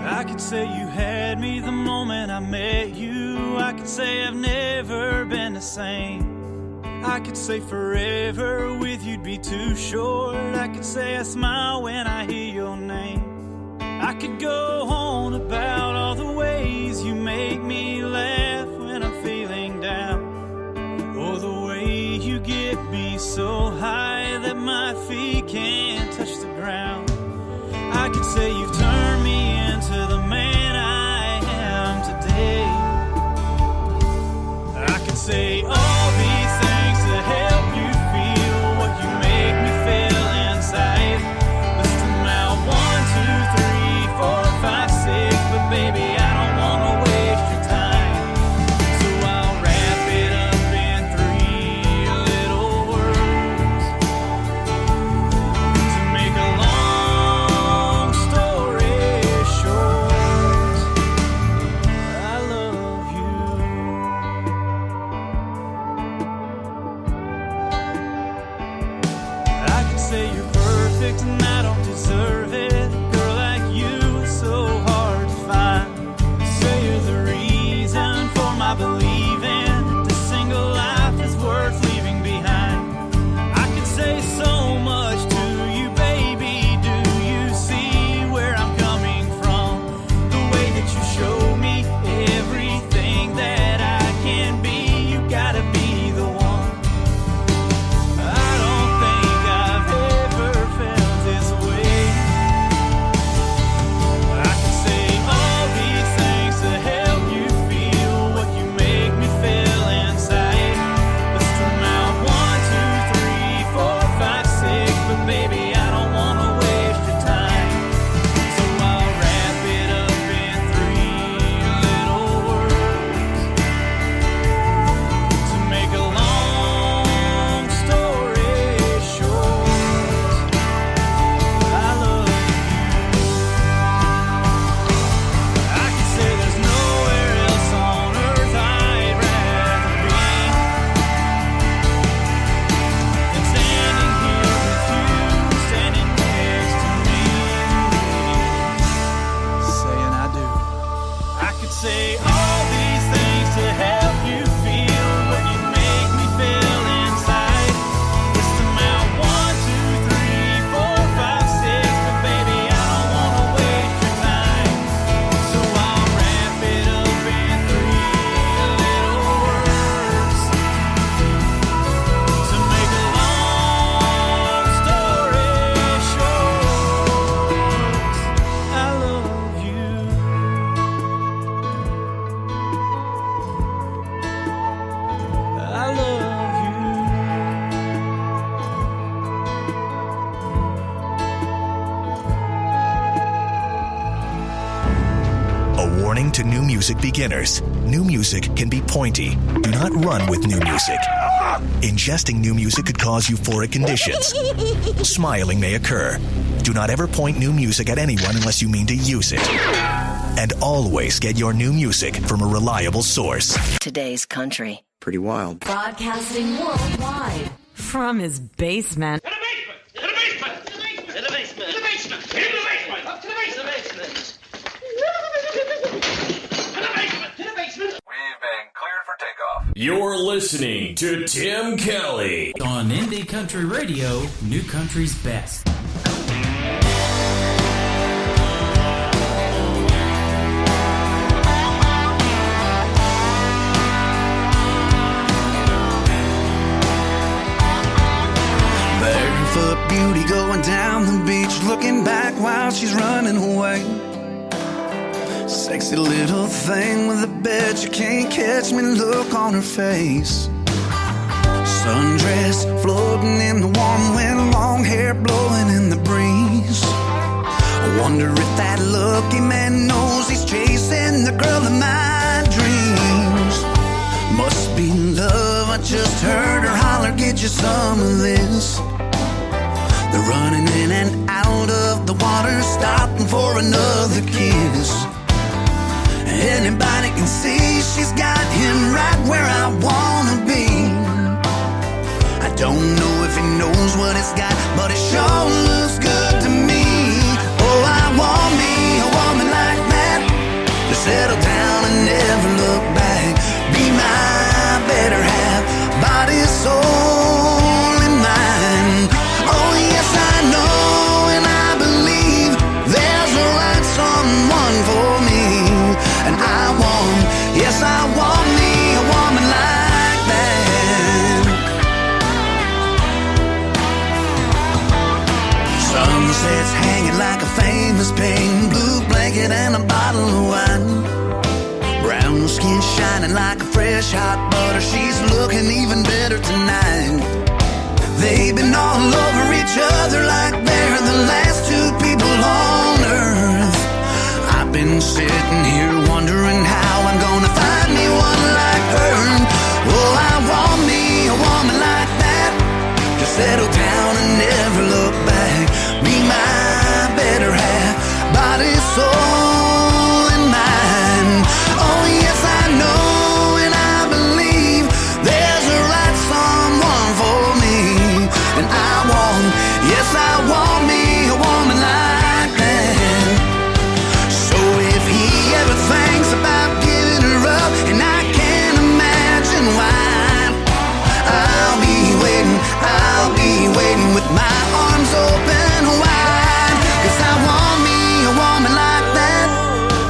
I could say you had me the moment I met you. I could say I've never been the same. I could say forever with you'd be too short. I could say I smile when I hear your name. I could go on about all the ways you make me laugh when I'm feeling down, or the way you get me so high that my feet can't touch the ground. I could say you've turned me into the man I am today. I could say all these things to help you feel what you make me feel inside. List them out 1, 2, 3, 4, 5, 6, but baby I don't wanna waste your time, so I'll wrap it up in 3 little words to make a long story short. I love you. I could say you're perfect and I don't deserve it. A girl like you is so hard to find. Say you're the reason for my believing this single life is worth leaving behind. I could say so much to you, baby. Do you see where I'm coming from? The way that you show me everything that I can be. You gotta be the one. I don't think I've ever felt this way. I could say all these things to help you feel what you make me feel inside. List them out 1, 2, 3, 4, 5, 6, but baby I don't wanna waste your time, so I'll wrap it up in 3 little words to make a long story short. I love you. I could say there's nowhere else on earth I'd rather be than standing here with you, standing next to me, saying I do. I could say all these things to help you feel what you make me feel inside. List them out 1, 2, 3, 4, 5, 6, but baby I don't wanna waste your time, so I'll wrap it up in 3 little words to make a long story short. I love you. I love you. A warning to new music beginners. New music can be pointy. Do not run with new music. Ingesting new music could cause euphoric conditions. Smiling may occur. Do not ever point new music at anyone unless you mean to use it. And always get your new music from a reliable source. Today's Country. Pretty wild. Broadcasting worldwide from his basement. You're listening to Tim Kelly on Indie Country Radio, New Country's best. Barefoot beauty going down the beach, looking back while she's running away. Sexy little thing with a bet you can't catch me look on her face. Sundress floating in the warm wind, long hair blowing in the breeze. I wonder if that lucky man knows he's chasing the girl of my dreams. Must be love, I just heard her holler, get you some of this. They're running in and out of the water, stopping for another kiss. Anybody can see she's got him right where I wanna be. I don't know if he knows what he's got, but it sure looks good to me. Oh, I want me a woman like that, to settle down and never look back. Be my better half, body, soul, and mind. Oh yes, I know and I believe there's a right someone for me. And I want, yes I want me a woman like that. Sunsets hanging like a famous painting, blue blanket and a bottle of wine. Brown skin shining like a fresh hot butter, she's looking even better tonight. They've been all over each other like they're the last two people on earth. I've been sitting here wondering how I'm gonna find me one like her. Oh, I want me a woman like that, to settle down and never look back. Be my better half, body, soul, and mind. Oh yes, I know and I believe there's a right someone for me. And I want, yes I want me a woman like that. So if he ever thinks about giving her up, and I can't imagine why, I'll be waiting with my arms open wide. 'Cause I want me a woman like that,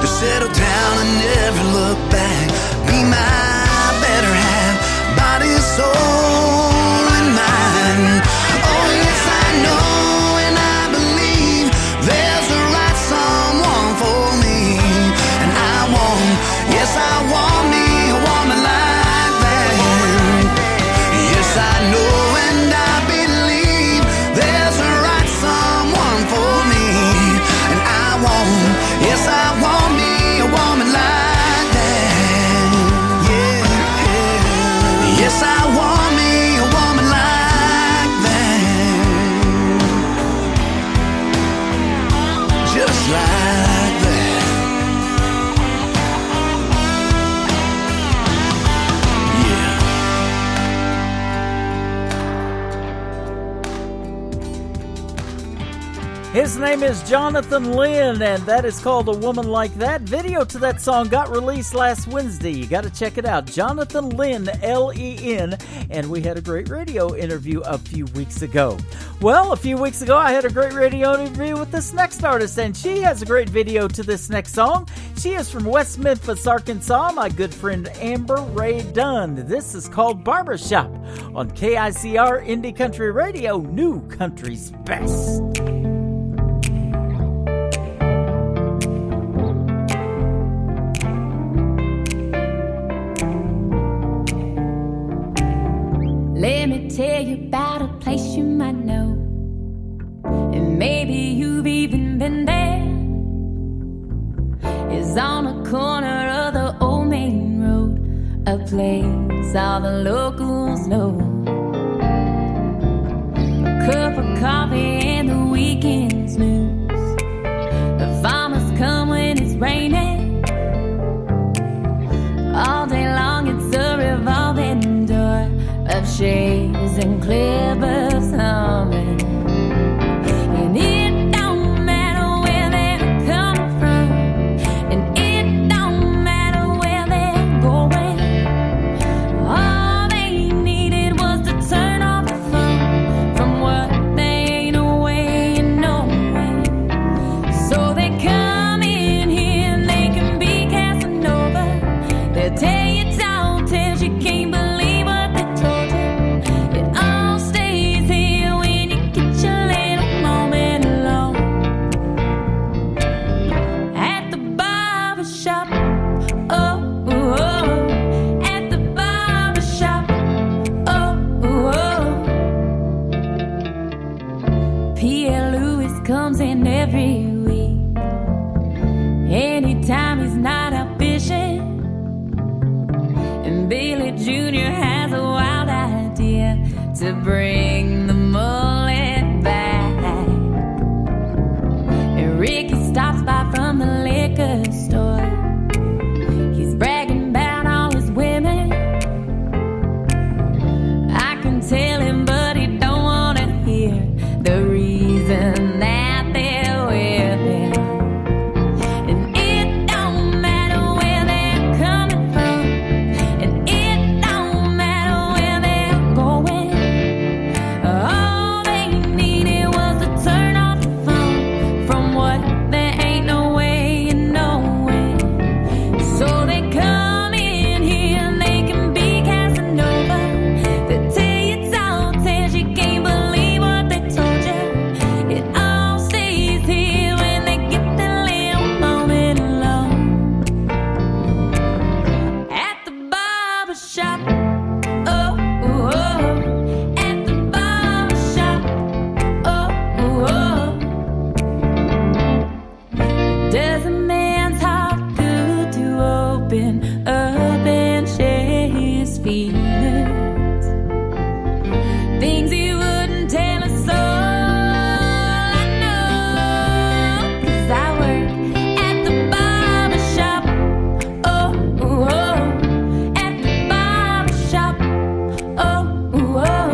to settle down and never look back. Be my better half, body, soul, and mind. Oh yes, I know and I believe there's a right someone for me. And I want, yes I want me a woman like that. Yes I know and I believe there's a right someone for me. And I want, yes I want me a woman like that. Yeah, yeah. Yes I want me a woman like that. Just like that. Yeah. His name is Jonathan Lynn, and that is called A Woman Like That. Video to that song got released last Wednesday. You got to check it out. Jonathan Lynn, L-E-N, and we had a great radio interview a few weeks ago. Well, a few weeks ago, I had a great radio interview with this next artist, and she has a great video to this next song. She is from West Memphis, Arkansas, my good friend Amber Ray Dunn. This is called Barbershop on KICR Indie Country Radio, New Country's Best. Let me tell you about a place you might know, and maybe you've even been there. It's on a corner of the old main road, a place all the locals know. A cup of coffee and the weekend's news. The farmers come when it's raining. All day long it's a revolving door of shades and clippers humming. And it don't matter where they're coming from, and it don't matter where they're going. All they needed was comes in every week. Anytime he's not out fishing, and Billy Jr. has a wild idea to bring the mullet back. And Ricky stops by from the liquor store. He's bragging about all his women. I can tell him, but he don't want to hear the reason that they're with him. And it don't matter where they're coming from, and it don't matter where they're going. All they needed was to turn off the phone from what there ain't no way in knowing. So they come in here and they can be Casanova. They tell you tall tales, you can't believe what they told you. It all stays here when they get that little moment alone. At the barber shop, oh, oh, oh. At the barber shop, oh, oh, oh. Does a man's heart good to open up and share his feelings? Things he wouldn't tell a soul. I know, 'cause I work at the barber shop. Oh, oh, oh. At the barber shop. Oh, oh, oh.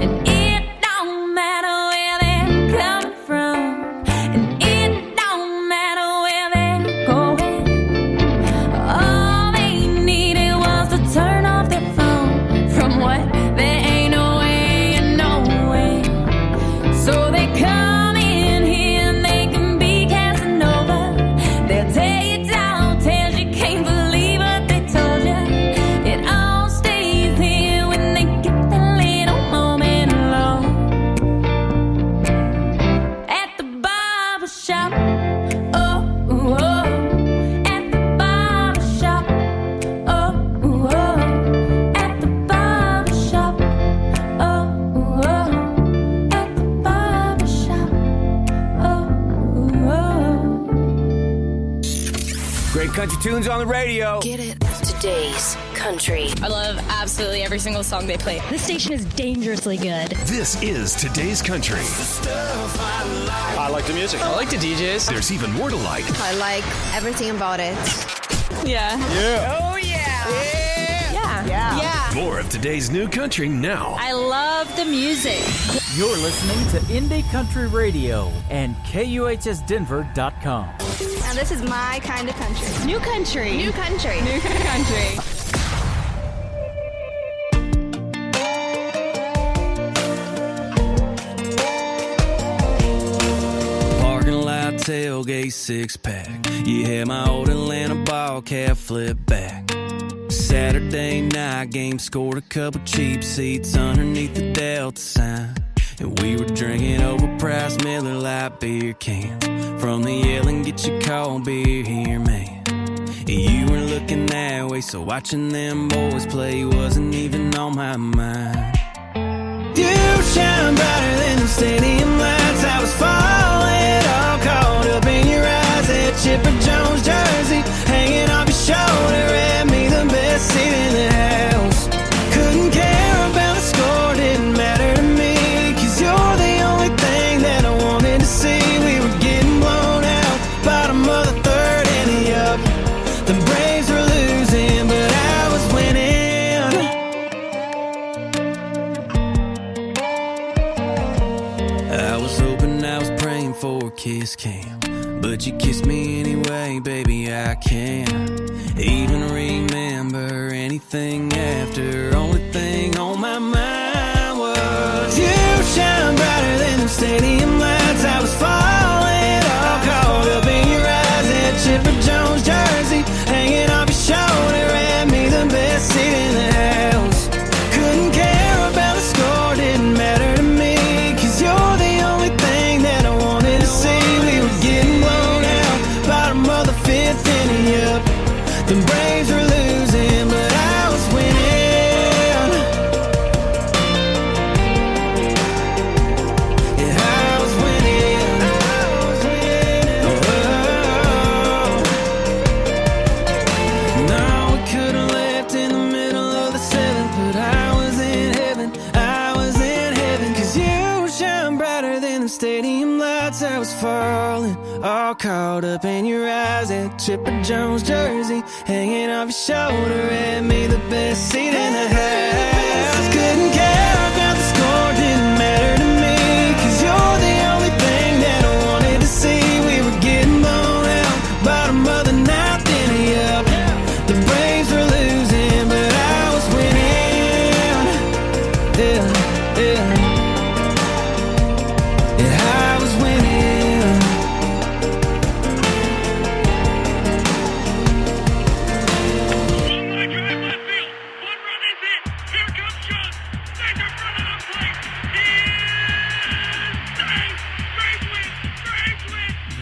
And it don't matter where they're coming from, and it don't matter where they're going. All they needed was to turn off their phone from what there ain't no way in knowing. So they come in here and they can be Casanova. They'll tell you tall tales, you can't believe what they told you. It all stays here when they get that little moment alone. At the barber shop, oh, oh, oh. At the barber shop, oh, oh, oh. At the barber shop, oh, oh, oh. At the barber shop, oh, oh, oh. Great country tunes on the radio. Get it. Today's country. I love absolutely every single song they play. This station is dangerously good. This is Today's Country. I like the music. I like the DJs. There's even more to like. I like everything about it. Yeah. Yeah. Oh, yeah. Yeah. Yeah. More of today's new country now. I love the music. You're listening to Indie Country Radio and KUHSdenver.com. Now this is my kind of country. New country. New country. New country. Parking lot, tailgate, six-pack. You had my old Atlanta ball cap flip back. Saturday night game, scored a couple cheap seats underneath the Delta sign. And we were drinking overpriced Miller Lite beer cans from the Yell and Get Your Cold beer here, man. And you were looking that way, so watching them boys play wasn't even on my mind. You shine brighter than the stadium lights. I was falling, all caught up in your eyes. That Chipper Jones jersey hanging off your shoulder, had me the best seat in the house. Couldn't care about the score, didn't matter to me, 'cause you're the only thing that I wanted to see. We were getting blown out, bottom of the third inning up. The Braves were losing, but I was winning. I was hoping, I was praying for a kiss cam, but you kissed me anyway, baby, I can't even remember anything after. Only thing on my mind was you shine brighter than the stadium lights. I was falling, all caught up in your eyes. That Chipper Jones jersey hanging off your shoulder, had me the best seat in the house. Couldn't care about the score, didn't matter to me, 'cause you're the only thing that I wanted to see. We were getting blown out, bottom of the fifth inning up. The Braves were losing, but I was winning. them stadium lights, I was falling, all caught up in your eyes. That Chipper Jones jersey hanging off your shoulder, had me the best seat in the house. Couldn't care about the score, didn't matter to me, 'cause you're the only thing that I wanted to see. We were getting blown out, bottom of the ninth inning up. The Braves were losing, but I was winning. Yeah, yeah.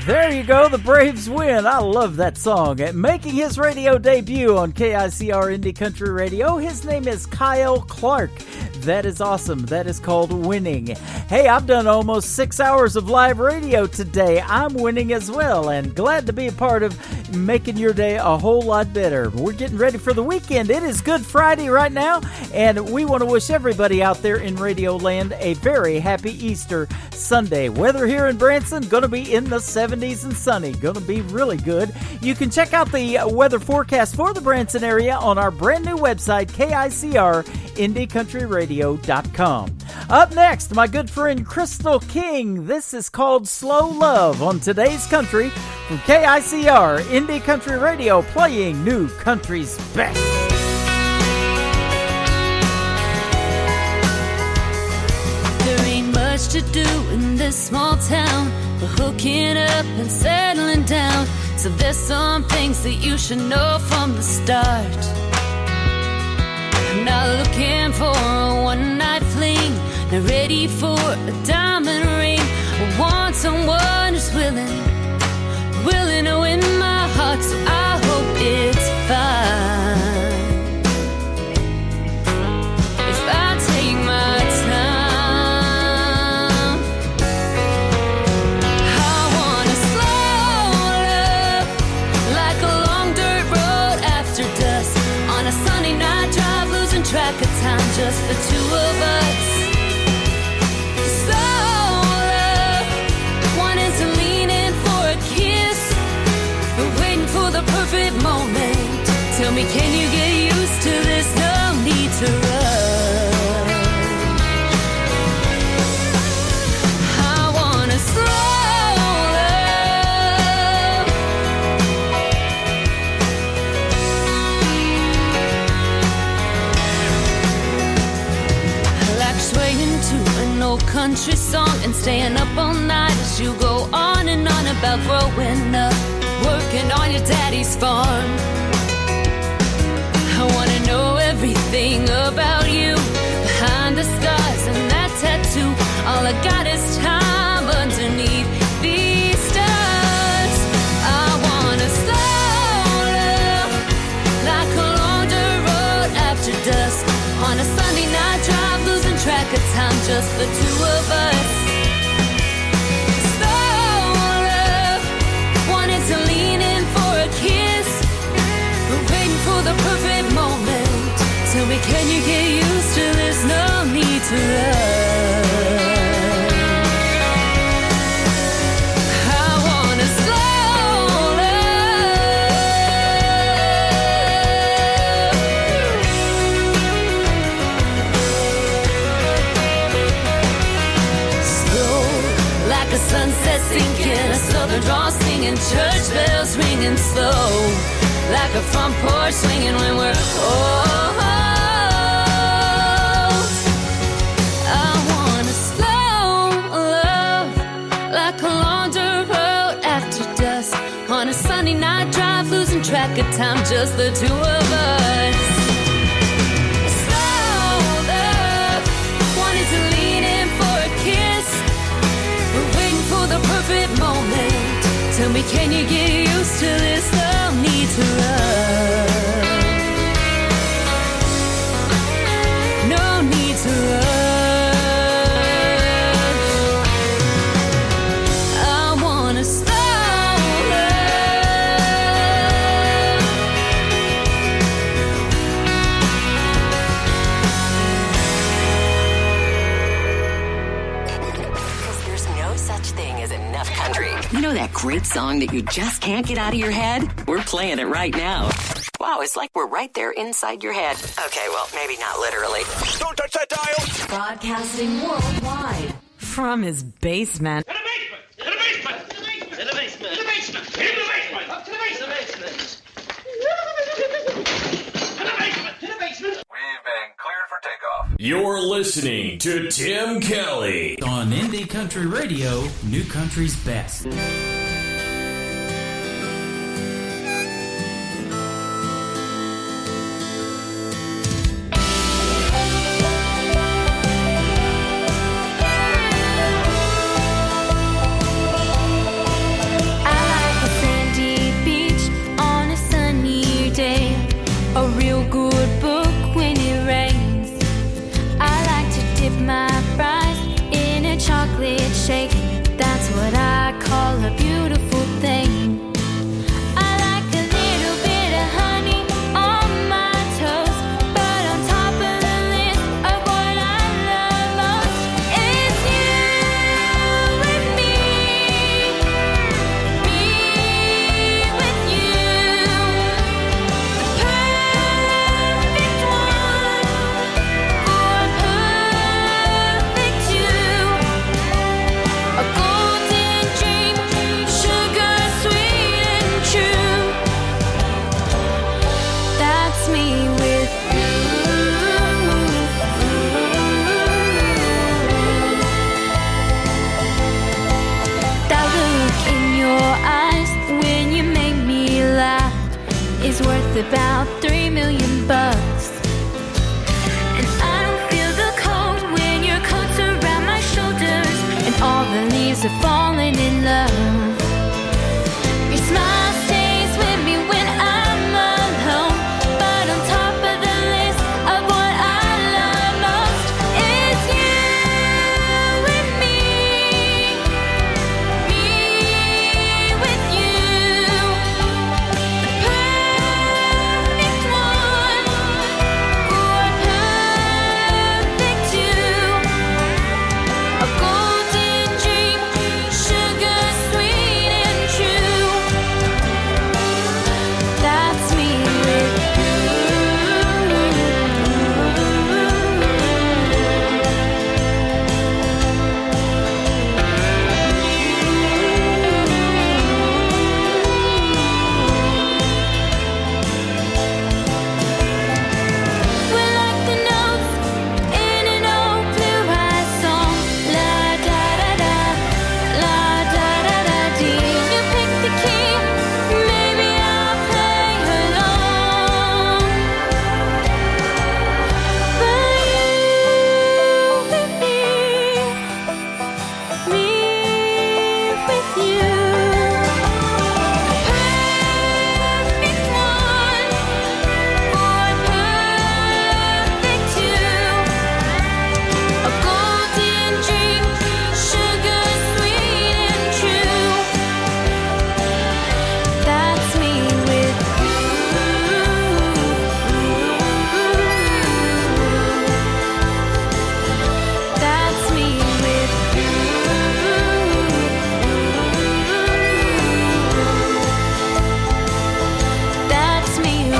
There you go, the Braves win. I love that song. Making his radio debut on KICR Indie Country Radio, his name is Kyle Clark. That is awesome. That is called winning. Hey, I've done almost 6 hours of live radio today. I'm winning as well, and glad to be a part of making your day a whole lot better. We're getting ready for the weekend. It is Good Friday right now, and we want to wish everybody out there in Radio Land a very happy Easter Sunday. Weather here in Branson, going to be in the 70s and sunny. Going to be really good. You can check out the weather forecast for the Branson area on our brand new website, KICR.IndieCountryRadio.com. Up next, my good friend Crystal King. This is called Slow Love on Today's Country from KICR Indie Country Radio, playing new country's best. There ain't much to do in this small town, but hooking up and settling down. So there's some things that you should know from the start. I'm not looking for a one-night fling, not ready for a diamond ring. I want someone who's willing to win my heart, so I hope it's fine if I take my time. I want a slow love, like a long dirt road after dusk, on a sunny night drive, losing track of time, just the two of us. For the perfect moment, tell me, can you get used to this? No need to rush. I want a slow love, I like swaying to an old country song and staying up all night as you go on and on about growing up, working on your daddy's farm. I wanna know everything about you, behind the scars and that tattoo. All I got is time underneath these stars. I want a slow love, like a long dirt road after dusk, on a Sunday night drive, losing track of time, just the two of us. To lean in for a kiss, waiting for the perfect moment. Tell me, can you get used to this? No need to rush. I want a slow love, slow like a sunset sinking, a southern draw singing, church bells ringing, slow like a front porch swinging when we're old. I want a slow love, like a long dirt road after dusk, on a sunny night drive, losing track of time, just the two of us. Slow love, wanting to lean in for a kiss, we're waiting for the perfect moment. Tell me, can you get used to this? No need to rush. No need to rush. I want a slow love. Because there's no such thing as enough country. You know that great song that you just can't get out of your head? We're playing it right now. Wow, it's like we're right there inside your head. Okay, well, maybe not literally. Don't touch that dial! Broadcasting worldwide from his basement. To the basement! To the basement! To the basement! To the basement! To the basement! Up to the basement! We've been cleared for takeoff. You're listening to Tim Kelly on Indie Country Radio, New Country's Best. Shake, that's what I call a beautiful thing. I like a little bit of honey on my toast, but on top of the list of what I love most is you with me with you, the perfect one for perfect two. A golden dream, sugar sweet and true. That's me with you. That look in your eyes when you make me laugh is worth about $3 million. And I don't feel the cold when your coat's around my shoulders and all the leaves are falling in love. Your smile stays with me when I'm alone, but on top of the list of what I love most is you with me with you, the perfect one for perfect two. A golden dream, sugar sweet and true. That's me with you. We're like the notes in an old blue-eyed song. La da da da, la da da da dee. You pick the key, maybe I'll play along. But you with me with you, perfect one for perfect two. A golden dream, sugar sweet and true. That's me with you. That's me with you. That's me with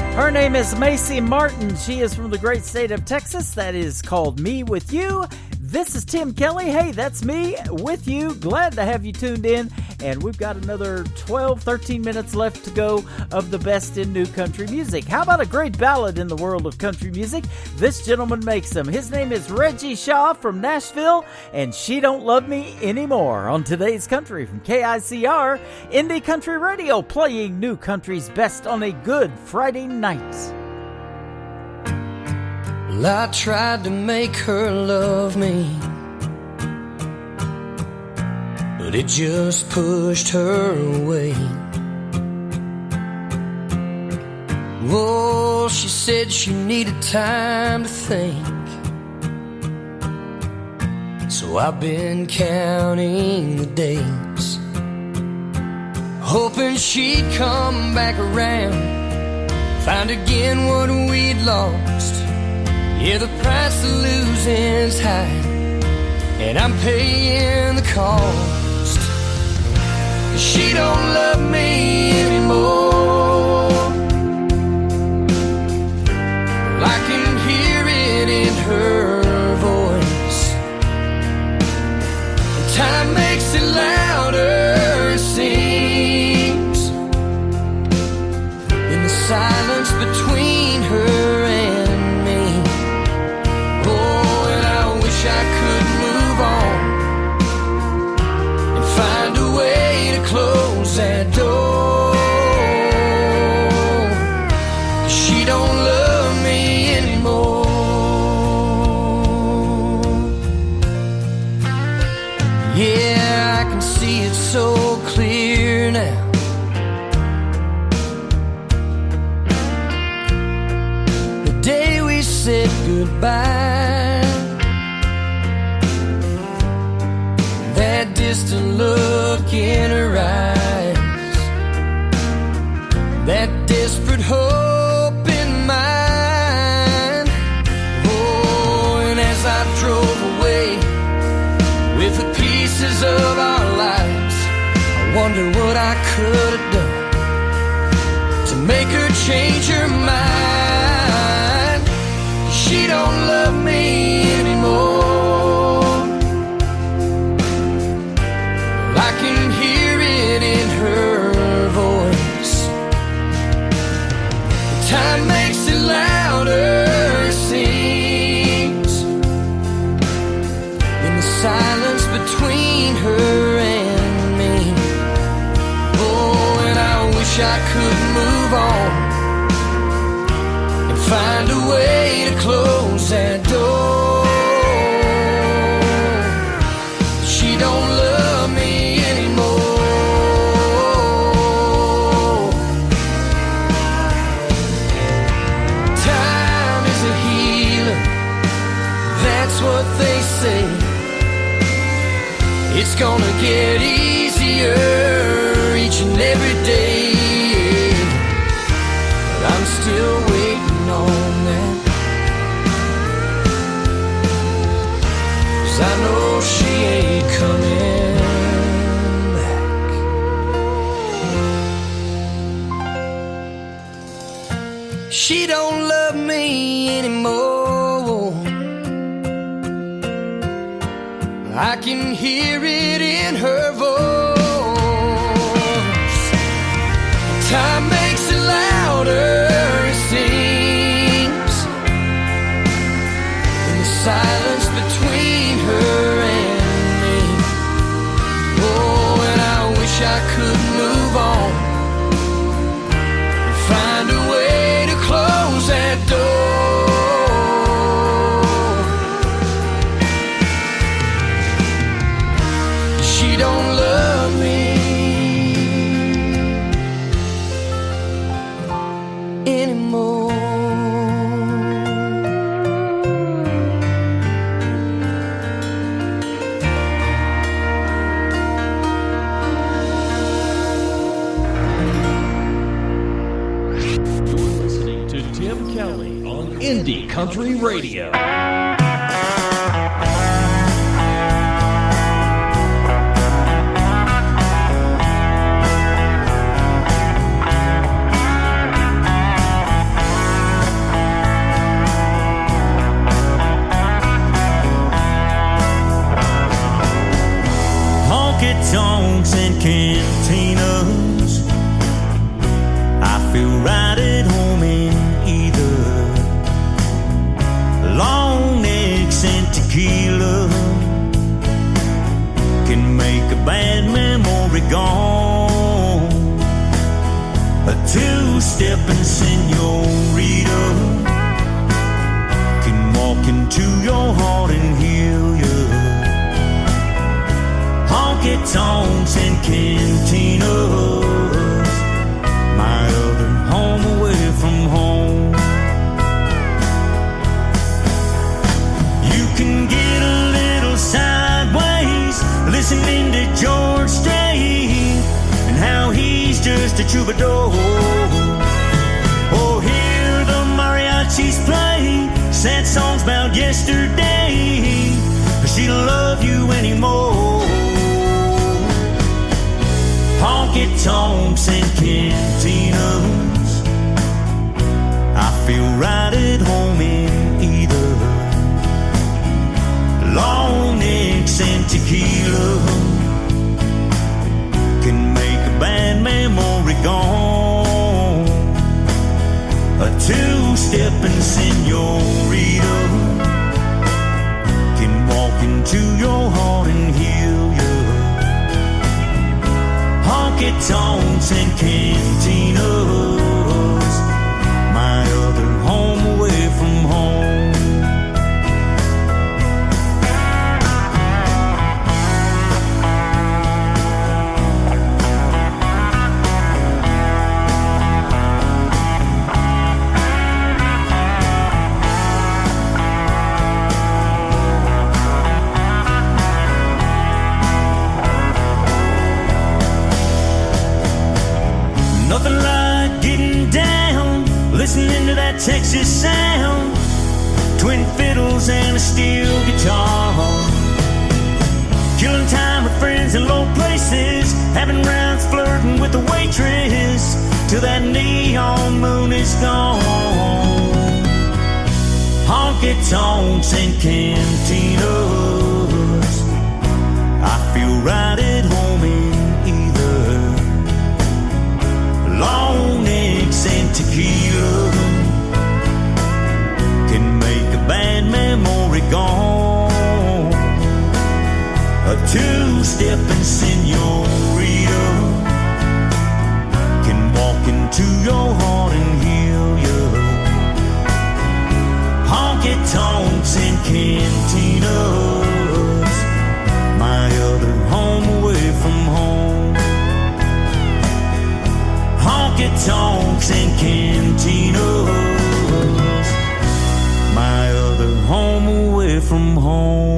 you. Her name is Macy Martin. She is from the great state of Texas. That is called Me With You. This is Tim Kelly. Hey, that's me with you. Glad to have you tuned in. And we've got another 12, 13 minutes left to go of the best in new country music. How about a great ballad in the world of country music? This gentleman makes them. His name is Reggie Shaw from Nashville, and She Don't Love Me Anymore on Today's Country from KICR, Indie Country Radio, playing new country's best on a good Friday night. Well, I tried to make her love me, but it just pushed her away. Oh, she said she needed time to think, so I've been counting the days, hoping she'd come back around, find again what we'd lost. Yeah, the price of losing parents hide, and I'm paying the cost. She don't love me anymore. I can hear it in her voice. Time makes it louder, it seems, in the silence between her and me. Oh, and I wish I could move on and find a way to close that door. She don't love me anymore. Yeah, I can see it so clear now. The day we said goodbye, that distant look in her eyes, that desperate hope in mine. Oh, and as I drove away with the pieces of our lives, I wonder what I could have done to make her change her mind. She don't love me anymore. I can hear it in her voice. Time makes it louder, it seems, in the silence between her and me. Oh, and I wish I could move on and find a way to close that door. She don't love me anymore. Time is a healer, that's what they say. It's gonna get easier each and every day, but I'm still waiting on that, 'cause I know she ain't coming back. She don't love me anymore. I can hear it in her voice. Time makes it louder, it seems, in the silence between her and me. Oh, and I wish I could move on and find a way to close that door. She don't love me anymore. You're listening to Tim Kelly on Indie Country Radio. Honky-tonks and cantinas, I feel right at home in either. Long necks and tequila can make a bad memory gone. A two-stepping senorita can walk into your heart and heal you. Honky-tonks and cantinas, my other home away from home. You can get a little sideways listening to George Strait and how he's just a troubadour. Or hear the mariachis play sad songs about yesterday. honky-tonks and cantinas. I feel right at home in either. Long necks and tequila can make a bad memory gone. A two-stepping senorita can walk into your heart and heal you. Honky-tonks and cantinas, my other home away from home. Nothing like getting down, listening to that Texas sound. Twin fiddles and a steel guitar. Killing time with friends in low places, having rounds flirting with the waitress till that neon moon is gone. Honky-tonks and cantinas, I feel right at home in either. Long necks and tequila can make a bad memory gone. A two-stepping senorita can walk into your heart and heal you. Honky-tonks and cantinas, my other home away from home. Honky-tonks and cantinas, my other home away from home.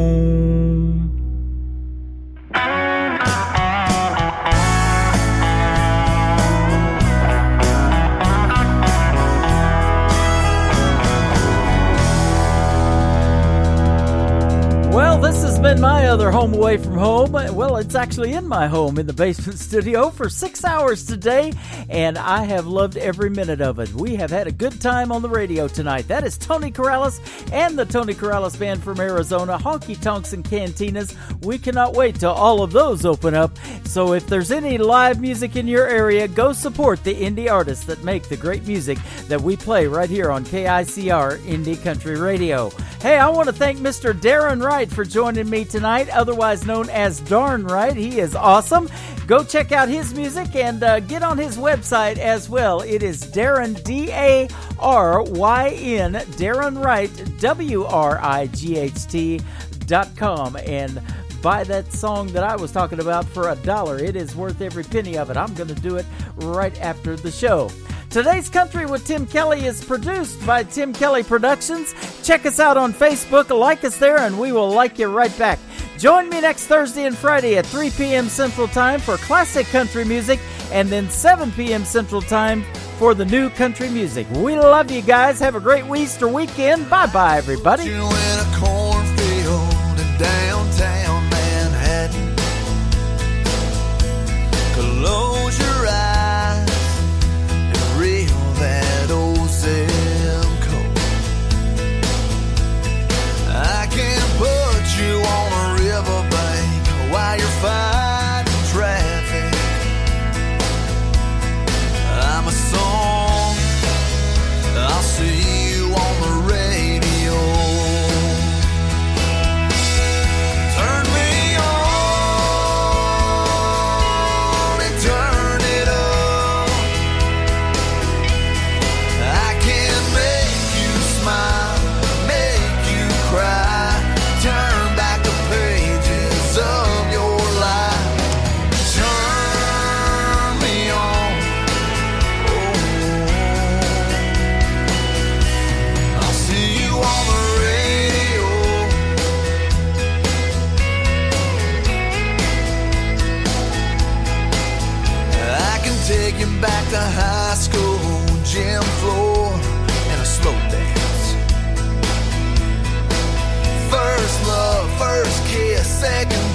Well, this has been my other home away from home. Well, it's actually in my home in the basement studio for 6 hours today, and I have loved every minute of it. We have had a good time on the radio tonight. That is Tony Corrales and the Tony Corrales Band from Arizona, Honky Tonks and Cantinas. We cannot wait till all of those open up. So if there's any live music in your area, go support the indie artists that make the great music that we play right here on KICR Indie Country Radio. Hey, I want to thank Mr. Darren Wright for joining me tonight, otherwise known as Darn Wright. He is awesome. Go check out his music and get on his website as well. It is Darren, D-A-R-Y-N, Darren Wright, WRIGHT.com. And buy that song that I was talking about for $1. It is worth every penny of it. I'm going to do it right after the show. Today's Country with Tim Kelly is produced by Tim Kelly Productions. Check us out on Facebook, like us there, and we will like you right back. Join me next Thursday and Friday at 3 p.m. Central Time for classic country music, and then 7 p.m. Central Time for the new country music. We love you guys. Have a great Easter weekend. Bye-bye, everybody. You in a cornfield in downtown Manhattan. Close your eyes and reel that old zip code. I can put you on a riverbank while you're fighting traffic. I'm a song, I'll see you on the radio. Turn me on and turn it up. I can make you smile, make you cry, turn back the pages of your life. Turn me on, I'll see you on the radio. I can take you back to high school, gym floor, and a slow dance. First love, first kiss, second